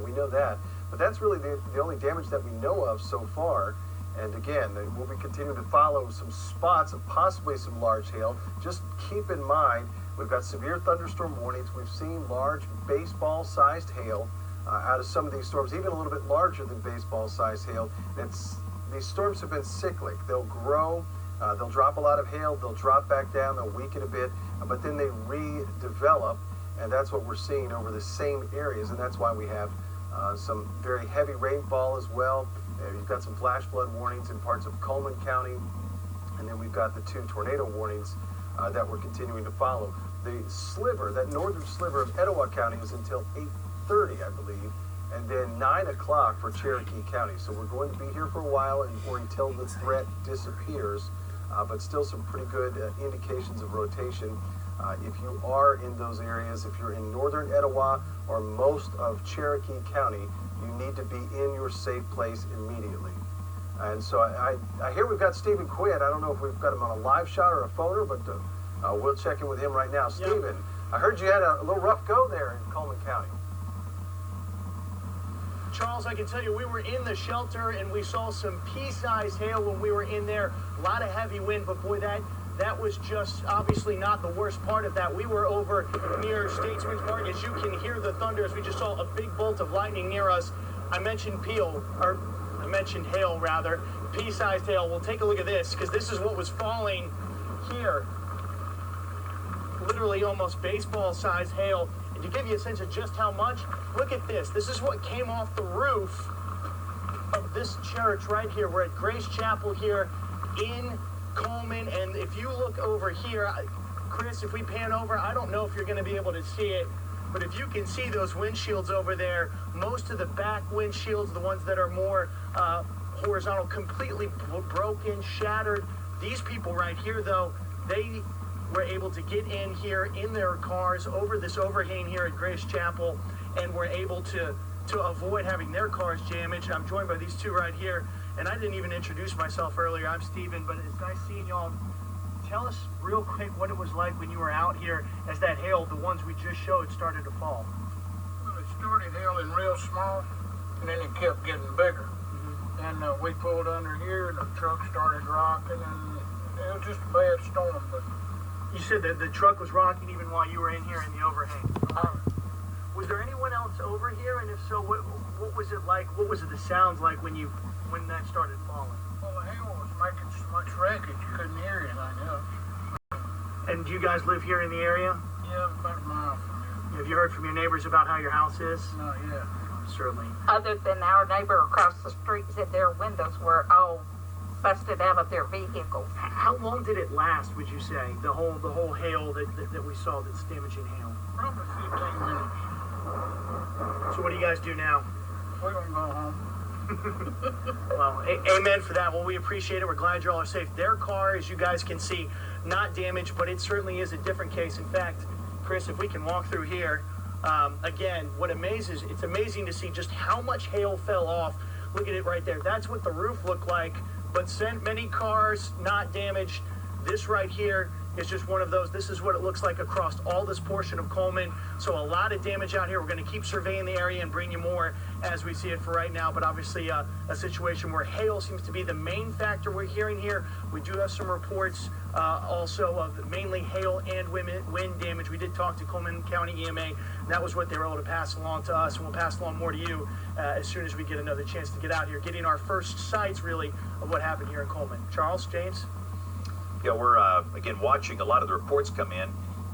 We know that. But that's really the only damage that we know of so far. And again, we'll be continuing to follow some spots of possibly some large hail. Just keep in mind, we've got severe thunderstorm warnings. We've seen large baseball-sized hail out of some of these storms, even a little bit larger than baseball-sized hail. These storms have been cyclic. They'll grow, they'll drop a lot of hail, they'll drop back down, they'll weaken a bit, but then they redevelop, and that's what we're seeing over the same areas, and that's why we have some very heavy rainfall as well. You've got some flash flood warnings in parts of Cullman County, and then we've got the 2 tornado warnings that we're continuing to follow. The sliver, that northern sliver of Etowah County, is until 8:30, I believe, and then 9 o'clock for Cherokee County. So we're going to be here for a while or until the threat disappears, but still some pretty good indications of rotation. If you are in those areas, if you're in northern Etowah or most of Cherokee County, you need to be in your safe place immediately. And so I hear we've got Stephen Quinn. I don't know if we've got him on a live shot or a phoner, but we'll check in with him right now. Stephen, I heard you had a little rough go there in Cullman County. Charles, I can tell you, we were in the shelter and we saw some pea-sized hail when we were in there. A lot of heavy wind, but boy, that was just obviously not the worst part of that. We were over near Statesman's Park. As you can hear the thunder, as we just saw a big bolt of lightning near us. I mentioned hail, rather. Pea-sized hail. We'll take a look at this, because this is what was falling here. Literally almost baseball-sized hail. And to give you a sense of just how much, look at this. This is what came off the roof of this church right here. We're at Grace Chapel here in Cullman, and if you look over here, Chris, if we pan over, I don't know if you're going to be able to see it, but if you can see those windshields over there, most of the back windshields, the ones that are more horizontal, completely broken, shattered. These people right here, though, they were able to get in here in their cars over this overhang here at Grace Chapel, and were able to avoid having their cars damaged. I'm joined by these two right here. And I didn't even introduce myself earlier. I'm Steven, but it's nice seeing y'all. Tell us real quick what it was like when you were out here as that hail, the ones we just showed, started to fall. Well, it started hailing real small, and then it kept getting bigger. Mm-hmm. And we pulled under here, and the truck started rocking, and it was just a bad storm. But you said that the truck was rocking even while you were in here in the overhang. Was there anyone else over here? And if so, what was it like? What was it the sounds like when that started falling? Well, the hail was making so much wreckage, you couldn't hear anything else. And do you guys live here in the area? Yeah, about a mile from here. Have you heard from your neighbors about how your house is? Not yet. Certainly. Other than our neighbor across the street said their windows were all busted out of their vehicles. How long did it last, would you say? The whole hail that we saw that's damaging hail? Probably 15 minutes. So what do you guys do now? We're going to go home. Well, amen for that. Well, we appreciate it. We're glad you all are safe. Their car, as you guys can see, not damaged, but it certainly is a different case. In fact, Chris, if we can walk through here, again, it's amazing to see just how much hail fell off. Look at it right there. That's what the roof looked like, but sent many cars not damaged. This right here is just one of those. This is what it looks like across all this portion of Cullman. So a lot of damage out here. We're going to keep surveying the area and bring you more as we see it for right now. But obviously a situation where hail seems to be the main factor we're hearing here. We do have some reports also of mainly hail and wind damage. We did talk to Cullman County EMA. That was what they were able to pass along to us, and we'll pass along more to you as soon as we get another chance to get out here, getting our first sights really of what happened here in Cullman. Charles, James? Yeah, we're, again, watching a lot of the reports come in.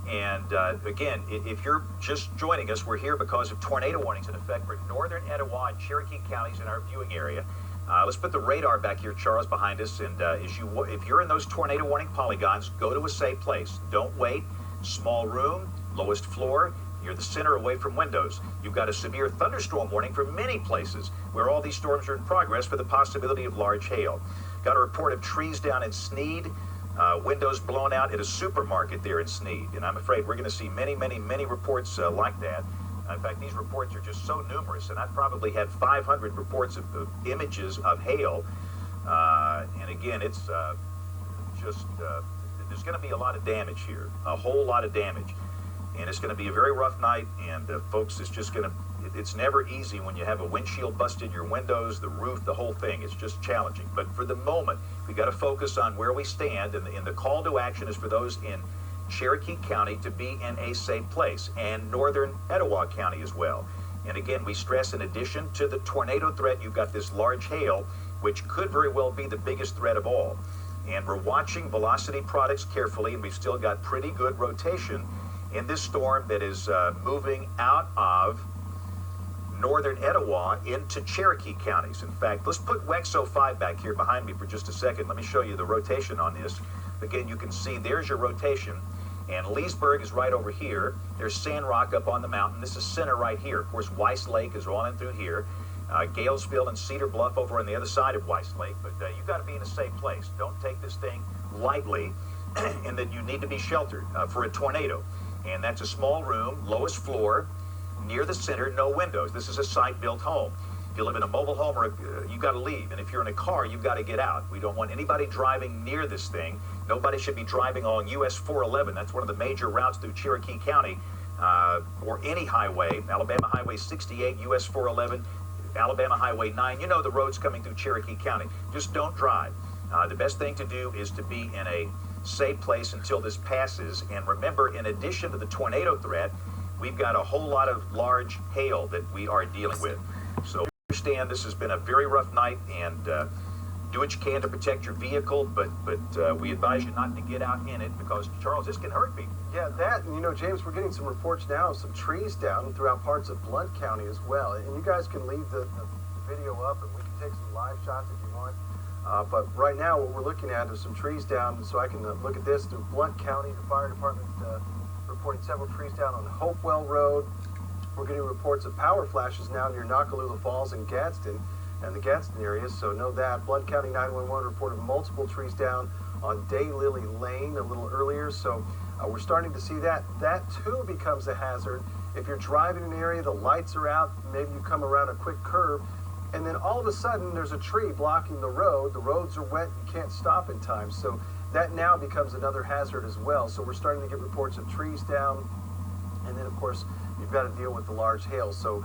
And, again, if you're just joining us, we're here because of tornado warnings in effect for northern Etowah and Cherokee counties in our viewing area. Let's put the radar back here, Charles, behind us. And if you're in those tornado warning polygons, go to a safe place. Don't wait. Small room, lowest floor. You're the center away from windows. You've got a severe thunderstorm warning for many places where all these storms are in progress for the possibility of large hail. Got a report of trees down in Sneed. Windows blown out at a supermarket there in Sneed. And I'm afraid we're going to see many, many, many reports like that. In fact, these reports are just so numerous, and I've probably had 500 reports of images of hail. And again, it's there's going to be a lot of damage here, a whole lot of damage. And it's going to be a very rough night, and folks, it's never easy when you have a windshield busted, your windows, the roof, the whole thing. It's just challenging. But for the moment, we got to focus on where we stand, and the call to action is for those in Cherokee County to be in a safe place, and northern Etowah County as well. And again, we stress, in addition to the tornado threat, you've got this large hail, which could very well be the biggest threat of all. And we're watching velocity products carefully, and we've still got pretty good rotation in this storm that is moving out of northern Etowah into Cherokee counties. In fact, let's put Wexo 5 back here behind me for just a second. Let me show you the rotation on this. Again, you can see there's your rotation, and Leesburg is right over here. There's Sandrock up on the mountain. This is center right here. Of course, Weiss Lake is rolling through here. Galesville and Cedar Bluff over on the other side of Weiss Lake. But you've got to be in a safe place. Don't take this thing lightly, and then you need to be sheltered for a tornado. And that's a small room, lowest floor, near the center, no windows. This is a site-built home. If you live in a mobile home, you got to leave. And if you're in a car, you've got to get out. We don't want anybody driving near this thing. Nobody should be driving on US 411. That's one of the major routes through Cherokee County, or any highway. Alabama Highway 68, US 411. Alabama Highway 9. You know the roads coming through Cherokee County. Just don't drive. The best thing to do is to be in a safe place until this passes. And remember, in addition to the tornado threat, we've got a whole lot of large hail that we are dealing with. So understand this has been a very rough night, and do what you can to protect your vehicle, but we advise you not to get out in it because, Charles, this can hurt people. Yeah, that, and you know, James, we're getting some reports now of some trees down throughout parts of Blount County as well. And you guys can leave the video up and we can take some live shots if you want. But right now, what we're looking at is some trees down, so I can look at this through Blount County. The fire department reporting several trees down on Hopewell Road. We're getting reports of power flashes now near Nakalula Falls and Gadsden and the Gadsden area, so know that. Blount County 911 reported multiple trees down on Daylily Lane a little earlier, so we're starting to see that. That too becomes a hazard. If you're driving in an area, the lights are out, maybe you come around a quick curve, and then all of a sudden there's a tree blocking the road. The roads are wet, you can't stop in time, so that now becomes another hazard as well. So we're starting to get reports of trees down, and then of course you've got to deal with the large hail. So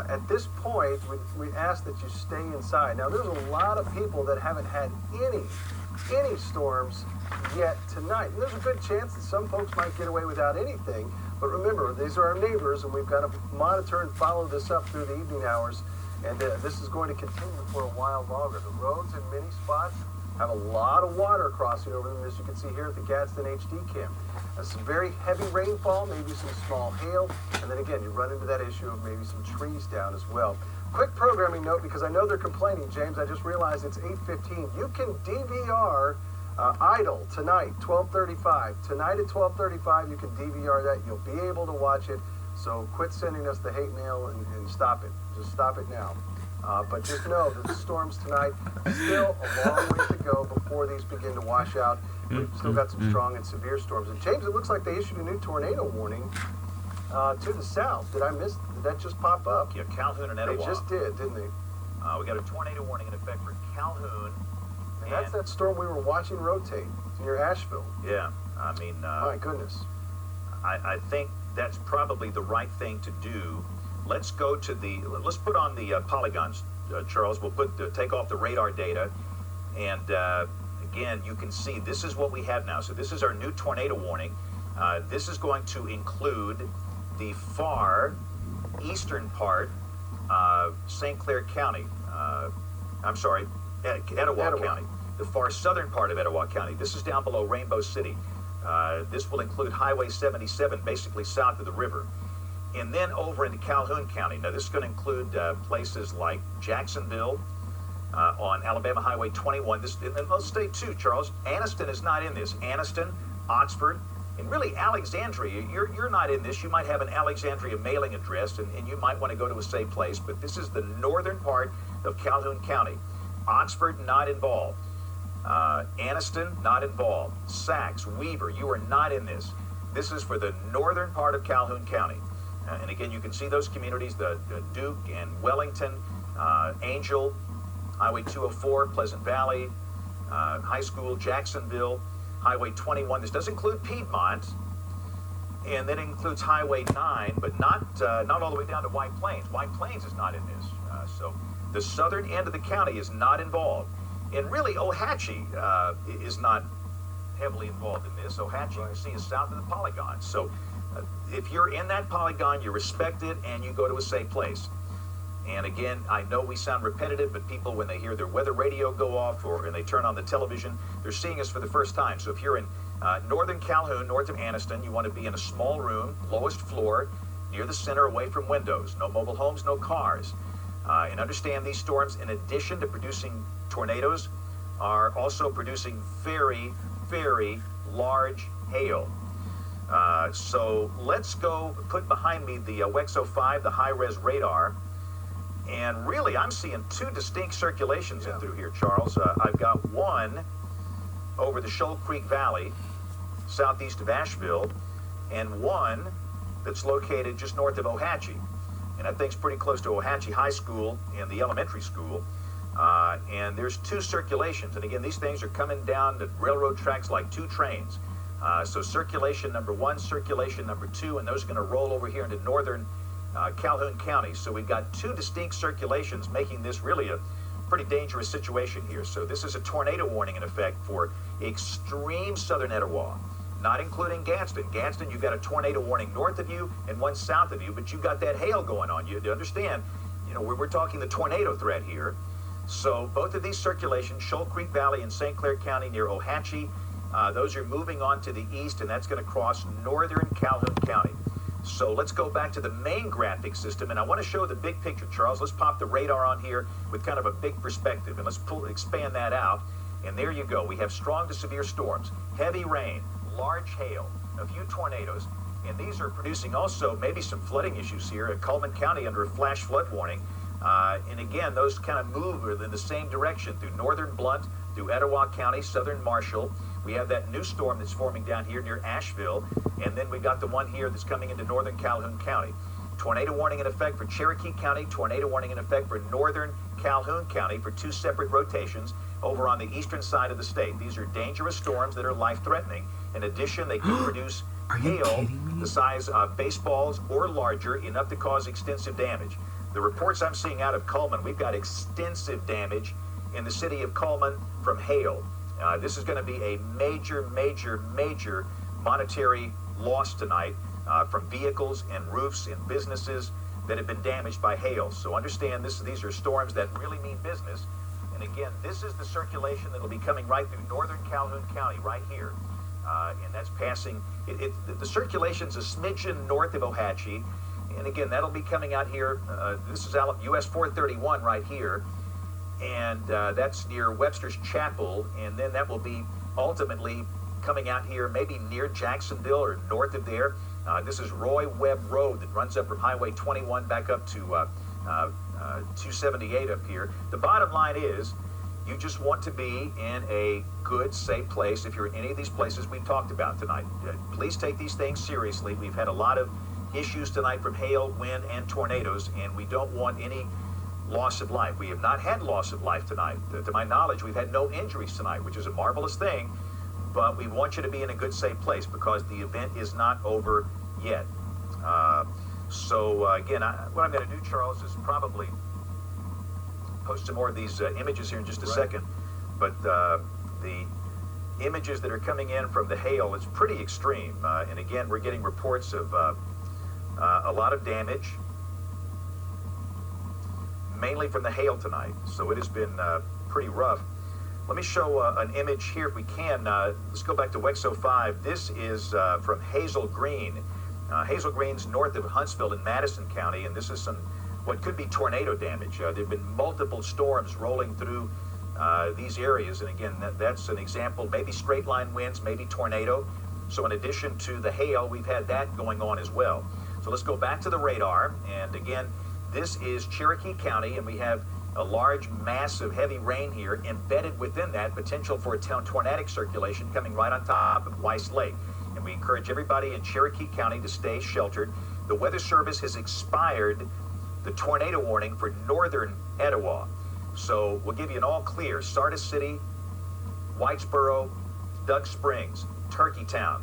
at this point, we ask that you stay inside. Now, there's a lot of people that haven't had any storms yet tonight. And there's a good chance that some folks might get away without anything. But remember, these are our neighbors, and we've got to monitor and follow this up through the evening hours. And this is going to continue for a while longer. The roads in many spots have a lot of water crossing over them, as you can see here at the Gadsden HD camp. Some very heavy rainfall, maybe some small hail, and then again, you run into that issue of maybe some trees down as well. Quick programming note, because I know they're complaining, James, I just realized it's 8:15. You can DVR Idol tonight, 12:35. Tonight at 12:35, you can DVR that. You'll be able to watch it, so quit sending us the hate mail and stop it. Just stop it now. But just know that the storms tonight, still a long way to go before these begin to wash out. We've still got some strong and severe storms. And James, it looks like they issued a new tornado warning to the south. Did that just pop up? Yeah, Calhoun and Etowah. They just did, didn't they? We got a tornado warning in effect for Calhoun. And that's that storm we were watching rotate near Asheville. Yeah, I mean... my goodness. I think that's probably the right thing to do. Let's go to let's put on the polygons, Charles. We'll take off the radar data. And again, you can see this is what we have now. So this is our new tornado warning. This is going to include the far eastern part of St. Clair County. I'm sorry, Etowah County. The far southern part of Etowah County. This is down below Rainbow City. This will include Highway 77, basically south of the river. And then over into Calhoun County. Now, this is going to include places like Jacksonville, on Alabama Highway 21. And let's stay too, Charles. Anniston is not in this. Anniston, Oxford, and really Alexandria. You're not in this. You might have an Alexandria mailing address, and you might want to go to a safe place. But this is the northern part of Calhoun County. Oxford, not involved. Anniston, not involved. Sax, Weaver, you are not in this. This is for the northern part of Calhoun County. And again, you can see those communities, the Duke and Wellington, Angel, Highway 204, Pleasant Valley, High School, Jacksonville, Highway 21. This does include Piedmont, and then it includes Highway 9, but not all the way down to White Plains. White Plains is not in this. So the southern end of the county is not involved. And really, Ohatchee is not heavily involved in this. Ohatchee, you can see, is south of the polygon. So if you're in that polygon, you respect it and you go to a safe place. And again, I know we sound repetitive, but people, when they hear their weather radio go off and they turn on the television, they're seeing us for the first time. So if you're in northern Calhoun, north of Anniston, you want to be in a small room, lowest floor, near the center, away from windows. No mobile homes, no cars. And understand these storms, in addition to producing tornadoes, are also producing very, very large hail. So let's go put behind me the WEXO 5, the high-res radar. And really, I'm seeing two distinct circulations in through here, Charles. I've got one over the Shoal Creek Valley, southeast of Asheville, and one that's located just north of Ohatchee. And I think it's pretty close to Ohatchee High School and the elementary school. And there's two circulations. And again, these things are coming down the railroad tracks like two trains. So circulation number one, circulation number two, and those are going to roll over here into northern Calhoun County. So we've got two distinct circulations, making this really a pretty dangerous situation here. So this is a tornado warning in effect for extreme southern Etowah, not including Gadsden. Gadsden, you've got a tornado warning north of you and one south of you, but you've got that hail going on. You understand, we're talking the tornado threat here. So both of these circulations, Shoal Creek Valley and St. Clair County near Ohatchee, those are moving on to the east, and that's going to cross northern Calhoun County. So let's go back to the main graphic system, and I want to show the big picture, Charles. Let's pop the radar on here with kind of a big perspective, and let's expand that out. And there you go. We have strong to severe storms, heavy rain, large hail, a few tornadoes, and these are producing also maybe some flooding issues here at Cullman County under a flash flood warning. And again, those kind of move in the same direction through northern Blount, through Etowah County, southern Marshall. We have that new storm that's forming down here near Asheville, and then we've got the one here that's coming into northern Calhoun County. Tornado warning in effect for Cherokee County, tornado warning in effect for northern Calhoun County for two separate rotations over on the eastern side of the state. These are dangerous storms that are life-threatening. In addition, they can produce hail the size of baseballs or larger, enough to cause extensive damage. The reports I'm seeing out of Cullman, we've got extensive damage in the city of Cullman from hail. This is going to be a major, major, major monetary loss tonight from vehicles and roofs and businesses that have been damaged by hail. So understand these are storms that really mean business. And again, this is the circulation that will be coming right through northern Calhoun County right here. And that's passing, the circulation's a smidgen north of Ohatchee. And again, that'll be coming out here. This is US 431 right here. And that's near Webster's Chapel. And then that will be ultimately coming out here maybe near Jacksonville or north of there. This is Roy Webb Road that runs up from Highway 21 back up to 278 up here. The bottom line is you just want to be in a good, safe place. If you're in any of these places we've talked about tonight, please take these things seriously. We've had a lot of issues tonight from hail, wind, and tornadoes, and we don't want any loss of life. We have not had loss of life tonight. To my knowledge, we've had no injuries tonight, which is a marvelous thing, but we want you to be in a good, safe place because the event is not over yet. Again, what I'm going to do, Charles, is probably post some more of these images here in just a second, but the images that are coming in from the hail is pretty extreme, and again, we're getting reports of a lot of damage, mainly from the hail tonight. So it has been pretty rough. Let me show an image here if we can. Let's go back to Wexo 5. This is from Hazel Green. Hazel Green's north of Huntsville in Madison County, and this is what could be tornado damage. There have been multiple storms rolling through these areas, and again, that's an example, maybe straight line winds, maybe tornado. So in addition to the hail, we've had that going on as well. So let's go back to the radar, and again, this is Cherokee County, and we have a large mass of heavy rain here. Embedded within that, potential for a tornadic circulation coming right on top of Weiss Lake. And we encourage everybody in Cherokee County to stay sheltered. The Weather Service has expired the tornado warning for northern Etowah. So we'll give you an all clear. Sardis City, Whitesboro, Doug Springs, Turkeytown,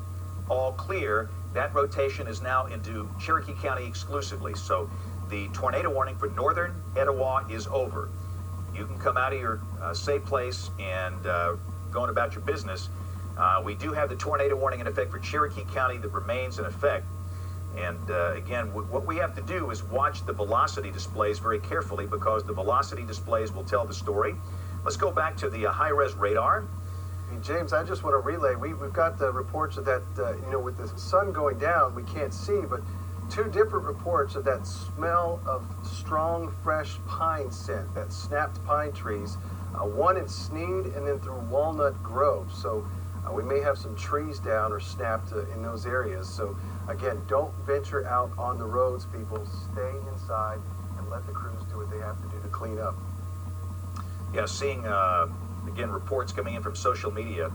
all clear. That rotation is now into Cherokee County exclusively. So the tornado warning for northern Etowah is over. You can come out of your safe place and going about your business. We do have the tornado warning in effect for Cherokee County that remains in effect. And again, what we have to do is watch the velocity displays very carefully because the velocity displays will tell the story. Let's go back to the high-res radar. Hey, James, I just want to relay. We've got the reports of that, with the sun going down, we can't see, but two different reports of that smell of strong, fresh pine scent, that snapped pine trees, one in Sneed and then through Walnut Grove. So we may have some trees down or snapped in those areas. So again, don't venture out on the roads, people. Stay inside and let the crews do what they have to do to clean up. Yeah, seeing, again, reports coming in from social media.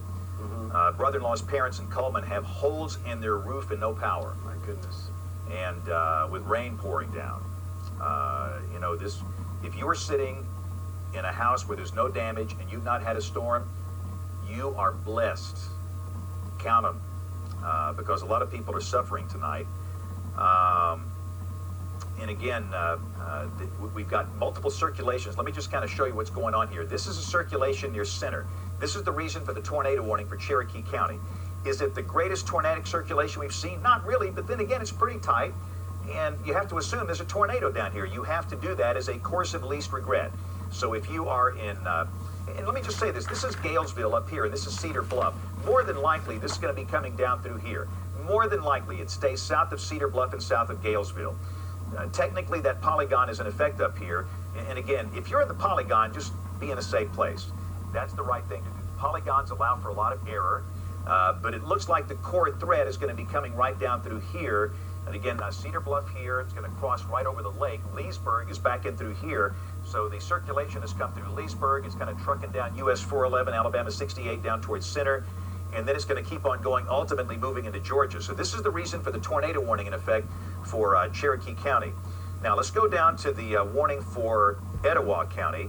Brother-in-law's parents in Cullman have holes in their roof and no power. My goodness. And with rain pouring down. If you are sitting in a house where there's no damage and you've not had a storm, you are blessed. Count them, because a lot of people are suffering tonight. And again, we've got multiple circulations. Let me just kind of show you what's going on here. This is a circulation near center. This is the reason for the tornado warning for Cherokee County. Is it the greatest tornadic circulation we've seen? Not really, but then again, it's pretty tight. And you have to assume there's a tornado down here. You have to do that as a course of least regret. So if you are in, and let me just say this is Galesville up here, and this is Cedar Bluff. More than likely, this is going to be coming down through here. More than likely, it stays south of Cedar Bluff and south of Galesville. Technically, that polygon is in effect up here. And again, if you're in the polygon, just be in a safe place. That's the right thing to do. Polygons allow for a lot of error, but it looks like the core thread is going to be coming right down through here. And again, Cedar Bluff here, it's going to cross right over the lake. Leesburg is back in through here. So the circulation has come through Leesburg. It's kind of trucking down US 411, Alabama 68 down towards center. And then it's going to keep on going, ultimately moving into Georgia. So this is the reason for the tornado warning in effect for Cherokee County. Now let's go down to the warning for Etowah County.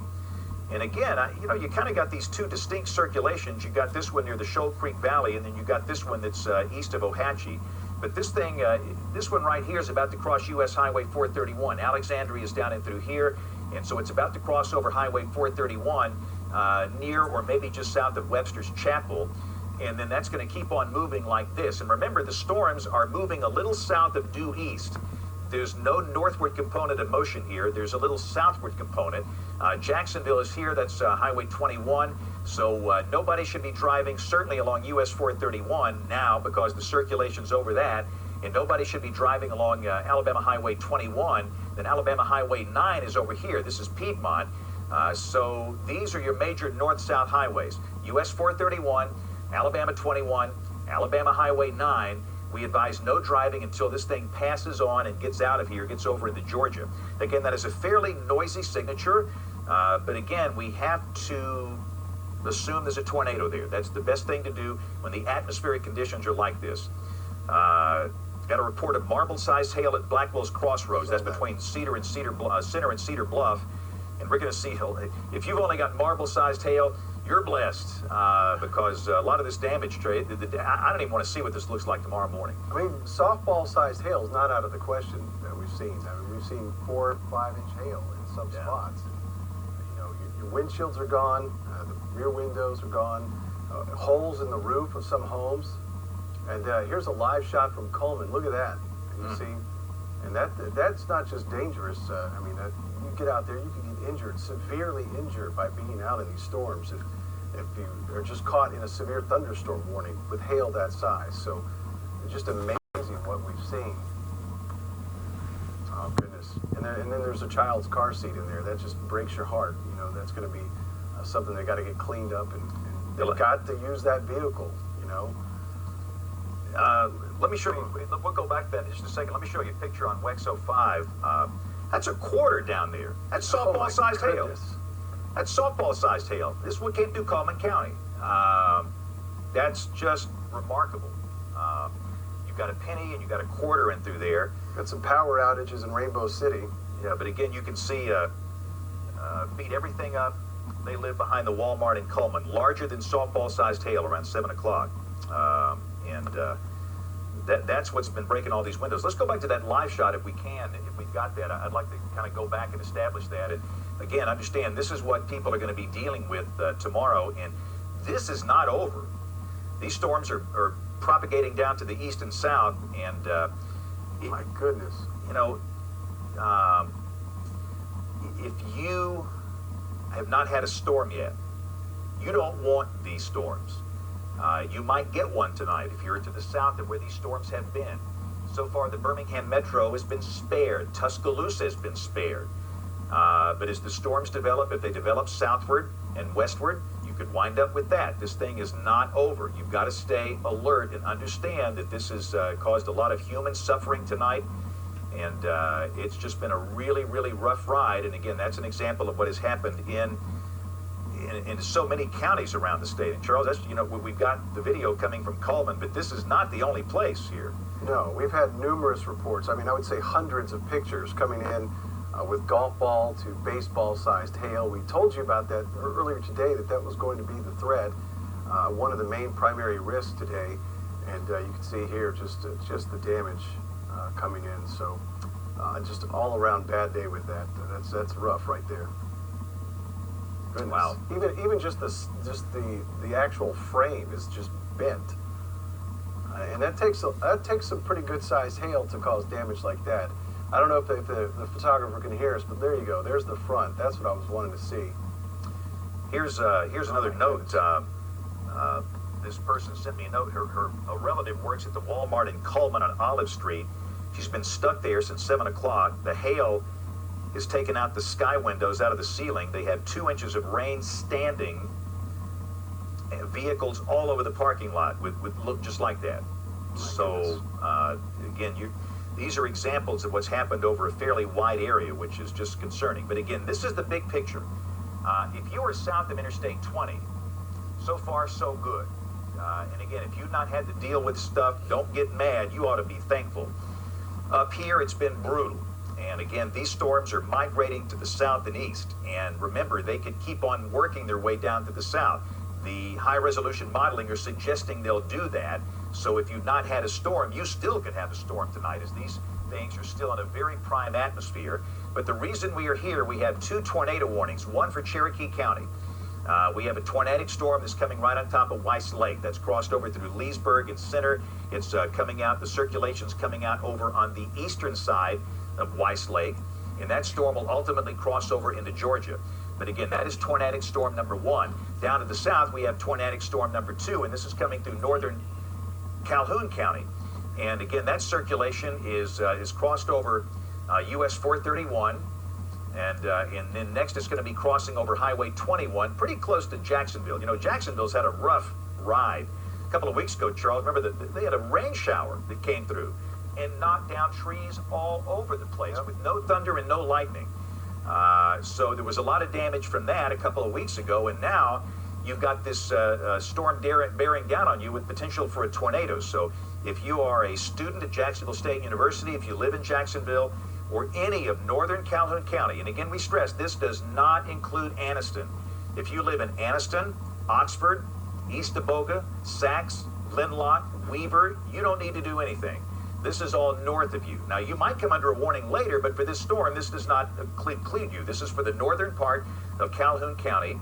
And again, you kind of got these two distinct circulations. You got this one near the Shoal Creek Valley, and then you got this one that's east of Ohatchee. But this thing, this one right here is about to cross US Highway 431. Alexandria is down in through here, and so it's about to cross over Highway 431 near or maybe just south of Webster's Chapel. And then that's going to keep on moving like this. And remember, the storms are moving a little south of due east. There's no northward component of motion here. There's a little southward component. Jacksonville is here. That's Highway 21. So nobody should be driving, certainly along US 431 now, because the circulation's over that. And nobody should be driving along Alabama Highway 21. Then Alabama Highway 9 is over here. This is Piedmont. So these are your major north-south highways. US 431, Alabama 21, Alabama Highway 9. We advise no driving until this thing passes on and gets out of here, gets over into Georgia. Again, that is a fairly noisy signature, but again, we have to assume there's a tornado there. That's the best thing to do when the atmospheric conditions are like this. Got a report of marble-sized hail at Blackwell's Crossroads. That's between Center and Cedar Bluff. And we're going to see, if you've only got marble-sized hail, you're blessed, because a lot of this damage, Trey, I don't even want to see what this looks like tomorrow morning. I mean, softball-sized hail is not out of the question that we've seen. I mean, we've seen 4 or 5 inch hail in some spots. And, your windshields are gone, the rear windows are gone, holes in the roof of some homes. And here's a live shot from Cullman. Look at that. And you see, and that's not just dangerous. I mean, you get out there, you can get injured, severely injured by being out in these storms if you are just caught in a severe thunderstorm warning with hail that size. So it's just amazing what we've seen. Oh goodness! And then there's a child's car seat in there. That just breaks your heart. That's going to be something they got to get cleaned up, and they've got to use that vehicle. Let me show you, we'll go back to that in just a second. Let me show you a picture on WEX 05. That's a quarter down there. That's softball-sized hail. That's softball-sized hail. This is what came through Cullman County. That's just remarkable. You've got a penny and you've got a quarter in through there. Got some power outages in Rainbow City. Yeah, but again, you can see, beat everything up. They live behind the Walmart in Cullman. Larger than softball-sized hail, around 7 o'clock. That's what's been breaking all these windows. Let's go back to that live shot if we can, if we've got that. I'd like to kind of go back and establish that. And again, understand this is what people are going to be dealing with tomorrow, and this is not over. These storms are propagating down to the east and south, and my goodness, if you have not had a storm yet, you don't want these storms. You might get one tonight if you're to the south of where these storms have been. So far, the Birmingham Metro has been spared. Tuscaloosa has been spared. But as the storms develop, if they develop southward and westward, you could wind up with that. This thing is not over. You've got to stay alert and understand that this has caused a lot of human suffering tonight. And it's just been a really, really rough ride. And again, that's an example of what has happened in so many counties around the state. And Charles, that's, we've got the video coming from Cullman, but this is not the only place here. No, we've had numerous reports. I mean, I would say hundreds of pictures coming in with golf ball to baseball-sized hail. We told you about that earlier today, that was going to be the threat, one of the main primary risks today. And you can see here just the damage coming in. So Just all around bad day with that. That's rough right there. Goodness. Wow. Even just the actual frame is just bent, and that takes some pretty good sized hail to cause damage like that. I don't know if the photographer can hear us, but there you go. There's the front. That's what I was wanting to see. Here's another note. This person sent me a note. A relative works at the Walmart in Cullman on Olive Street. She's been stuck there since 7 o'clock. The hail has taken out the sky windows out of the ceiling. They have 2 inches of rain standing. And vehicles all over the parking lot would look just like that. So again, these are examples of what's happened over a fairly wide area, which is just concerning. But again, this is the big picture. If you are south of Interstate 20, so far so good. And again, if you've not had to deal with stuff, don't get mad. You ought to be thankful. Up here, it's been brutal. And again, these storms are migrating to the south and east. And remember, they could keep on working their way down to the south. The high-resolution modeling are suggesting they'll do that. So if you've not had a storm, you still could have a storm tonight, as these things are still in a very prime atmosphere. But the reason we are here, we have 2 tornado warnings, one for Cherokee County. We have a tornadic storm that's coming right on top of Weiss Lake. That's crossed over through Leesburg and Center. It's coming out, the circulation's coming out over on the eastern side of Weiss Lake. And that storm will ultimately cross over into Georgia. But again, that is tornadic storm number 1. Down to the south, we have tornadic storm number 2, and this is coming through northern Calhoun County. And again, that circulation is crossed over US 431. And then next it's going to be crossing over Highway 21, pretty close to Jacksonville. You know, Jacksonville's had a rough ride. A couple of weeks ago, Charles, remember that they had a rain shower that came through and knocked down trees all over the place with no thunder and no lightning. So there was a lot of damage from that a couple of weeks ago, and now you've got this storm bearing down on you with potential for a tornado. So if you are a student at Jacksonville State University, if you live in Jacksonville, or any of northern Calhoun County, and again we stress, this does not include Anniston. If you live in Anniston, Oxford, East Aboga, Sacs, Linlock, Weaver, you don't need to do anything. This is all north of you. Now, you might come under a warning later, but for this storm, this does not include you. This is for the northern part of Calhoun County.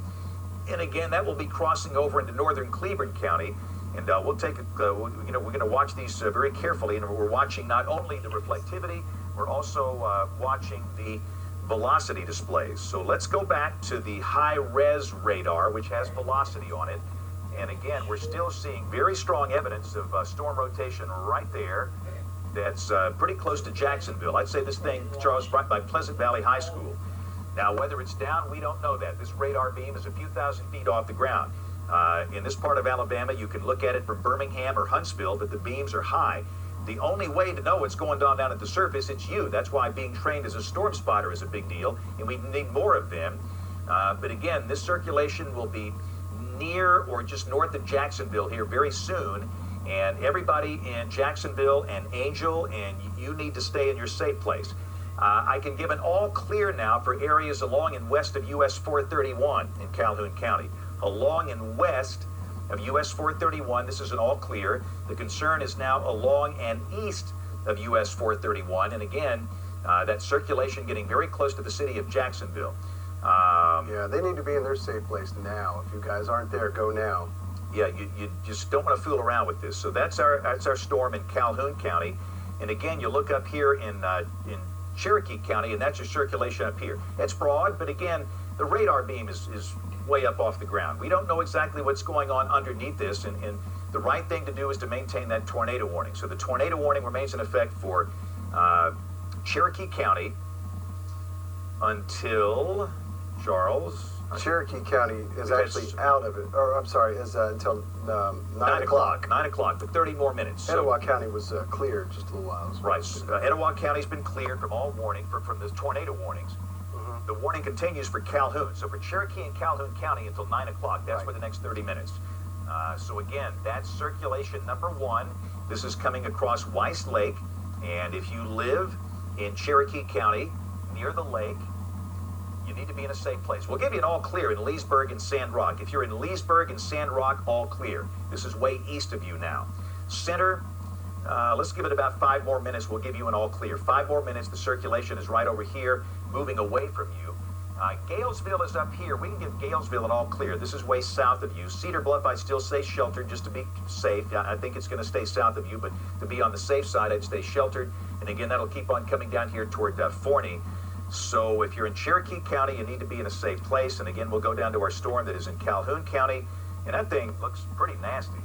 And again, that will be crossing over into northern Cleburne County. And we'll take we're going to watch these very carefully. And we're watching not only the reflectivity, we're also watching the velocity displays. So let's go back to the high-res radar, which has velocity on it. And again, we're still seeing very strong evidence of storm rotation right there. That's pretty close to Jacksonville. I'd say this thing, Charles, right by Pleasant Valley High School. Now, whether it's down, we don't know that. This radar beam is a few thousand feet off the ground. In this part of Alabama, you can look at it from Birmingham or Huntsville, but the beams are high. The only way to know what's going on down at the surface, it's you. That's why being trained as a storm spotter is a big deal, and we need more of them. But again, this circulation will be near or just north of Jacksonville here very soon. And everybody in Jacksonville and Angel, and you need to stay in your safe place. I can give an all clear now for areas along and west of US 431 in Calhoun County. Along and west of US 431, this is an all clear. The concern is now along and east of US 431. And again, that circulation getting very close to the city of Jacksonville. Yeah, they need to be in their safe place now. If you guys aren't there, go now. Yeah, you just don't want to fool around with this. So that's our storm in Calhoun County. And again, you look up here in Cherokee County, and that's your circulation up here. It's broad, but again, the radar beam is way up off the ground. We don't know exactly what's going on underneath this, and the right thing to do is to maintain that tornado warning. So the tornado warning remains in effect for Cherokee County until, Charles... Cherokee County is actually out of it, or I'm sorry, is until 9 o'clock. 9 o'clock, but 30 more minutes. Etowah County was cleared just a little while. Right. Etowah County's been cleared from all warning, from the tornado warnings. Mm-hmm. The warning continues for Calhoun. So for Cherokee and Calhoun County until 9 o'clock, that's for the next 30 minutes. So again, that's circulation number 1. This is coming across Weiss Lake. And if you live in Cherokee County, near the lake, you need to be in a safe place. We'll give you an all clear in Leesburg and Sand Rock. If you're in Leesburg and Sand Rock, all clear. This is way east of you now. Center, Let's give it about 5 more minutes. We'll give you an all clear. 5 more minutes. The circulation is right over here, moving away from you. Galesville is up here. We can give Galesville an all clear. This is way south of you. Cedar Bluff, I'd still say sheltered just to be safe. I think it's going to stay south of you, but to be on the safe side, I'd stay sheltered. And again, that'll keep on coming down here toward Forney. So if you're in Cherokee County, you need to be in a safe place. And again, we'll go down to our storm that is in Calhoun County. And that thing looks pretty nasty.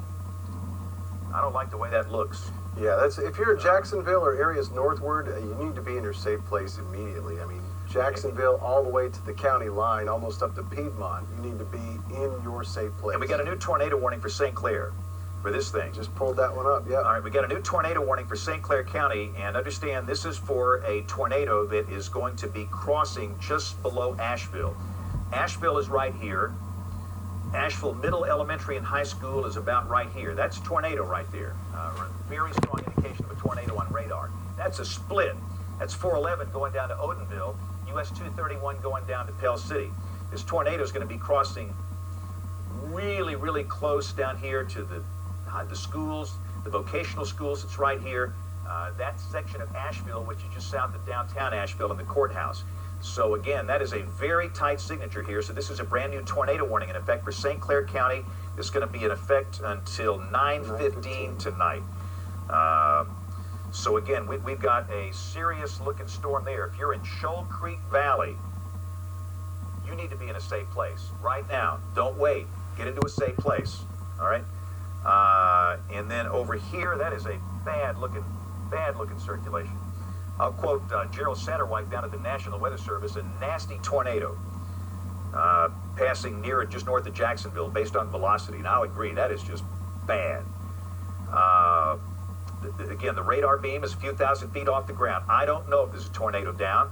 I don't like the way that looks. Yeah, that's if you're in Jacksonville or areas northward, you need to be in your safe place immediately. I mean, Jacksonville all the way to the county line, almost up to Piedmont, you need to be in your safe place. And we got a new tornado warning for St. Clair for this thing. Just pulled that one up, yeah. All right, we got a new tornado warning for St. Clair County, and understand this is for a tornado that is going to be crossing just below Asheville. Asheville is right here. Asheville Middle Elementary and High School is about right here. That's tornado right there. Very strong indication of a tornado on radar. That's a split. That's 411 going down to Odenville, US 231 going down to Pell City. This tornado is going to be crossing really, really close down here to the schools, the vocational schools. It's right here. That section of Asheville, which is just south of downtown Asheville and the courthouse. So again, that is a very tight signature here. So this is a brand new tornado warning in effect for St. Clair County. This is going to be in effect until 9:15 tonight. So again, we've got a serious looking storm there. If you're in Shoal Creek Valley, you need to be in a safe place right now. Don't wait. Get into a safe place. All right. And then over here, that is a bad looking circulation. I'll quote Gerald Satterwhite down at the National Weather Service: a nasty tornado passing near it just north of Jacksonville based on velocity. And I'll agree, that is just bad. Again, the radar beam is a few thousand feet off the ground. I don't know if there's a tornado down,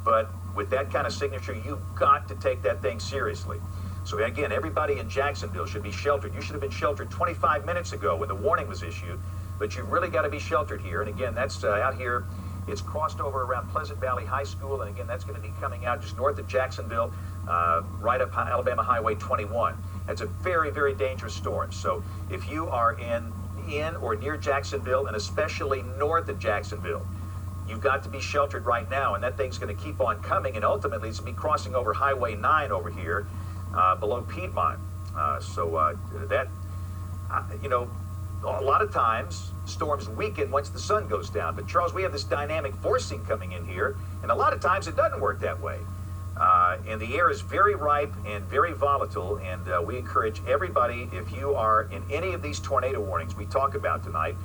but with that kind of signature, you've got to take that thing seriously. So again, everybody in Jacksonville should be sheltered. You should have been sheltered 25 minutes ago when the warning was issued, but you've really got to be sheltered here. And again, that's out here. It's crossed over around Pleasant Valley High School, and again, that's going to be coming out just north of Jacksonville, right up Alabama Highway 21. That's a very, very dangerous storm. So if you are in or near Jacksonville, and especially north of Jacksonville, you've got to be sheltered right now, and that thing's going to keep on coming, and ultimately it's going to be crossing over Highway 9 over here below Piedmont. You know, a lot of times storms weaken once the sun goes down. But Charles, we have this dynamic forcing coming in here, and a lot of times it doesn't work that way. And the air is very ripe and very volatile, and we encourage everybody, if you are in any of these tornado warnings we talk about tonight,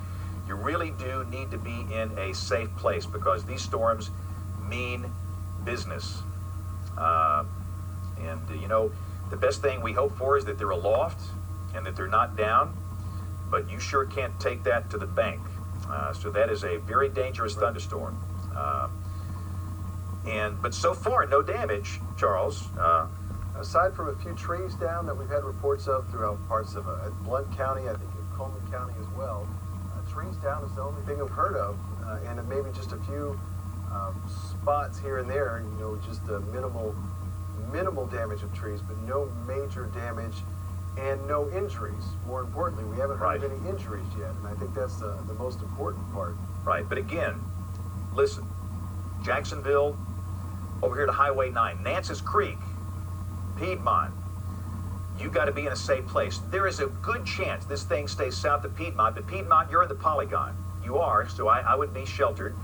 you really do need to be in a safe place, because these storms mean business. You know, the best thing we hope for is that they're aloft and that they're not down, but you sure can't take that to the bank. So that is a very dangerous thunderstorm. But so far, no damage, Charles. Aside from a few trees down that we've had reports of throughout parts of Blount County, I think in Cullman County as well, trees down is the only thing I've heard of, and maybe just a few spots here and there, you know, just minimal damage of trees, but no major damage and no injuries. More importantly, we haven't heard of any injuries yet, and I think that's the most important part. Right, but again, listen, Jacksonville, over here to Highway 9, Nances Creek, Piedmont, you got to be in a safe place. There is a good chance this thing stays south of Piedmont, but Piedmont, you're in the polygon. You are, so I would be sheltered.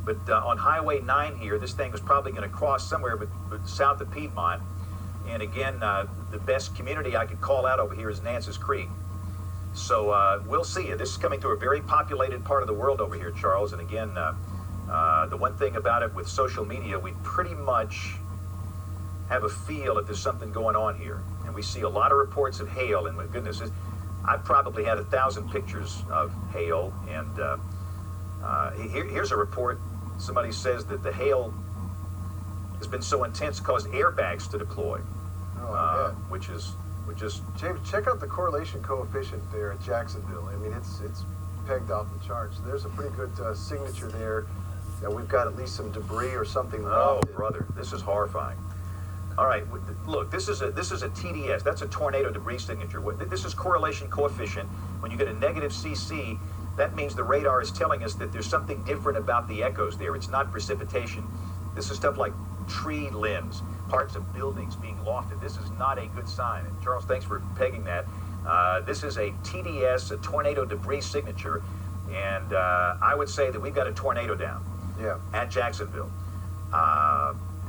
But on Highway 9 here, this thing was probably going to cross somewhere but south of Piedmont. And again, the best community I could call out over here is Nances Creek. So we'll see. This is coming through a very populated part of the world over here, Charles. And again, the one thing about it with social media, we pretty much have a feel if there's something going on here. And we see a lot of reports of hail, and my goodness, I've probably had 1,000 pictures of hail. And here's a report. Somebody says that the hail has been so intense it caused airbags to deploy, which is James, check out the correlation coefficient there at Jacksonville. I mean, it's pegged off the charts. There's a pretty good signature there that we've got at least some debris or something. Oh, brother, this is horrifying. All right, look, this is a TDS. That's a tornado debris signature. This is correlation coefficient. When you get a negative CC, that means the radar is telling us that there's something different about the echoes there. It's not precipitation. This is stuff like tree limbs, parts of buildings being lofted. This is not a good sign. And Charles, thanks for pegging that. This is a TDS, a tornado debris signature, and I would say that we've got a tornado down at Jacksonville.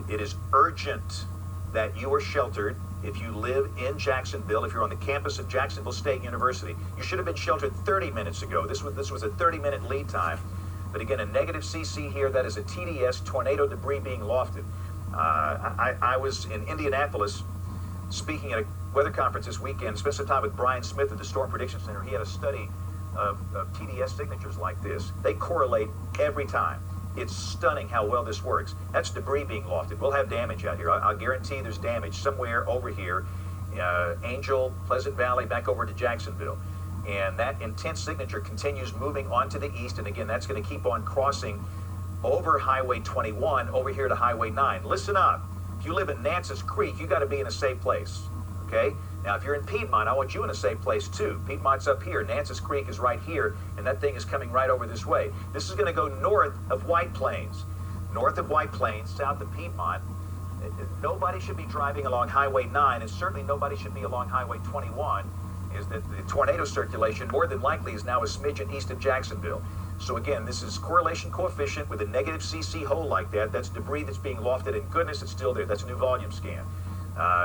It is urgent that you are sheltered. If you live in Jacksonville, if you're on the campus of Jacksonville State University, you should have been sheltered 30 minutes ago. This was a 30-minute lead time. But again, a negative CC here, that is a TDS, tornado debris being lofted. I was in Indianapolis speaking at a weather conference this weekend, spent some time with Brian Smith at the Storm Prediction Center. He had a study of TDS signatures like this. They correlate every time. It's stunning how well this works. That's debris being lofted. We'll have damage out here. I'll guarantee there's damage somewhere over here. Angel, Pleasant Valley, back over to Jacksonville. And that intense signature continues moving on to the east. And again, that's going to keep on crossing over Highway 21 over here to Highway 9. Listen up. If you live in Nance's Creek, you got to be in a safe place. Okay? Now, if you're in Piedmont, I want you in a safe place too. Piedmont's up here. Nance's Creek is right here, and that thing is coming right over this way. This is going to go north of White Plains. North of White Plains, south of Piedmont. Nobody should be driving along Highway 9, and certainly nobody should be along Highway 21. Is that the tornado circulation more than likely is now a smidgen east of Jacksonville. So again, this is correlation coefficient with a negative CC hole like that. That's debris that's being lofted, and goodness, it's still there. That's a new volume scan.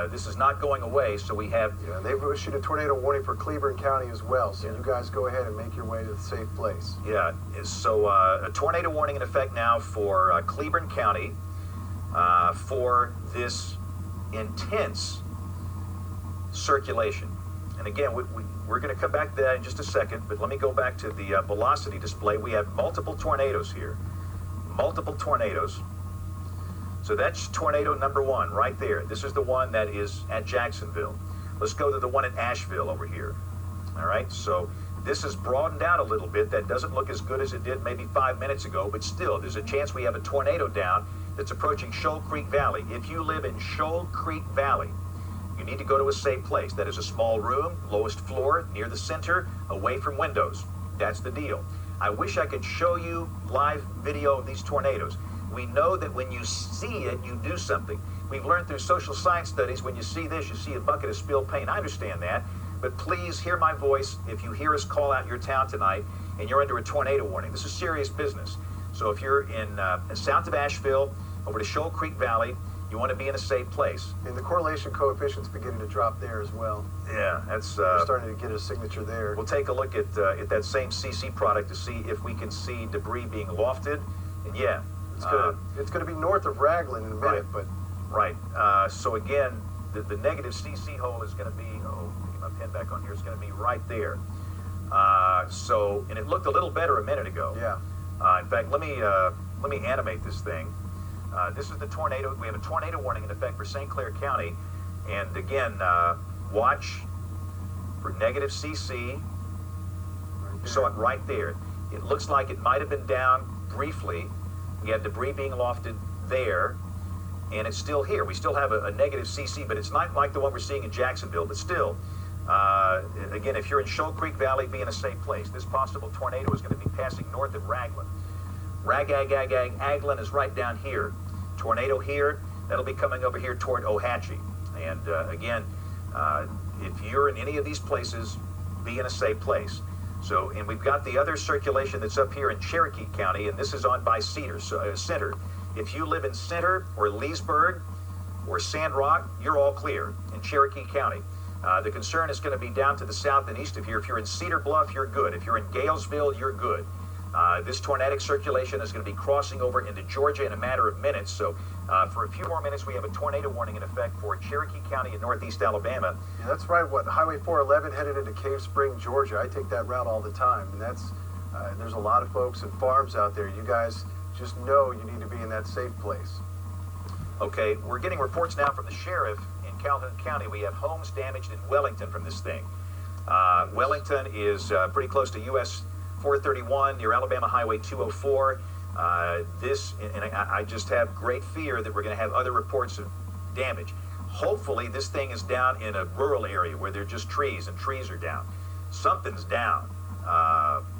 This is not going away, so we have... Yeah, they've issued a tornado warning for Cleveland County as well, so you guys go ahead and make your way to the safe place. Yeah, so a tornado warning in effect now for Cleveland County for this intense circulation. And again, we're going to come back to that in just a second, but let me go back to the velocity display. We have multiple tornadoes here. Multiple tornadoes. So that's tornado number one right there. This is the one that is at Jacksonville. Let's go to the one at Asheville over here. All right, so this is broadened out a little bit. That doesn't look as good as it did maybe 5 minutes ago, but still, there's a chance we have a tornado down that's approaching Shoal Creek Valley. If you live in Shoal Creek Valley, you need to go to a safe place. That is a small room, lowest floor, near the center, away from windows. That's the deal. I wish I could show you live video of these tornadoes. We know that when you see it, you do something. We've learned through social science studies, when you see this, you see a bucket of spilled paint. I understand that, but please hear my voice if you hear us call out your town tonight and you're under a tornado warning. This is serious business. So if you're in south of Asheville, over to Shoal Creek Valley, you want to be in a safe place. And the correlation coefficient's beginning to drop there as well. Yeah, that's... We're starting to get a signature there. We'll take a look at that same CC product to see if we can see debris being lofted. And yeah, it's going to be north of Raglan in a minute, right. but... Right. So again, the negative CC hole is going to be... Oh, get my pen back on here. It's going to be right there. And it looked a little better a minute ago. Yeah. In fact, let me animate this thing. This is the tornado. We have a tornado warning in effect for St. Clair County. And again, watch for negative CC. Saw it right there. It looks like it might have been down briefly. We have debris being lofted there, and it's still here. We still have a negative CC, but it's not like the one we're seeing in Jacksonville. But still, again, if you're in Shoal Creek Valley, be in a safe place. This possible tornado is going to be passing north of Raglan. Raglan is right down here. Tornado here, that'll be coming over here toward Ohatchee. And again, if you're in any of these places, be in a safe place. So, and we've got the other circulation that's up here in Cherokee County, and this is on by Center. If you live in Center or Leesburg or Sand Rock, you're all clear in Cherokee County. The concern is going to be down to the south and east of here. If you're in Cedar Bluff, you're good. If you're in Galesville, you're good. This tornadic circulation is going to be crossing over into Georgia in a matter of minutes. So for a few more minutes, we have a tornado warning in effect for Cherokee County in northeast Alabama. Yeah, that's right. Highway 411 headed into Cave Spring, Georgia. I take that route all the time. And that's there's a lot of folks and farms out there. You guys just know you need to be in that safe place. Okay, we're getting reports now from the sheriff in Calhoun County. We have homes damaged in Wellington from this thing. Wellington is pretty close to US 431 near Alabama Highway 204. I just have great fear that we're going to have other reports of damage. Hopefully this thing is down in a rural area where there are just trees and trees are down. Something's down.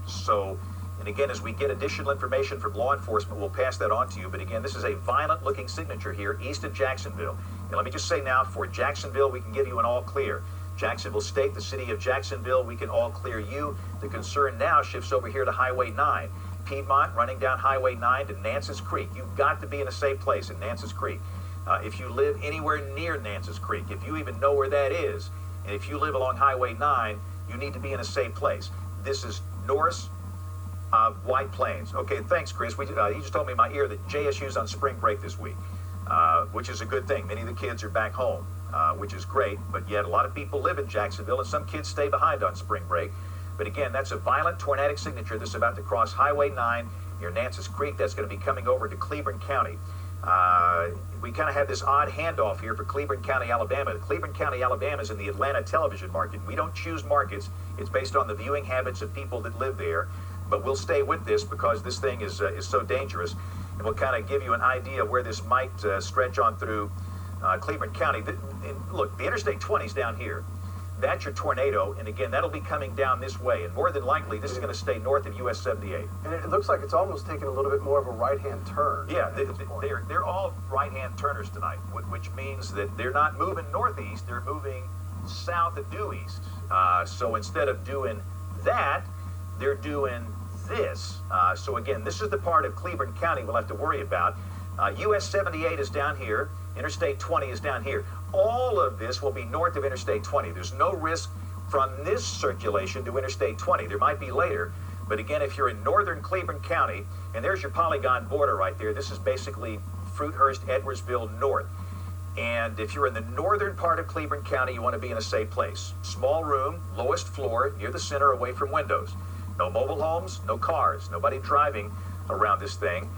So, and again, as we get additional information from law enforcement, we'll pass that on to you. But again, this is a violent-looking signature here east of Jacksonville. And let me just say now, for Jacksonville, we can give you an all clear. Jacksonville State, the city of Jacksonville, we can all clear you. The concern now shifts over here to Highway 9. Piedmont, running down Highway 9 to Nance's Creek. You've got to be in a safe place in Nance's Creek. If you live anywhere near Nance's Creek, if you even know where that is, and if you live along Highway 9, you need to be in a safe place. This is Norris White Plains. Okay, thanks, Chris. He just told me in my ear that JSU's on spring break this week, which is a good thing. Many of the kids are back home, which is great, but yet a lot of people live in Jacksonville, and some kids stay behind on spring break. But again, that's a violent tornadic signature that's about to cross Highway 9 near Nance's Creek. That's going to be coming over to Cleveland County. We kind of have this odd handoff here for Cleveland County, Alabama. Cleveland County, Alabama is in the Atlanta television market. We don't choose markets. It's based on the viewing habits of people that live there. But we'll stay with this because this thing is so dangerous. And we'll kind of give you an idea of where this might stretch on through Cleveland County. Look, the Interstate 20 is down here. That's your tornado, and again, that'll be coming down this way, and more than likely, this is going to stay north of US 78. And it looks like it's almost taking a little bit more of a right-hand turn. Yeah, they're all right-hand turners tonight, which means that they're not moving northeast, they're moving south of due east. So instead of doing that, they're doing this. So again, this is the part of Cleveland County we'll have to worry about. US 78 is down here, Interstate 20 is down here. All of this will be north of Interstate 20. There's no risk from this circulation to Interstate 20. There might be later, but again, if you're in northern Cleveland County, and there's your polygon border right there, this is basically Fruithurst, Edwardsville, north. And if you're in the northern part of Cleveland County, you want to be in a safe place. Small room, lowest floor, near the center, away from windows. No mobile homes, no cars, nobody driving around this thing.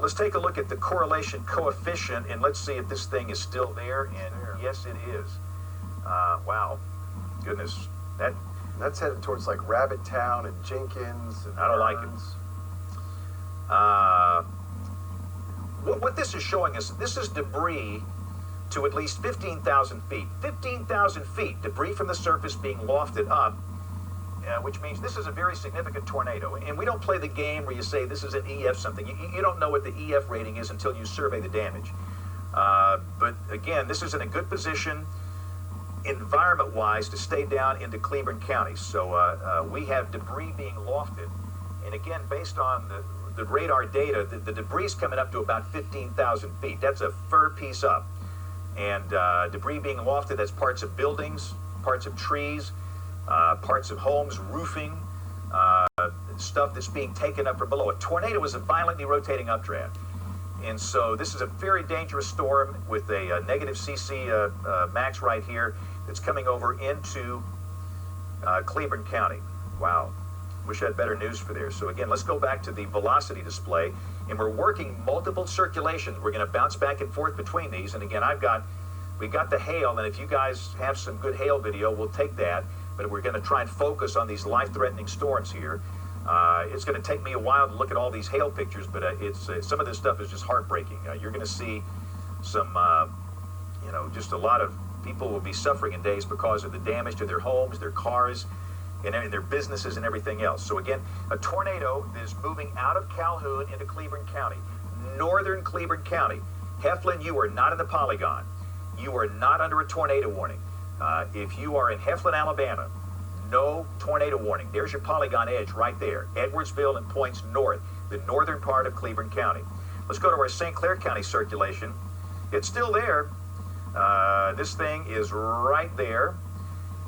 Let's take a look at the correlation coefficient, and let's see if this thing is still there. And yes, it is. Wow, goodness, that's headed towards like Rabbit Town and Jenkins. And I don't like it. What this is showing us, this is debris to at least 15,000 feet. 15,000 feet, debris from the surface being lofted up. Which means this is a very significant tornado. And we don't play the game where you say this is an EF something. You don't know what the EF rating is until you survey the damage. But again, this is in a good position environment-wise to stay down into Cleveland County. So we have debris being lofted. And again, based on the radar data, the debris is coming up to about 15,000 feet. That's a fur piece up. And debris being lofted, that's parts of buildings, parts of trees, parts of homes, roofing, stuff that's being taken up from below. A tornado is a violently rotating updraft. And so this is a very dangerous storm with a negative CC max right here that's coming over into Cleveland County. Wow. Wish I had better news for there. So again, let's go back to the velocity display. And we're working multiple circulations. We're going to bounce back and forth between these. And again, we've got the hail, and if you guys have some good hail video, we'll take that. But we're going to try and focus on these life-threatening storms here. It's going to take me a while to look at all these hail pictures, but some of this stuff is just heartbreaking. You're going to see some, just a lot of people will be suffering in days because of the damage to their homes, their cars, and their businesses and everything else. So again, a tornado that is moving out of Calhoun into Cleveland County, northern Cleveland County. Heflin, you are not in the polygon. You are not under a tornado warning. If you are in Heflin, Alabama, no tornado warning. There's your polygon edge right there. Edwardsville and points north, the northern part of Cleveland County. Let's go to our St. Clair County circulation. It's still there. This thing is right there.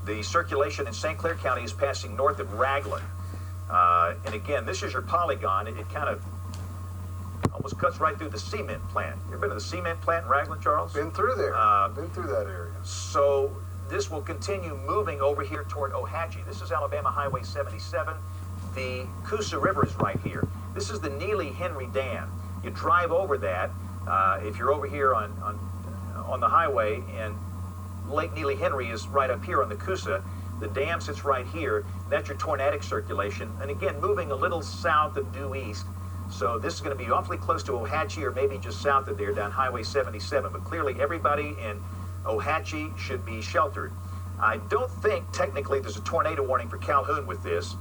The circulation in St. Clair County is passing north of Raglan. And again, this is your polygon. It kind of almost cuts right through the cement plant. You ever been to the cement plant in Raglan, Charles? Been through there. Been through that area. So this will continue moving over here toward Ohatchee. This is Alabama Highway 77. The Coosa River is right here. This is the Neely Henry Dam. You drive over that. If you're over here on the highway, and Lake Neely Henry is right up here on the Coosa. The dam sits right here. That's your tornadic circulation. And again, moving a little south of due east. So this is going to be awfully close to Ohatchee, or maybe just south of there down Highway 77. But clearly everybody in Ohatchee should be sheltered. I don't think technically there's a tornado warning for Calhoun with this.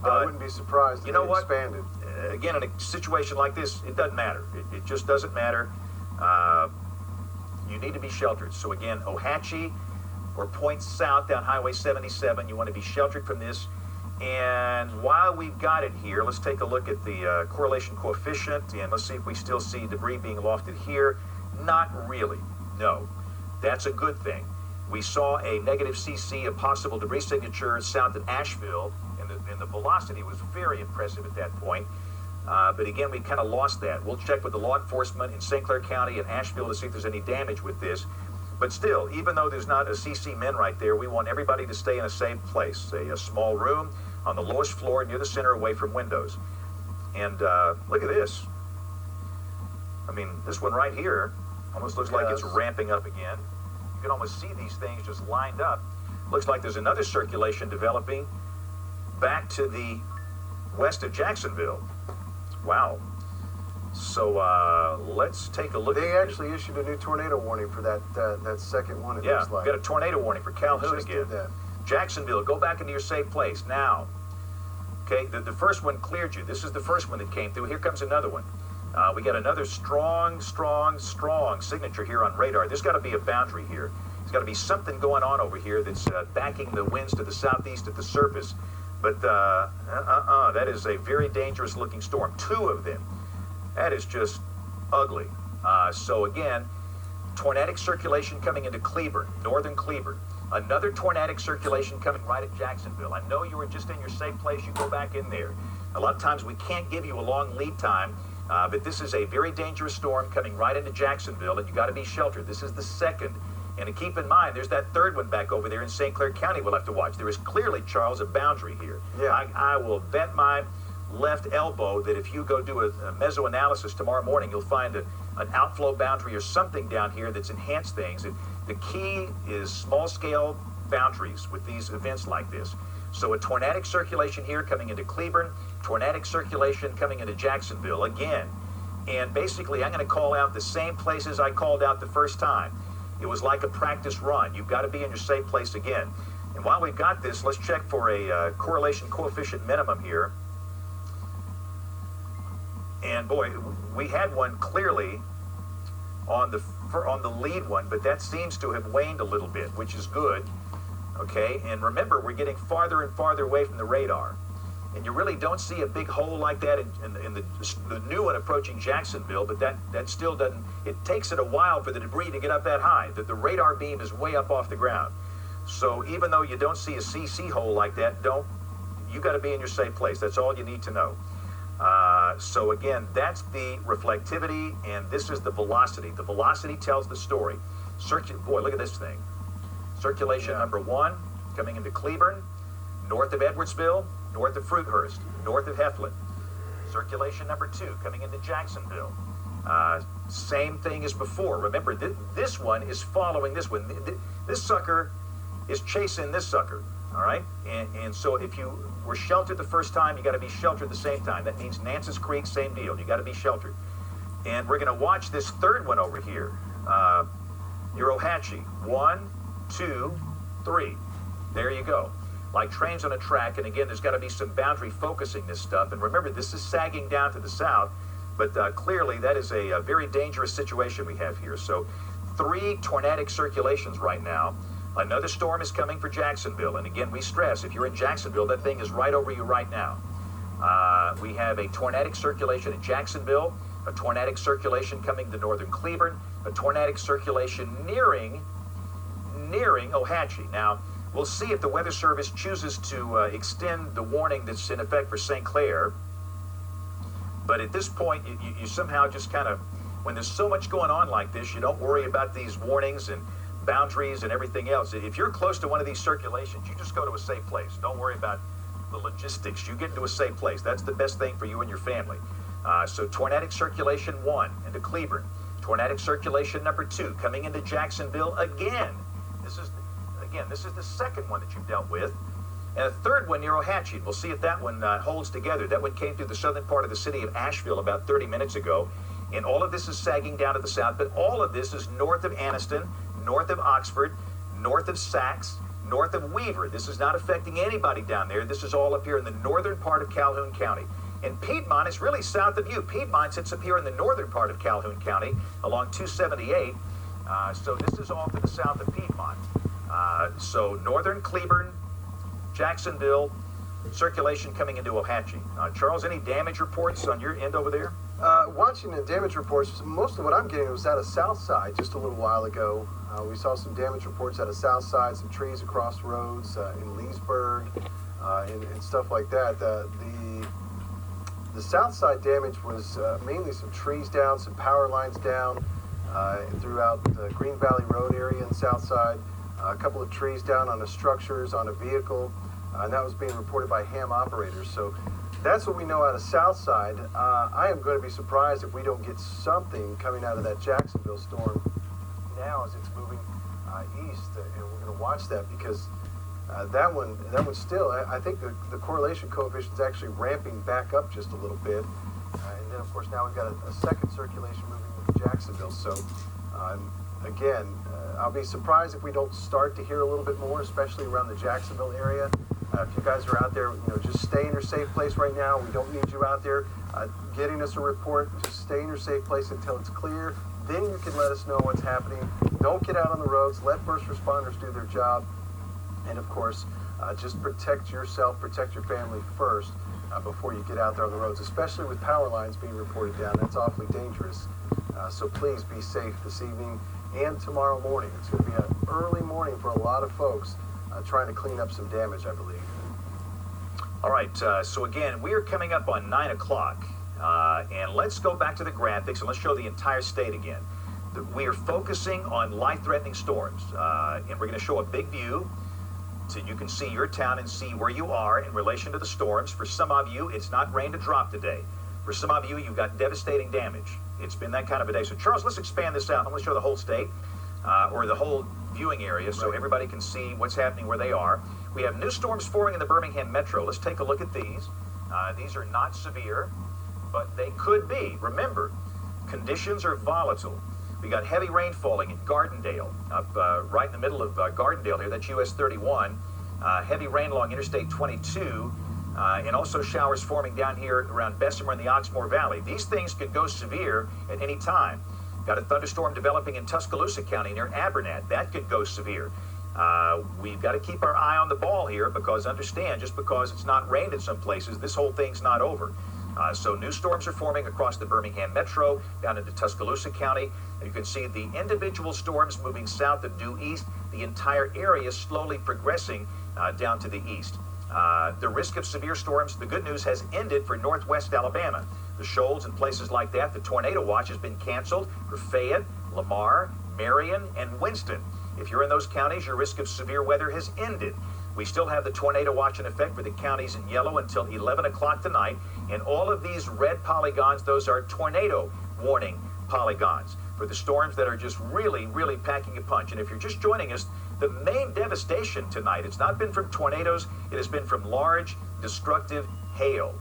I wouldn't be surprised if you know they what? expanded. Again, in a situation like this, it doesn't matter. It just doesn't matter. You need to be sheltered. So again, Ohatchee or points south down Highway 77, you want to be sheltered from this. And while we've got it here, let's take a look at the correlation coefficient, and let's see if we still see debris being lofted here. Not really, no. That's a good thing. We saw a negative CC, a possible debris signature south of Asheville, and the velocity was very impressive at that point. But again, we kind of lost that. We'll check with the law enforcement in St. Clair County and Asheville to see if there's any damage with this. But still, even though there's not a CC min right there, we want everybody to stay in a safe place, a small room on the lowest floor near the center away from windows. And look at this. I mean, this one right here almost looks like it's ramping up again. You can almost see these things just lined up. Looks like there's another circulation developing back to the west of Jacksonville. Wow. So let's take a look. They actually issued a new tornado warning for that second one. It Yeah, looks like. got a tornado warning for Calhoun Just again. did that. Jacksonville, go back into your safe place now. Okay, the first one cleared you. This is the first one that came through. Here comes another one. We got another strong signature here on radar. There's got to be a boundary here. There's got to be something going on over here that's backing the winds to the southeast at the surface. But that is a very dangerous looking storm. Two of them. That is just ugly. So again, tornadic circulation coming into Cleburne, northern Cleburne. Another tornadic circulation coming right at Jacksonville. I know you were just in your safe place. You go back in there. A lot of times we can't give you a long lead time, but this is a very dangerous storm coming right into Jacksonville, and you got to be sheltered. This is the second. And to keep in mind, there's that third one back over there in St. Clair County we'll have to watch. There is clearly, Charles, a boundary here. Yeah. I will bet my left elbow that if you go do a mesoanalysis tomorrow morning, you'll find an outflow boundary or something down here that's enhanced things. And the key is small-scale boundaries with these events like this. So a tornadic circulation here coming into Cleburne, tornadic circulation coming into Jacksonville again. And basically, I'm going to call out the same places I called out the first time. It was like a practice run. You've got to be in your safe place again. And while we've got this, let's check for a correlation coefficient minimum here. And boy, we had one clearly on the lead one, but that seems to have waned a little bit, which is good. Okay, and remember, we're getting farther and farther away from the radar. And you really don't see a big hole like that in the new one approaching Jacksonville, but that still doesn't, it takes it a while for the debris to get up that high. The radar beam is way up off the ground. So even though you don't see a CC hole like that, you got to be in your safe place. That's all you need to know. So again, that's the reflectivity, and this is the velocity. The velocity tells the story. Boy, look at this thing. Circulation number 1 coming into Cleburne, north of Edwardsville, north of Fruithurst, north of Heflin. Circulation number 2 coming into Jacksonville. Same thing as before. Remember, this one is following this one. This sucker is chasing this sucker. All right, and so if you were sheltered the first time, you got to be sheltered the same time. That means Nance's Creek, same deal. You got to be sheltered. And we're going to watch this third one over here. Near Ohatchee. 1, 2, 3. There you go. Like trains on a track. And again, there's got to be some boundary focusing this stuff. And remember, this is sagging down to the south. But clearly, that is a very dangerous situation we have here. So 3 tornadic circulations right now. Another storm is coming for Jacksonville. And again, we stress, if you're in Jacksonville, that thing is right over you right now. We have a tornadic circulation in Jacksonville, a tornadic circulation coming to northern Cleburne, a tornadic circulation nearing Ohatchee. Now, we'll see if the Weather Service chooses to extend the warning that's in effect for St. Clair. But at this point, you somehow just kind of, when there's so much going on like this, you don't worry about these warnings and boundaries and everything else. If you're close to one of these circulations, you just go to a safe place. Don't worry about the logistics. You get into a safe place. That's the best thing for you and your family. So tornadic circulation 1 into Cleburne. Tornadic circulation number 2 coming into Jacksonville again. This is the second one that you've dealt with. And a third one near Ohatchee. We'll see if that one holds together. That one came through the southern part of the city of Asheville about 30 minutes ago. And all of this is sagging down to the south, but all of this is north of Anniston, north of Oxford, north of Sacs, north of Weaver. This is not affecting anybody down there. This is all up here in the northern part of Calhoun County. And Piedmont is really south of you. Piedmont sits up here in the northern part of Calhoun County along 278. So this is all to the south of Piedmont. So northern Cleburne, Jacksonville, circulation coming into Ohatchee. Charles, any damage reports on your end over there? Watching the damage reports, most of what I'm getting was out of Southside just a little while ago. We saw some damage reports out of Southside, some trees across roads in Leesburg and stuff like that. The Southside damage was mainly some trees down, some power lines down throughout the Green Valley Road area in Southside. A couple of trees down on the structures on a vehicle, and that was being reported by ham operators. So that's what we know out of Southside. I am going to be surprised if we don't get something coming out of that Jacksonville storm now as it's moving east, and we're going to watch that because that one still, I think the correlation coefficient is actually ramping back up just a little bit. And then, of course, now we've got a second circulation moving into Jacksonville. So, again, I'll be surprised if we don't start to hear a little bit more, especially around the Jacksonville area. If you guys are out there, just stay in your safe place right now. We don't need you out there getting us a report. Just stay in your safe place until it's clear. Then you can let us know what's happening. Don't get out on the roads. Let first responders do their job. And, of course, just protect yourself, protect your family first before you get out there on the roads, especially with power lines being reported down. That's awfully dangerous. So please be safe this evening and tomorrow morning. It's going to be an early morning for a lot of folks trying to clean up some damage, I believe. All right, so again, we are coming up on 9 o'clock. And let's go back to the graphics and let's show the entire state again. We are focusing on life-threatening storms. And we're going to show a big view so you can see your town and see where you are in relation to the storms. For some of you, it's not rained a drop today. For some of you, you've got devastating damage. It's been that kind of a day. So, Charles, let's expand this out. I'm going to show the whole state or the whole viewing area so everybody can see what's happening where they are. We have new storms forming in the Birmingham metro. Let's take a look at these. These are not severe, but they could be. Remember, conditions are volatile. We got heavy rain falling in Gardendale, up right in the middle of Gardendale here. That's US 31. Heavy rain along Interstate 22, and also showers forming down here around Bessemer and the Oxmoor Valley. These things could go severe at any time. Got a thunderstorm developing in Tuscaloosa County near Abernat. That could go severe. We've got to keep our eye on the ball here because understand, just because it's not rained in some places, this whole thing's not over. So new storms are forming across the Birmingham metro, down into Tuscaloosa County. And you can see the individual storms moving south and due east. The entire area slowly progressing down to the east. The risk of severe storms, the good news, has ended for northwest Alabama. The shoals and places like that, the tornado watch has been canceled for Fayette, Lamar, Marion, and Winston. If you're in those counties, your risk of severe weather has ended. We still have the tornado watch in effect for the counties in yellow until 11 o'clock tonight. And all of these red polygons, those are tornado warning polygons for the storms that are just really, really packing a punch. And if you're just joining us, the main devastation tonight, it's not been from tornadoes, it has been from large, destructive hail.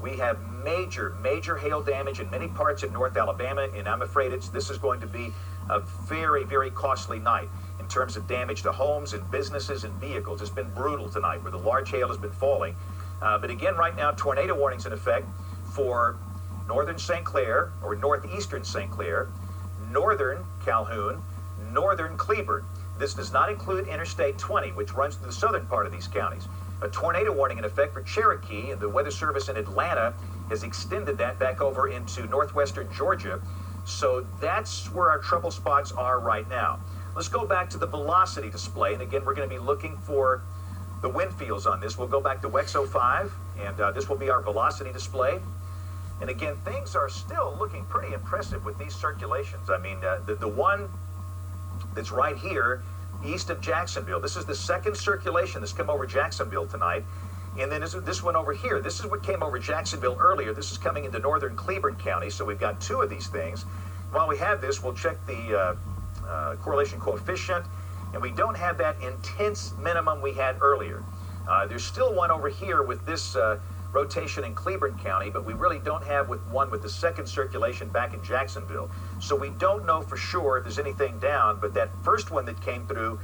We have major, major hail damage in many parts of North Alabama, and I'm afraid this is going to be a very, very costly night in terms of damage to homes and businesses and vehicles. It's been brutal tonight where the large hail has been falling. But again, right now, tornado warnings in effect for northern St. Clair or northeastern St. Clair, northern Calhoun, northern Cleburne. This does not include Interstate 20, which runs through the southern part of these counties. A tornado warning in effect for Cherokee, and the Weather Service in Atlanta has extended that back over into northwestern Georgia. So that's where our trouble spots are right now. Let's go back to the velocity display. And again, we're going to be looking for the wind fields on this. We'll go back to WEX 05, and this will be our velocity display. And again, things are still looking pretty impressive with these circulations. I mean, the one that's right here, east of Jacksonville, this is the second circulation that's come over Jacksonville tonight. And then this one over here, this is what came over Jacksonville earlier. This is coming into northern Cleburne County, so we've got two of these things. While we have this, we'll check the correlation coefficient, and we don't have that intense minimum we had earlier. There's still one over here with this rotation in Cleburne County, but we really don't have one with the second circulation back in Jacksonville. So we don't know for sure if there's anything down, but that first one that came through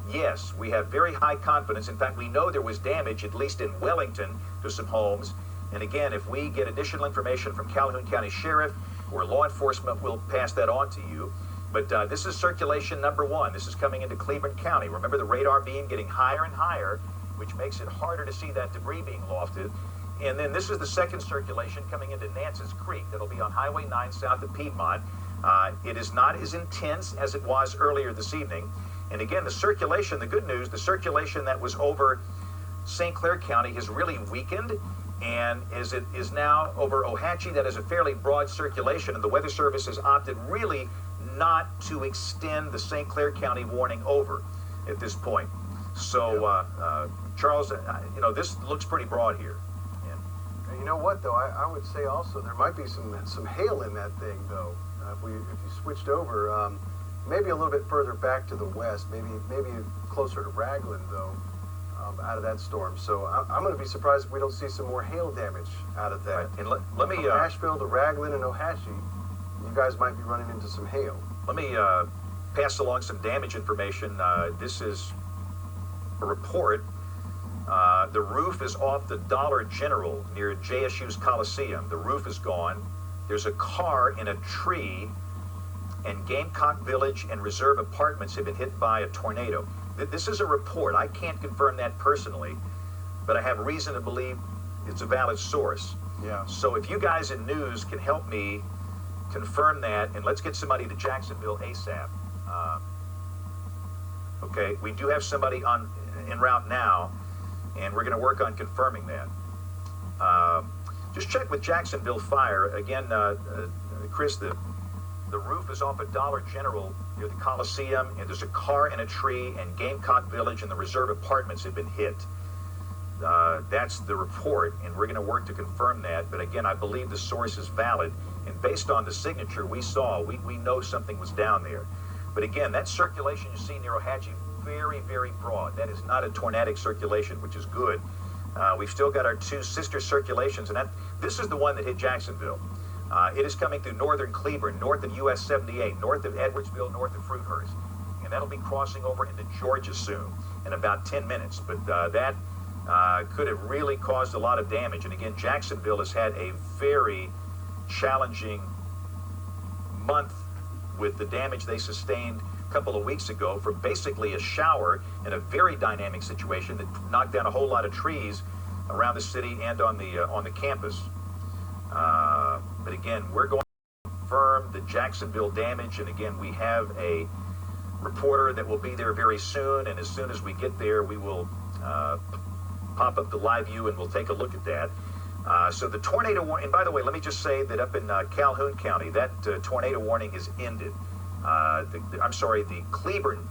Yes, we have very high confidence. In fact, we know there was damage, at least in Wellington, to some homes. And again, if we get additional information from Calhoun County Sheriff or law enforcement, we'll pass that on to you. But this is circulation number one. This is coming into Cleveland County. Remember the radar beam getting higher and higher, which makes it harder to see that debris being lofted. And then this is the second circulation coming into Nance's Creek. That'll be on Highway 9 south of Piedmont. It is not as intense as it was earlier this evening. And again, the circulation, the good news, the circulation that was over St. Clair County has really weakened. And as it is now over Ohatchee, that is a fairly broad circulation. And the Weather Service has opted really not to extend the St. Clair County warning over at this point. So, Charles, this looks pretty broad here. And you know what, though? I would say also there might be some hail in that thing, though. If you switched over, maybe a little bit further back to the west, maybe closer to Raglan, though, out of that storm. So I'm going to be surprised if we don't see some more hail damage out of that. Right. And let me from Asheville to Raglan and Ohatchee, you guys might be running into some hail. Let me pass along some damage information. This is a report. The roof is off the Dollar General near JSU's Coliseum. The roof is gone. There's a car in a tree, and Gamecock Village and Reserve Apartments have been hit by a tornado. This is a report. I can't confirm that personally, but I have reason to believe it's a valid source. Yeah. So if you guys in news can help me confirm that, and let's get somebody to Jacksonville ASAP. Okay, we do have somebody en route now, and we're going to work on confirming that. Just check with Jacksonville Fire. Again, Chris, the roof is off at Dollar General near the Coliseum, and there's a car in a tree, and Gamecock Village and the Reserve Apartments have been hit. That's the report, and we're going to work to confirm that. But again, I believe the source is valid, and based on the signature we saw, we know something was down there. But again, that circulation you see near Ohatchee, very, very broad. That is not a tornadic circulation, which is good. We've still got our two sister circulations, and this is the one that hit Jacksonville. It is coming through northern Cleveland, north of US 78, north of Edwardsville, north of Fruithurst. And that'll be crossing over into Georgia soon in about 10 minutes. But that could have really caused a lot of damage. And again, Jacksonville has had a very challenging month with the damage they sustained a couple of weeks ago from basically a shower in a very dynamic situation that knocked down a whole lot of trees around the city and on the campus. But again, we're going to confirm the Jacksonville damage, and again, we have a reporter that will be there very soon, and as soon as we get there, we will pop up the live view and we'll take a look at that. So the tornado warning, and by the way, let me just say that up in Calhoun County, that tornado warning is ended. The Cleburne,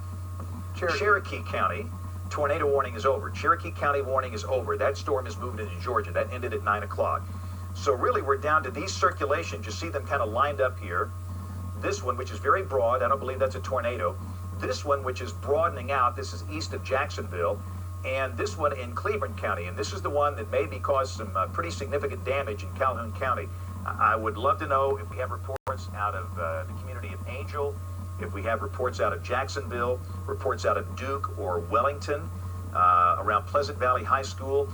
Cherokee County tornado warning is over. Cherokee County warning is over. That storm is moved into Georgia. That ended at 9 o'clock. So really, we're down to these circulations. You see them kind of lined up here. This one, which is very broad, I don't believe that's a tornado. This one, which is broadening out, this is east of Jacksonville. And this one in Cleveland County. And this is the one that maybe caused some pretty significant damage in Calhoun County. I would love to know if we have reports out of the community of Angel, if we have reports out of Jacksonville, reports out of Duke or Wellington, around Pleasant Valley High School.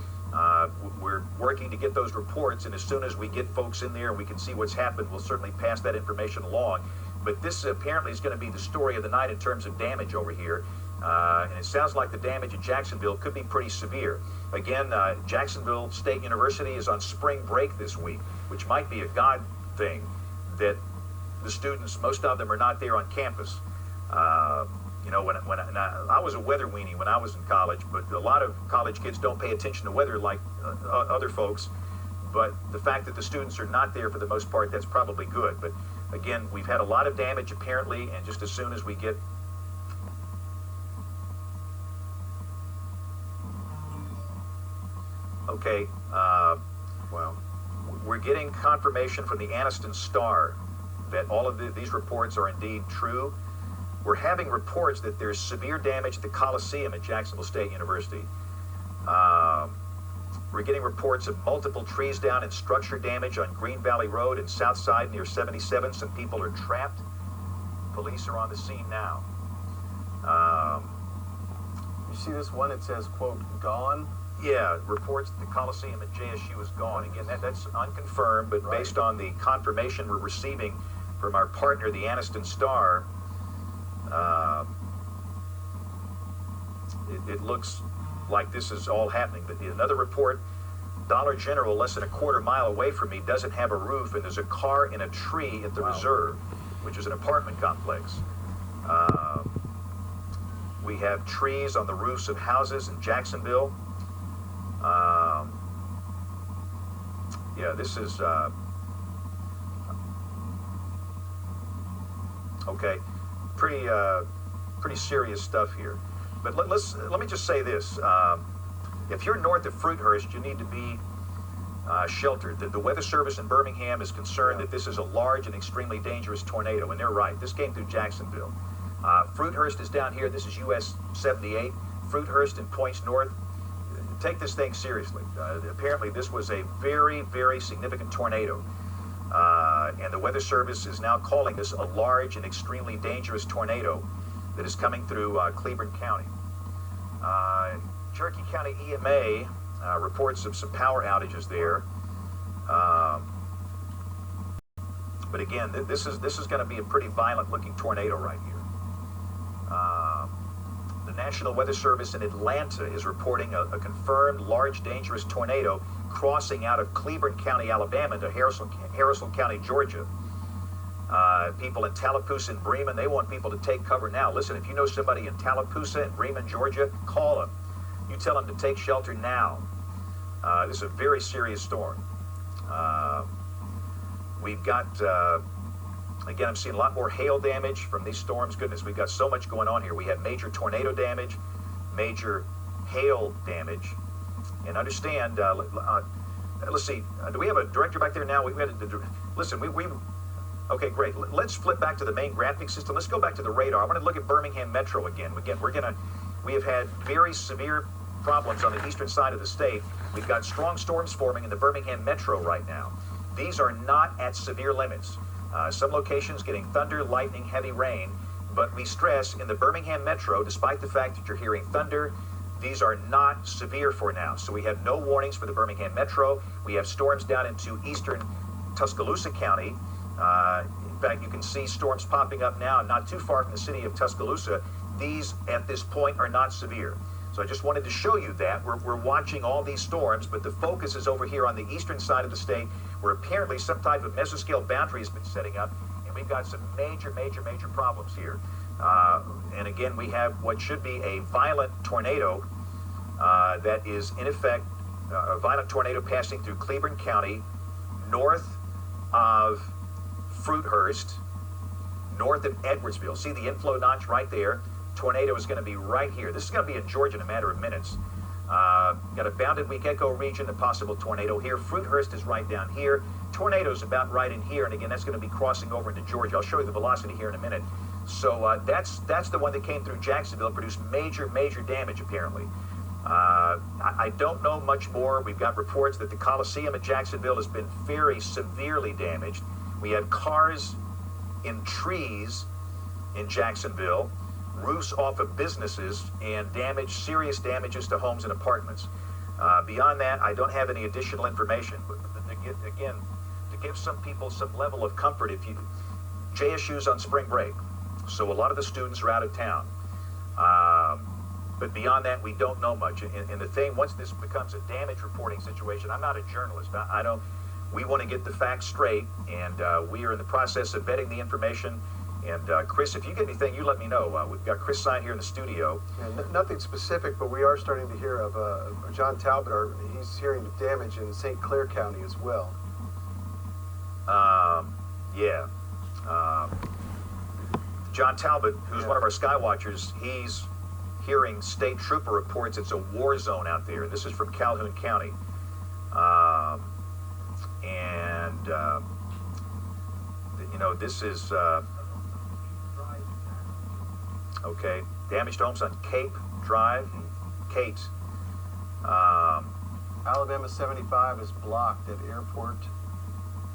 We're working to get those reports, and as soon as we get folks in there and we can see what's happened, we'll certainly pass that information along. But this apparently is going to be the story of the night in terms of damage over here. And it sounds like the damage in Jacksonville could be pretty severe. Again, Jacksonville State University is on spring break this week, which might be a God thing that the students, most of them are not there on campus. When I was a weather weenie when I was in college, but a lot of college kids don't pay attention to weather like other folks. But the fact that the students are not there for the most part, that's probably good. But again, we've had a lot of damage apparently, and just as soon as we get we're getting confirmation from the Anniston Star that all of these reports are indeed true. We're having reports that there's severe damage at the Coliseum at Jacksonville State University. We're getting reports of multiple trees down and structure damage on Green Valley Road and South Side near 77. Some people are trapped. Police are on the scene now. see this one? It says, quote, gone. Yeah, reports that the Coliseum at JSU is gone. Again, that's unconfirmed, but Right. based on the confirmation we're receiving from our partner, the Anniston Star, it looks like this is all happening. But another report, Dollar General, less than a quarter mile away from me, doesn't have a roof, and there's a car in a tree at the Reserve, which is an apartment complex. We have trees on the roofs of houses in Jacksonville. Yeah, this is okay. Pretty serious stuff here. But let me just say this: if you're north of Fruithurst, you need to be sheltered. The Weather Service in Birmingham is concerned that this is a large and extremely dangerous tornado, and they're right. This came through Jacksonville. Fruithurst is down here. This is US 78. Fruithurst and points north. Take this thing seriously. Apparently, this was a very, very significant tornado. And the Weather Service is now calling this a large and extremely dangerous tornado that is coming through Cleveland County. Cherokee County EMA reports of some power outages there. But again, this is going to be a pretty violent-looking tornado right here. The National Weather Service in Atlanta is reporting a confirmed large dangerous tornado crossing out of Cleveland County, Alabama, to Harrison County, Georgia. People in Tallapoosa and Bremen, they want people to take cover now. Listen, if you know somebody in Tallapoosa and Bremen, Georgia, call them. You tell them to take shelter now. This is a very serious storm. We've got, again, I'm seeing a lot more hail damage from these storms. Goodness, we've got so much going on here. We have major tornado damage, major hail damage. And understand, let's see, do we have a director back there now? Listen, okay, great. Let's flip back to the main graphic system. Let's go back to the radar. I want to look at Birmingham Metro again. We have had very severe problems on the eastern side of the state. We've got strong storms forming in the Birmingham Metro right now. These are not at severe limits. Some locations getting thunder, lightning, heavy rain, but we stress in the Birmingham Metro, despite the fact that you're hearing thunder, these are not severe for now. So we have no warnings for the Birmingham Metro. We have storms down into eastern Tuscaloosa County. In fact, you can see storms popping up now, not too far from the city of Tuscaloosa. These, at this point, are not severe. So I just wanted to show you that. We're watching all these storms, but the focus is over here on the eastern side of the state, where apparently some type of mesoscale boundary has been setting up, and we've got some major problems here. And again, we have what should be a violent tornado that is, in effect, a violent tornado passing through Cleveland County, north of Fruithurst, north of Edwardsville. See the inflow notch right there? Tornado is going to be right here. This is going to be in Georgia in a matter of minutes. Got a bounded weak echo region, a possible tornado here. Fruithurst is right down here. Tornado's about right in here, and again, that's going to be crossing over into Georgia. I'll show you the velocity here in a minute. So that's the one that came through Jacksonville, produced major damage apparently. I don't know much more. We've got reports that the Coliseum at Jacksonville has been very severely damaged. We had cars in trees in Jacksonville, roofs off of businesses, and serious damages to homes and apartments. Beyond that, I don't have any additional information. But again, to give some people some level of comfort, JSU's on spring break, so a lot of the students are out of town. But beyond that, we don't know much. And the thing, once this becomes a damage reporting situation, I'm not a journalist. We want to get the facts straight, and we are in the process of vetting the information. And Chris, if you get anything, you let me know. We've got Chris Sign here in the studio. Yeah, nothing specific, but we are starting to hear of John Talbot. He's hearing the damage in St. Clair County as well. Yeah. John Talbot, who's one of our sky watchers, he's hearing state trooper reports. It's a war zone out there. This is from Calhoun County. This is okay. Damaged homes on Cape Drive and Kate. Alabama 75 is blocked at airport.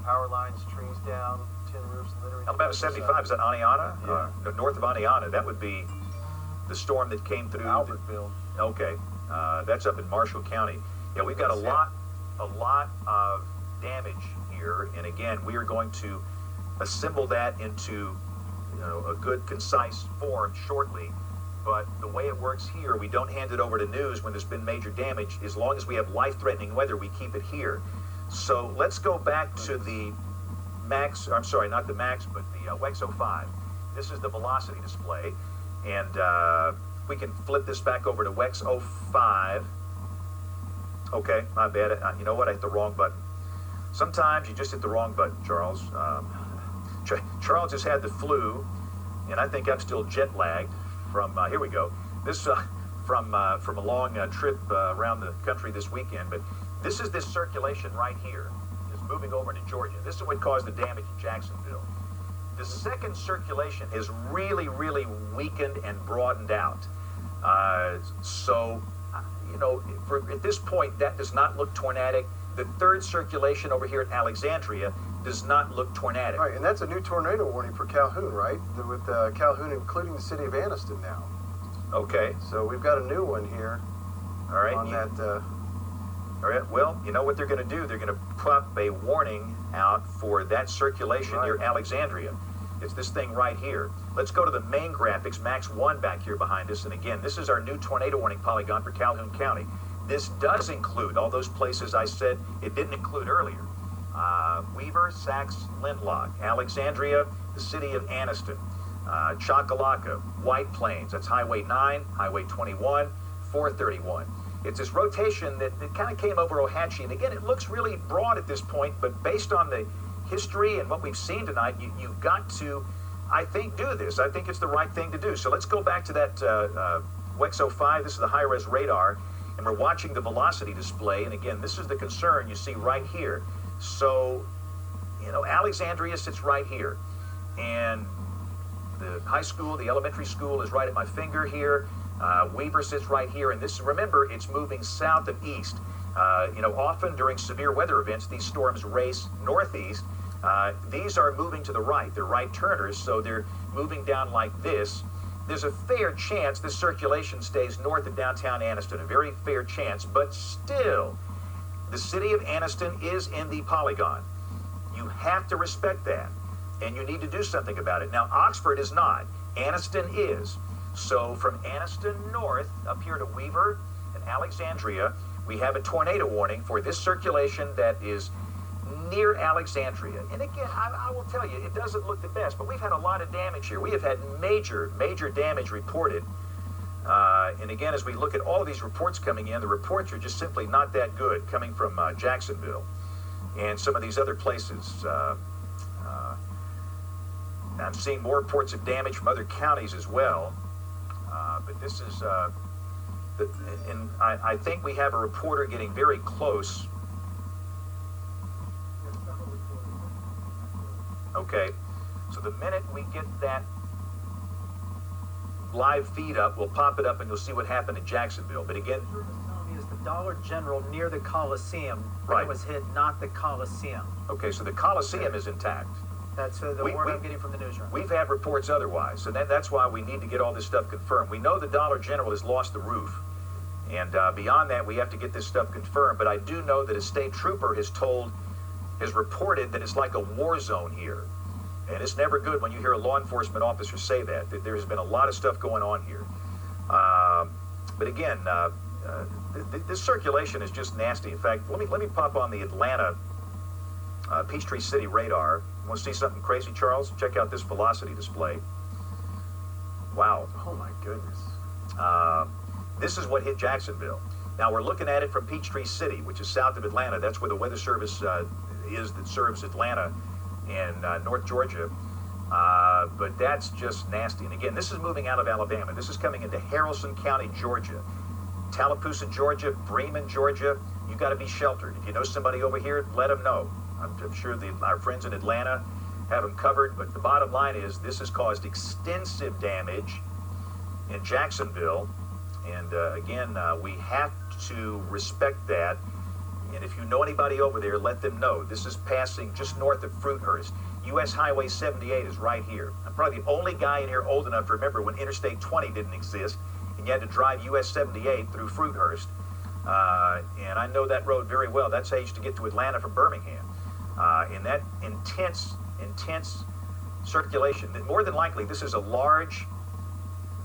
Power lines, trees down, tin roofs littering. Alabama 75, is that Aniana? Yeah. North of Aniana. That would be the storm that came through. Albertville. Okay, that's up in Marshall County. Yeah, we've got a lot of damage here, and again, we are going to assemble that into a good, concise form shortly. But the way it works here, we don't hand it over to news when there's been major damage. As long as we have life-threatening weather, we keep it here. So let's go back to the Max. I'm sorry, not the Max, but the WEX 05. This is the velocity display, and we can flip this back over to WEX 05. Okay, my bad. You know what? I hit the wrong button. Sometimes you just hit the wrong button, Charles. Charles just had the flu, and I think I'm still jet lagged from, here we go. This from a long trip around the country this weekend, but this is this circulation right here. It's moving over to Georgia. This is what caused the damage in Jacksonville. The second circulation has really, really weakened and broadened out. So, at this point, that does not look tornadic. The third circulation over here at Alexandria does not look tornadic. All right, and that's a new tornado warning for Calhoun, right? With Calhoun including the city of Anniston now. Okay. So we've got a new one here. All right. On that. All right. Well, you know what they're going to do? They're going to pop a warning out for that circulation near Alexandria. It's this thing right here. Let's go to the main graphics, Max 1 back here behind us. And again, this is our new tornado warning polygon for Calhoun County. This does include all those places I said it didn't include earlier. Weaver, Sachs, Lindlock, Alexandria, the city of Anniston, Chocolaca, White Plains, that's Highway 9, Highway 21, 431. It's this rotation that kind of came over Ohatchee, and again, it looks really broad at this point, but based on the history and what we've seen tonight, you've got to, I think, do this. I think it's the right thing to do. So let's go back to that WEX 05. This is the high-res radar, and we're watching the velocity display, and again, this is the concern you see right here. So, Alexandria sits right here, and the high school, the elementary school is right at my finger here. Weaver sits right here, and this, remember, it's moving south and east. Often during severe weather events, these storms race northeast. These are moving to the right. They're right turners, so they're moving down like this. There's a fair chance this circulation stays north of downtown Anniston, a very fair chance, but still, the city of Anniston is in the polygon. You have to respect that, and you need to do something about it. Now, Oxford is not. Anniston is. So from Anniston north up here to Weaver and Alexandria, we have a tornado warning for this circulation that is near Alexandria. And again, I will tell you, it doesn't look the best, but we've had a lot of damage here. We have had major damage reported. And again, as we look at all of these reports coming in, the reports are just simply not that good coming from Jacksonville and some of these other places. I'm seeing more reports of damage from other counties as well. But this is, and I think we have a reporter getting very close. Okay, so the minute we get that live feed up, we'll pop it up and you'll see what happened in Jacksonville. But again, is the Dollar General near the Coliseum right. That was hit, not the Coliseum. Okay, so the Coliseum is intact. That's the word I'm getting from the newsroom. We've had reports otherwise, so that's why we need to get all this stuff confirmed. We know the Dollar General has lost the roof, and beyond that, we have to get this stuff confirmed. But I do know that a state trooper has reported that it's like a war zone here. And it's never good when you hear a law enforcement officer say that there has been a lot of stuff going on here. But again, this circulation is just nasty. In fact, let me pop on the Atlanta Peachtree City radar. You want to see something crazy, Charles? Check out this velocity display. Wow. Oh my goodness. This is what hit Jacksonville. Now we're looking at it from Peachtree City, which is south of Atlanta. That's where the weather service is that serves Atlanta and North Georgia. But that's just nasty. And again, this is moving out of Alabama. This is coming into Haralson County, Georgia. Tallapoosa, Georgia, Bremen, Georgia. You got to be sheltered. If you know somebody over here, let them know. I'm sure our friends in Atlanta have them covered. But the bottom line is this has caused extensive damage in Jacksonville. And again, we have to respect that. And if you know anybody over there, let them know. This is passing just north of Fruithurst. U.S. Highway 78 is right here. I'm probably the only guy in here old enough to remember when Interstate 20 didn't exist. and you had to drive US 78 through Fruithurst. And I know that road very well. That's how you used to get to Atlanta from Birmingham. In that intense circulation, more than likely this is a large,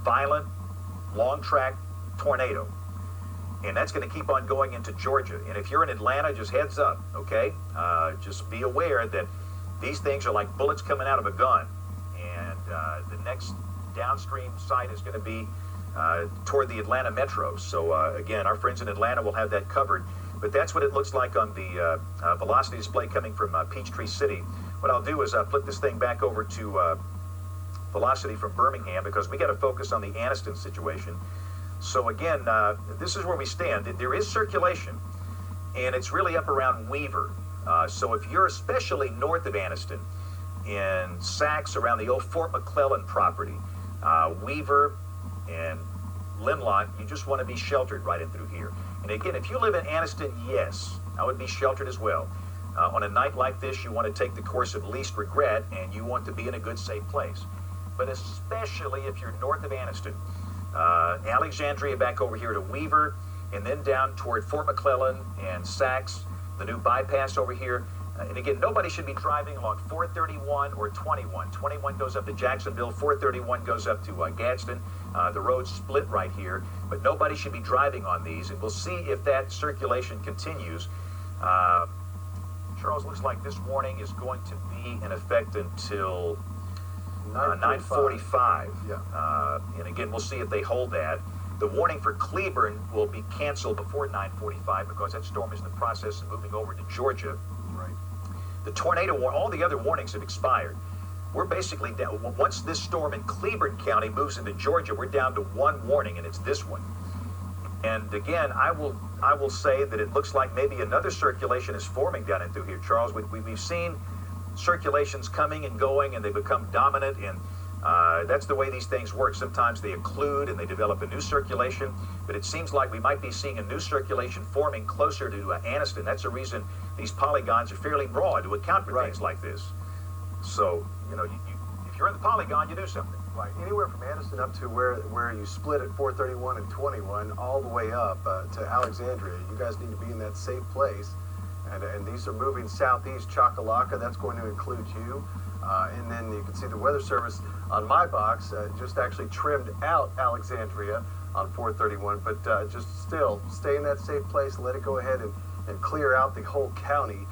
violent, long track tornado. And that's going to keep on going into Georgia. And if you're in Atlanta, just heads up, okay? Just be aware that these things are like bullets coming out of a gun. And the next downstream site is going to be toward the Atlanta metro. So again, our friends in Atlanta will have that covered. But that's what it looks like on the velocity display coming from Peachtree City. What I'll do is flip this thing back over to velocity from Birmingham, because we got to focus on the Anniston situation. So again, this is where we stand. There is circulation, and it's really up around Weaver. So if you're especially north of Anniston, in Sachs, around the old Fort McClellan property, Weaver and Limlot, you just want to be sheltered right in through here. And again, if you live in Anniston, yes, I would be sheltered as well. On a night like this, you want to take the course of least regret, and you want to be in a good, safe place. But especially if you're north of Anniston, Alexandria back over here to Weaver, and then down toward Fort McClellan and Sachs, the new bypass over here. And again, nobody should be driving along 431 or 21. 21 goes up to Jacksonville, 431 goes up to Gadsden. The road's split right here, but nobody should be driving on these, and we'll see if that circulation continues. Charles, looks like this warning is going to be in effect until 9:45. Yeah. And again, we'll see if they hold that. The warning for Cleburne will be canceled before 9:45 because that storm is in the process of moving over to Georgia. Right. The tornado all the other warnings have expired. We're basically down. Once this storm in Cleburne County moves into Georgia, we're down to one warning, and it's this one. And again, I will say that it looks like maybe another circulation is forming down in through here, Charles. We've seen circulations coming and going, and they become dominant, and that's the way these things work. Sometimes they occlude and they develop a new circulation, but it seems like we might be seeing a new circulation forming closer to Anniston. That's the reason these polygons are fairly broad to account for things like this. So, you know, if you're in the polygon, you do something. Right, anywhere from Anniston up to where you split at 431 and 21, all the way up to Alexandria. You guys need to be in that safe place. And these are moving southeast, Chocolaca, that's going to include you. And then you can see the Weather Service on my box just actually trimmed out Alexandria on 431, but just still stay in that safe place, let it go ahead and clear out the whole county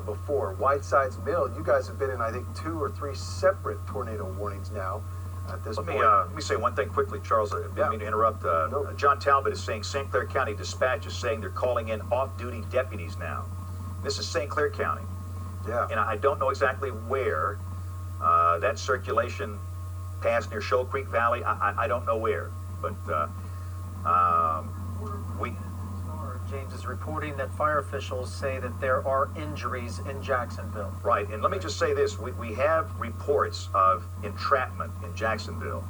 before. Whitesides Mill, you guys have been in, I think, 2 or 3 separate tornado warnings now at this point. Let me say one thing quickly, Charles. I didn't mean to interrupt. John Talbot is saying St. Clair County Dispatch is saying they're calling in off-duty deputies now. This is St. Clair County. Yeah. And I don't know exactly where that circulation passed near Shoal Creek Valley. I don't know where, but James is reporting that fire officials say that there are injuries in Jacksonville. Right, and let me just say this. We have reports of entrapment in Jacksonville.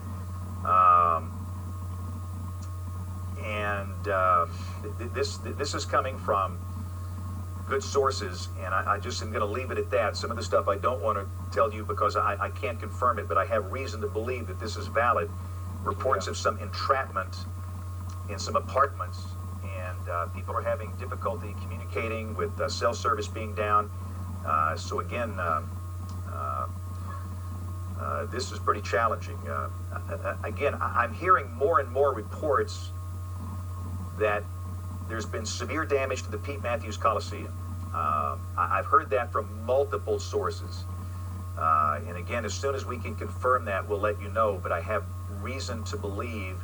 This is coming from good sources, and I just am going to leave it at that. Some of the stuff I don't want to tell you because I can't confirm it, but I have reason to believe that this is valid. Reports of some entrapment in some apartments, and people are having difficulty communicating with cell service being down. So again, this is pretty challenging. Again, I'm hearing more and more reports that there's been severe damage to the Pete Matthews Coliseum. I've heard that from multiple sources. And again, as soon as we can confirm that, we'll let you know. But I have reason to believe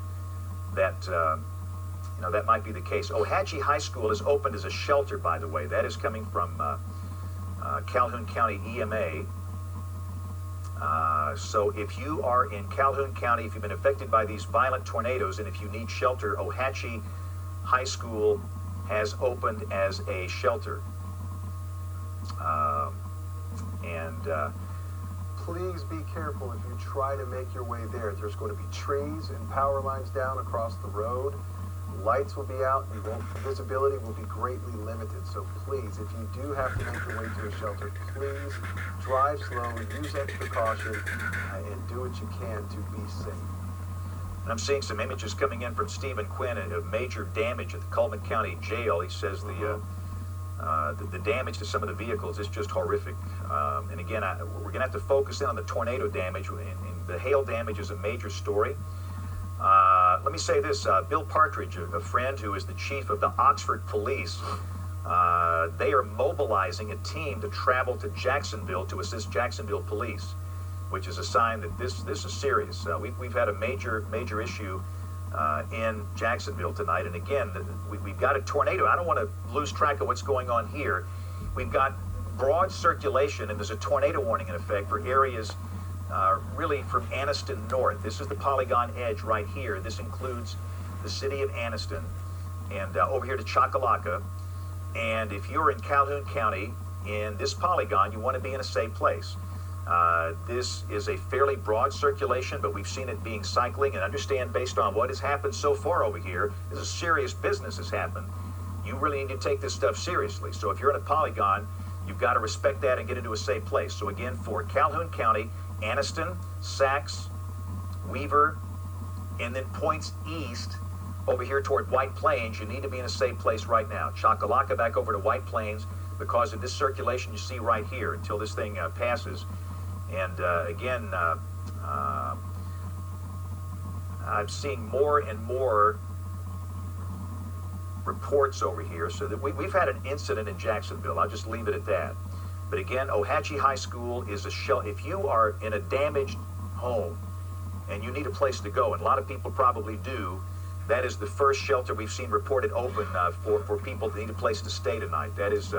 that, that might be the case. Ohatchee High School is opened as a shelter, by the way. That is coming from Calhoun County EMA. So if you are in Calhoun County, if you've been affected by these violent tornadoes, and if you need shelter, Ohatchee High School has opened as a shelter. Please be careful if you try to make your way there. There's going to be trees and power lines down across the road. Lights will be out. Visibility will be greatly limited. So please, if you do have to make your way to a shelter, please drive slow, use extra caution, and do what you can to be safe. And I'm seeing some images coming in from Stephen Quinn of major damage at the Cullman County Jail. He says the damage to some of the vehicles is just horrific. And again, we're going to have to focus in on the tornado damage, and the hail damage is a major story. Let me say this, Bill Partridge, a friend who is the chief of the Oxford Police, they are mobilizing a team to travel to Jacksonville to assist Jacksonville police, which is a sign that this is serious. We've had a major issue in Jacksonville tonight, and again, we've got a tornado. I don't want to lose track of what's going on here. We've got broad circulation, and there's a tornado warning in effect for areas really from Anniston north. This is the polygon edge right here. This includes the city of Anniston and over here to Choccolocca. And if you're in Calhoun County in this polygon, you want to be in a safe place. This is a fairly broad circulation, but we've seen it being cycling, and understand based on what has happened so far over here, is a serious business has happened. You really need to take this stuff seriously. So if you're in a polygon, you've got to respect that and get into a safe place. So again, for Calhoun County, Anniston, Sachs, Weaver, and then points east over here toward White Plains, you need to be in a safe place right now. Choccolocca back over to White Plains because of this circulation you see right here until this thing passes. And again, I'm seeing more and more reports over here, so that we've had an incident in Jacksonville. I'll just leave it at that. But again, Ohatchee High School is a shelter. If you are in a damaged home and you need a place to go, and a lot of people probably do, that is the first shelter we've seen reported open for people that need a place to stay tonight. That is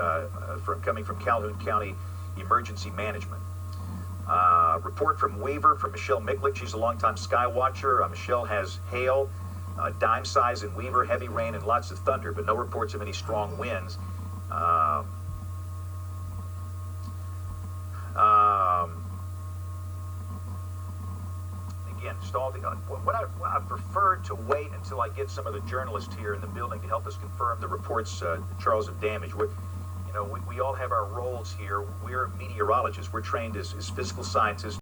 coming from Calhoun County Emergency Management. Report from Weaver, from Michelle Micklick. She's a longtime sky watcher. Michelle has hail, dime size in Weaver, heavy rain, and lots of thunder, but no reports of any strong winds. Again, I prefer to wait until I get some of the journalists here in the building to help us confirm the reports, Charles, of damage. We all have our roles here. We're meteorologists. We're trained as physical scientists,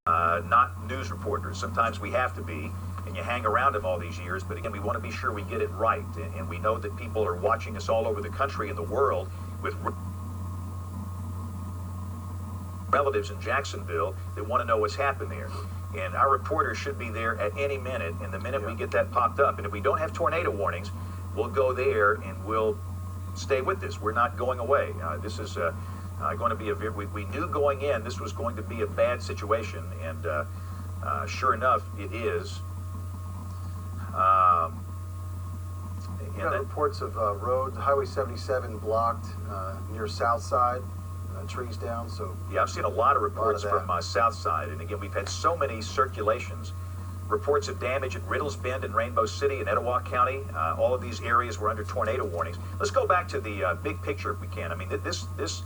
not news reporters. Sometimes we have to be, and you hang around them all these years. But again, we want to be sure we get it right. And we know that people are watching us all over the country and the world with relatives in Jacksonville that want to know what's happened there. And our reporters should be there at any minute. And the minute we get that popped up, and if we don't have tornado warnings, we'll go there and we'll stay with this. We're not going away. This is going to be we knew going in this was going to be a bad situation, and sure enough, it is. Reports of road, Highway 77 blocked near South Side, trees down. So yeah, I've seen a lot of reports from South Side, and again, we've had so many circulations. Reports of damage at Riddles Bend and Rainbow City and Etowah County. All of these areas were under tornado warnings. Let's go back to the big picture if we can. I mean, this is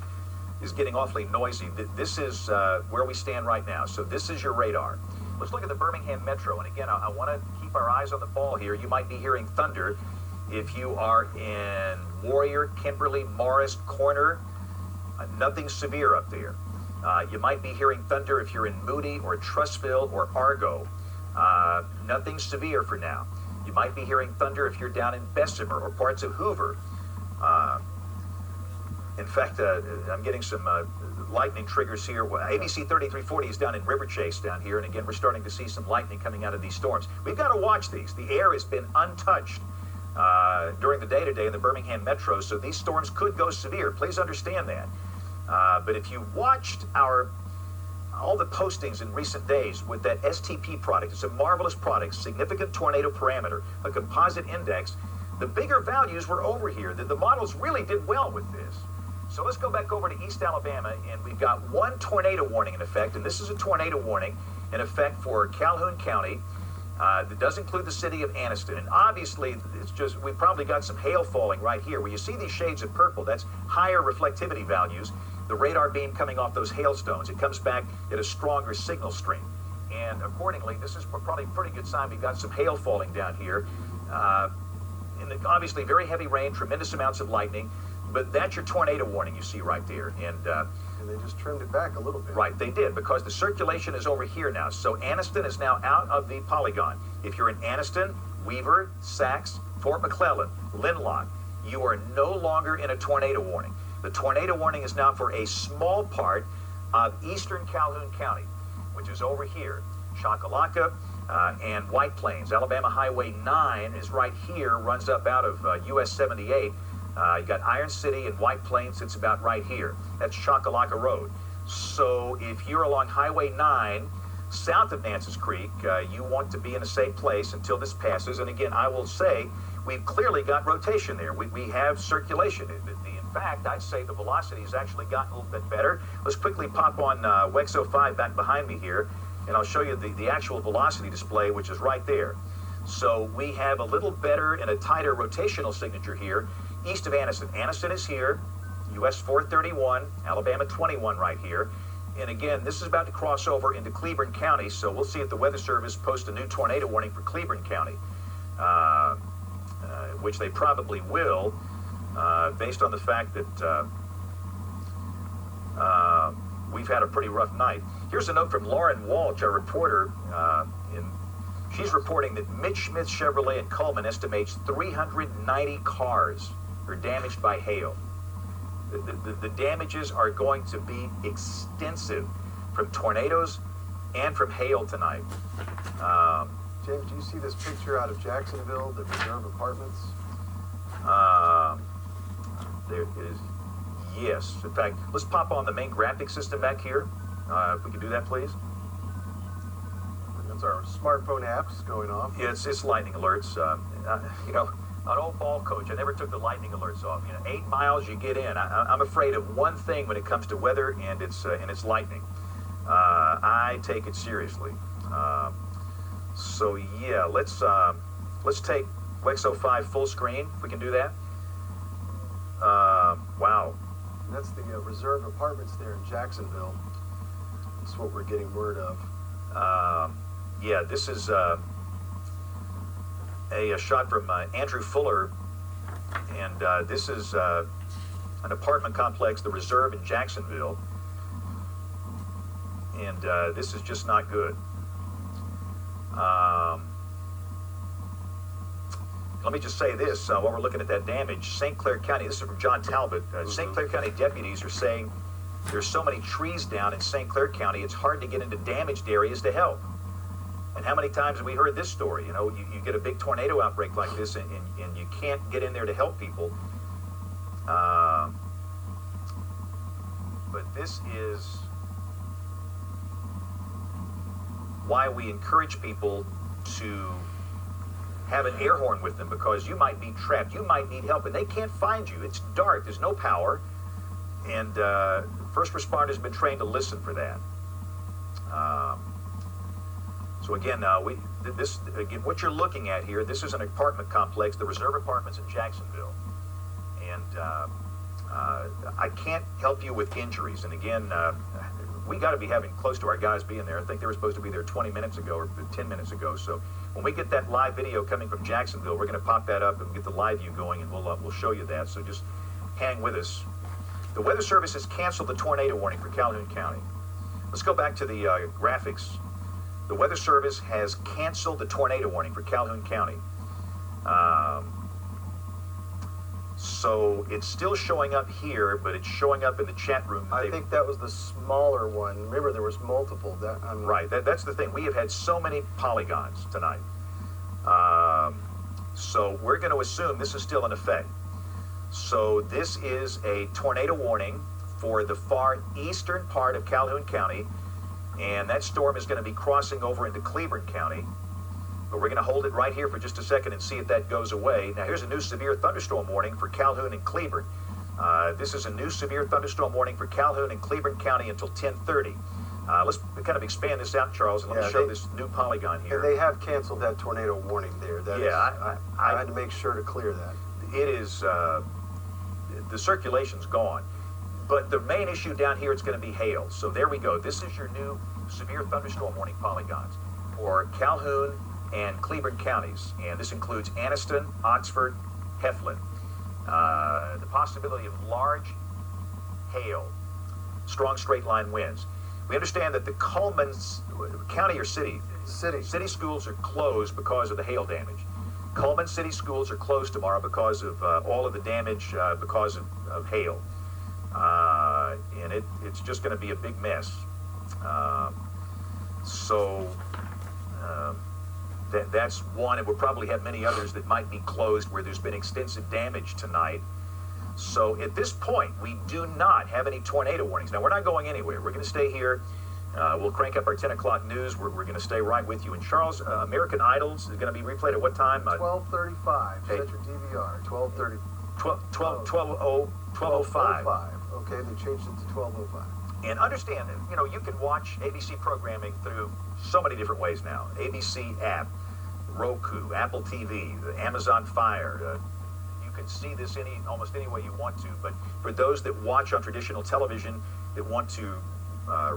getting awfully noisy. This is where we stand right now. So this is your radar. Let's look at the Birmingham Metro. And again, I want to keep our eyes on the ball here. You might be hearing thunder if you are in Warrior, Kimberly, Morris, Corner. Nothing severe up there. You might be hearing thunder if you're in Moody or Trussville or Argo. Nothing severe for now. You might be hearing thunder if you're down in Bessemer or parts of Hoover. In fact, I'm getting some lightning triggers here. ABC3340 is down in River Chase down here, and again, we're starting to see some lightning coming out of these storms. We've got to watch these. The air has been untouched during the day today in the Birmingham Metro, so these storms could go severe. Please understand that. But if you watched all the postings in recent days with that STP product, it's a marvelous product, significant tornado parameter, a composite index. The bigger values were over here. The models really did well with this. So let's go back over to East Alabama, and we've got one tornado warning in effect, and this is a tornado warning in effect for Calhoun County. That does include the city of Anniston. And obviously, it's just, we've probably got some hail falling right here. Where you see these shades of purple, that's higher reflectivity values. The radar beam coming off those hailstones. It comes back at a stronger signal stream. And accordingly, this is probably a pretty good sign. We've got some hail falling down here. And obviously, very heavy rain, tremendous amounts of lightning. But that's your tornado warning you see right there. And And they just trimmed it back a little bit. Right, they did, because the circulation is over here now. So Anniston is now out of the polygon. If you're in Anniston, Weaver, Sachs, Fort McClellan, Linlock, you are no longer in a tornado warning. The tornado warning is now for a small part of eastern Calhoun County, which is over here. Choccolocca and White Plains. Alabama Highway 9 is right here, runs up out of US 78. You got Iron City and White Plains, it's about right here. That's Choccolocca Road. So if you're along Highway 9, south of Nance's Creek, you want to be in a safe place until this passes. And again, I will say, we've clearly got rotation there. We have circulation. In fact, I'd say the velocity has actually gotten a little bit better. Let's quickly pop on WEX 05 back behind me here, and I'll show you the actual velocity display, which is right there. So we have a little better and a tighter rotational signature here east of Anniston. Anniston is here, US 431, Alabama 21 right here. And again, this is about to cross over into Cleburne County, so we'll see if the Weather Service posts a new tornado warning for Cleburne County, which they probably will, based on the fact that we've had a pretty rough night. Here's a note from Lauren Walsh, our reporter. She's reporting that Mitch Smith Chevrolet in Cullman estimates 390 cars are damaged by hail. The damages are going to be extensive from tornadoes and from hail tonight. James, do you see this picture out of Jacksonville, the Reserve Apartments? There is, yes. In fact, let's pop on the main graphic system back here. If we could do that, please. That's our smartphone apps going off. Yeah, it's lightning alerts. You know, an old ball coach, I never took the lightning alerts off. You know, 8 miles you get in. I'm afraid of one thing when it comes to weather, and it's lightning. I take it seriously. So yeah, let's take WEX 05 full screen, if we can do that. Wow. And that's the Reserve Apartments there in Jacksonville. That's what we're getting word of. Yeah, this is a shot from Andrew Fuller, and this is an apartment complex, the Reserve in Jacksonville, and this is just not good. Let me just say this, while we're looking at that damage, St. Clair County, this is from John Talbot, St. Clair County deputies are saying there's so many trees down in St. Clair County, it's hard to get into damaged areas to help. And how many times have we heard this story? You know, you get a big tornado outbreak like this, and you can't get in there to help people. But this is why we encourage people to have an air horn with them, because you might be trapped, you might need help, and they can't find you. It's dark, there's no power, and first responders have been trained to listen for that. So again, again, what you're looking at here, this is an apartment complex, the Reserve Apartments in Jacksonville, and I can't help you with injuries. And again, we got to be having close to our guys being there. I think they were supposed to be there 20 minutes ago or 10 minutes ago. So when we get that live video coming from Jacksonville, we're going to pop that up and get the live view going, and we'll show you that. So just hang with us. The Weather Service has canceled the tornado warning for Calhoun County. Let's go back to the graphics. The Weather Service has canceled the tornado warning for Calhoun County. So it's still showing up here, but it's showing up in the chat room. I think that was the smaller one. Remember, there was multiple. Right, that's the thing. We have had so many polygons tonight. So we're going to assume this is still in effect. So this is a tornado warning for the far eastern part of Calhoun County, and that storm is going to be crossing over into Cleburne County. But we're going to hold it right here for just a second and see if that goes away. Now, here's a new severe thunderstorm warning for Calhoun and Cleburne. This is a new severe thunderstorm warning for Calhoun and Cleburne County until 10:30. Let's kind of expand this out, Charles, and let me show this new polygon here. They have canceled that tornado warning there. I had to make sure to clear that. It is, the circulation's gone. But the main issue down here is going to be hail. So there we go. This is your new severe thunderstorm warning polygons for Calhoun and Cleburne counties. And this includes Anniston, Oxford, Heflin. The possibility of large hail strong straight line winds. We understand that the Cullman County or city schools are closed because of the hail damage. Cullman City schools are closed tomorrow because of all of the damage because of hail. And it's just going to be a big mess. That's one, and we'll probably have many others that might be closed where there's been extensive damage tonight. So at this point, we do not have any tornado warnings. Now, we're not going anywhere. We're going to stay here. We'll crank up our 10 o'clock news. We're going to stay right with you. And Charles, American Idols is going to be replayed at what time? 12:35. Set your DVR. 12:30. 12:05. Okay, they changed it to 12:05. And understand that, you can watch ABC programming through so many different ways now. ABC app, Roku, Apple TV, the Amazon Fire. You can see this almost any way you want to. But for those that watch on traditional television that want to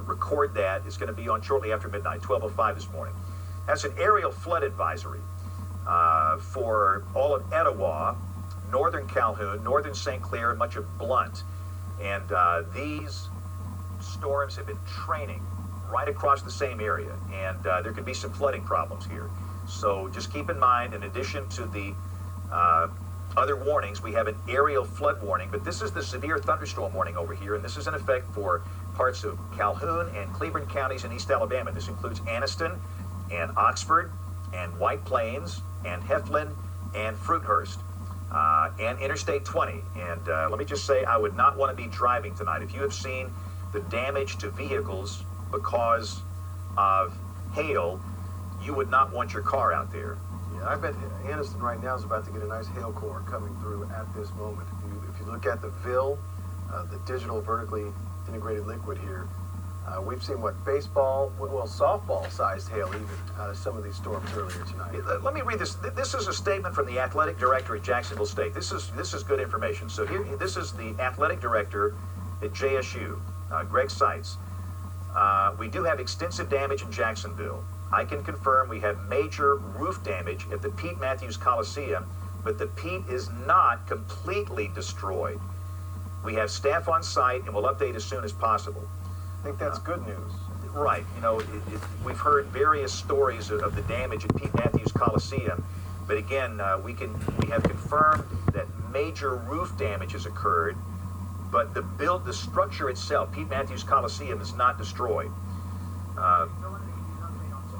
record that, it's going to be on shortly after midnight, 12:05 this morning. That's an aerial flood advisory for all of Etowah, northern Calhoun, northern St. Clair, and much of Blount. And these storms have been training right across the same area, and there could be some flooding problems here. So just keep in mind, in addition to the other warnings, we have an aerial flood warning, but this is the severe thunderstorm warning over here, and this is in effect for parts of Calhoun and Cleveland counties in East Alabama. This includes Anniston and Oxford and White Plains and Heflin and Fruithurst. And Interstate 20. And let me just say, I would not want to be driving tonight. If you have seen the damage to vehicles because of hail, you would not want your car out there. Yeah, I bet Anniston right now is about to get a nice hail core coming through at this moment. If you look at the VIL, the digital vertically integrated liquid here, we've seen baseball, softball-sized hail even out of some of these storms earlier tonight. Let me read this. This is a statement from the athletic director at Jacksonville State. This is good information. So this is the athletic director at JSU, Greg Seitz. We do have extensive damage in Jacksonville. I can confirm we have major roof damage at the Pete Matthews Coliseum, but the Pete is not completely destroyed. We have staff on site, and we'll update as soon as possible. I think that's good news. Right. We've heard various stories of the damage at Pete Matthews Coliseum, but again, we have confirmed that major roof damage has occurred, but the structure itself, Pete Matthews Coliseum, is not destroyed.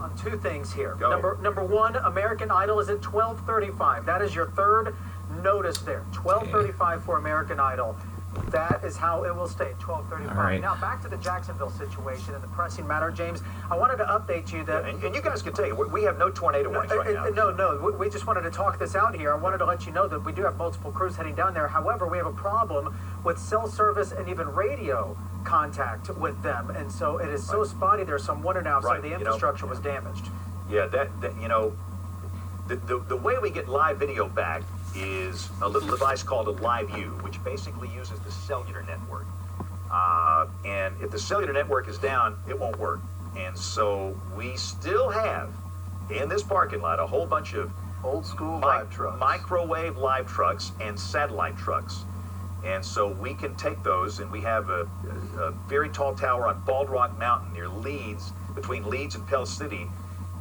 On two things here. Go. Number one, American Idol is at 12:35. That is your third notice there. 12:35 for American Idol. That is how it will stay, 12:35. Right. Now, back to the Jacksonville situation and the pressing matter, James. I wanted to update you that... And you guys can tell you, we have no tornado warnings right now. No. We just wanted to talk this out here. I wanted to let you know that we do have multiple crews heading down there. However, we have a problem with cell service and even radio contact with them. And so it is so spotty. There's some wonder now if some of the infrastructure was damaged. Yeah, the way we get live video back is a little device called a Live View, which basically uses the cellular network. And if the cellular network is down, it won't work. And so we still have, in this parking lot, a whole bunch of old school live trucks, microwave live trucks and satellite trucks. And so we can take those, and we have a very tall tower on Bald Rock Mountain near Leeds, between Leeds and Pell City,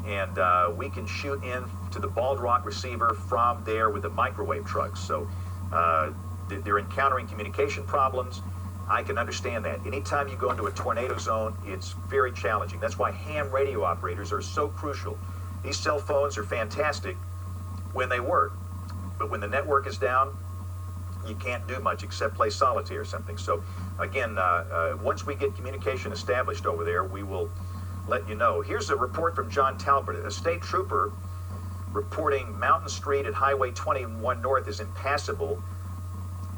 and we can shoot in to the Bald Rock receiver from there with the microwave trucks. So they're encountering communication problems. I can understand that. Anytime you go into a tornado zone, it's very challenging. That's why ham radio operators are so crucial. These cell phones are fantastic when they work, but when the network is down, you can't do much except play solitaire or something. So again, once we get communication established over there, we will let you know. Here's a report from John Talbot, a state trooper reporting Mountain Street at Highway 21 North is impassable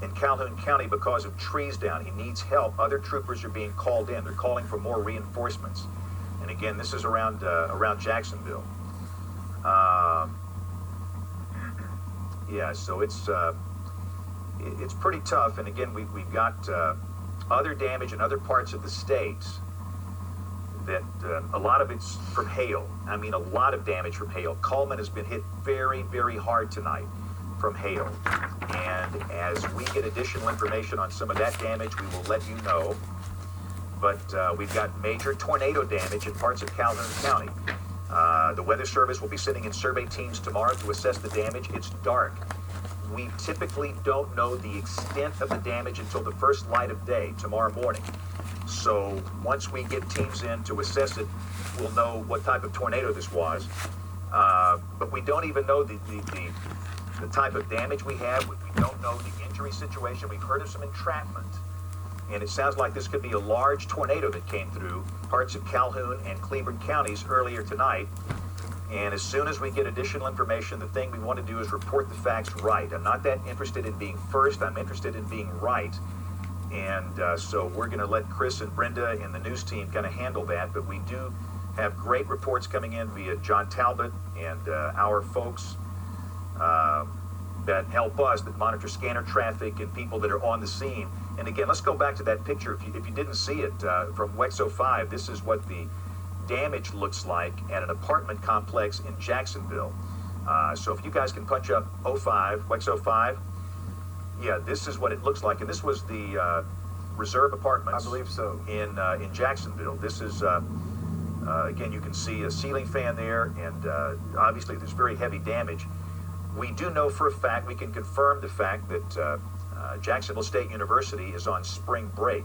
in Calhoun County because of trees down. He needs help. Other troopers are being called in. They're calling for more reinforcements. And again, this is around Jacksonville. Yeah, so it's pretty tough. And again, we've got other damage in other parts of the state. That a lot of it's from hail. I mean, a lot of damage from hail. Cullman has been hit very, very hard tonight from hail. And as we get additional information on some of that damage, we will let you know. but we've got major tornado damage in parts of Calhoun County. The Weather Service will be sending in survey teams tomorrow to assess the damage. It's dark. We typically don't know the extent of the damage until the first light of day tomorrow morning. So once we get teams in to assess it, we'll know what type of tornado this was. But we don't even know the type of damage we have. We don't know the injury situation. We've heard of some entrapment. And it sounds like this could be a large tornado that came through parts of Calhoun and Cleveland counties earlier tonight. And as soon as we get additional information, the thing we want to do is report the facts right. I'm not that interested in being first. I'm interested in being right. And so we're going to let Chris and Brenda and the news team kind of handle that. But we do have great reports coming in via John Talbot and our folks that help us, that monitor scanner traffic and people that are on the scene. And again, let's go back to that picture. If you didn't see it from WEX 05, this is what the damage looks like at an apartment complex in Jacksonville. So if you guys can punch up 05, WEX 05, yeah, this is what it looks like. And this was the Reserve Apartments. I believe so. In Jacksonville. This is, again, you can see a ceiling fan there, and obviously there's very heavy damage. We do know for a fact, we can confirm the fact that Jacksonville State University is on spring break.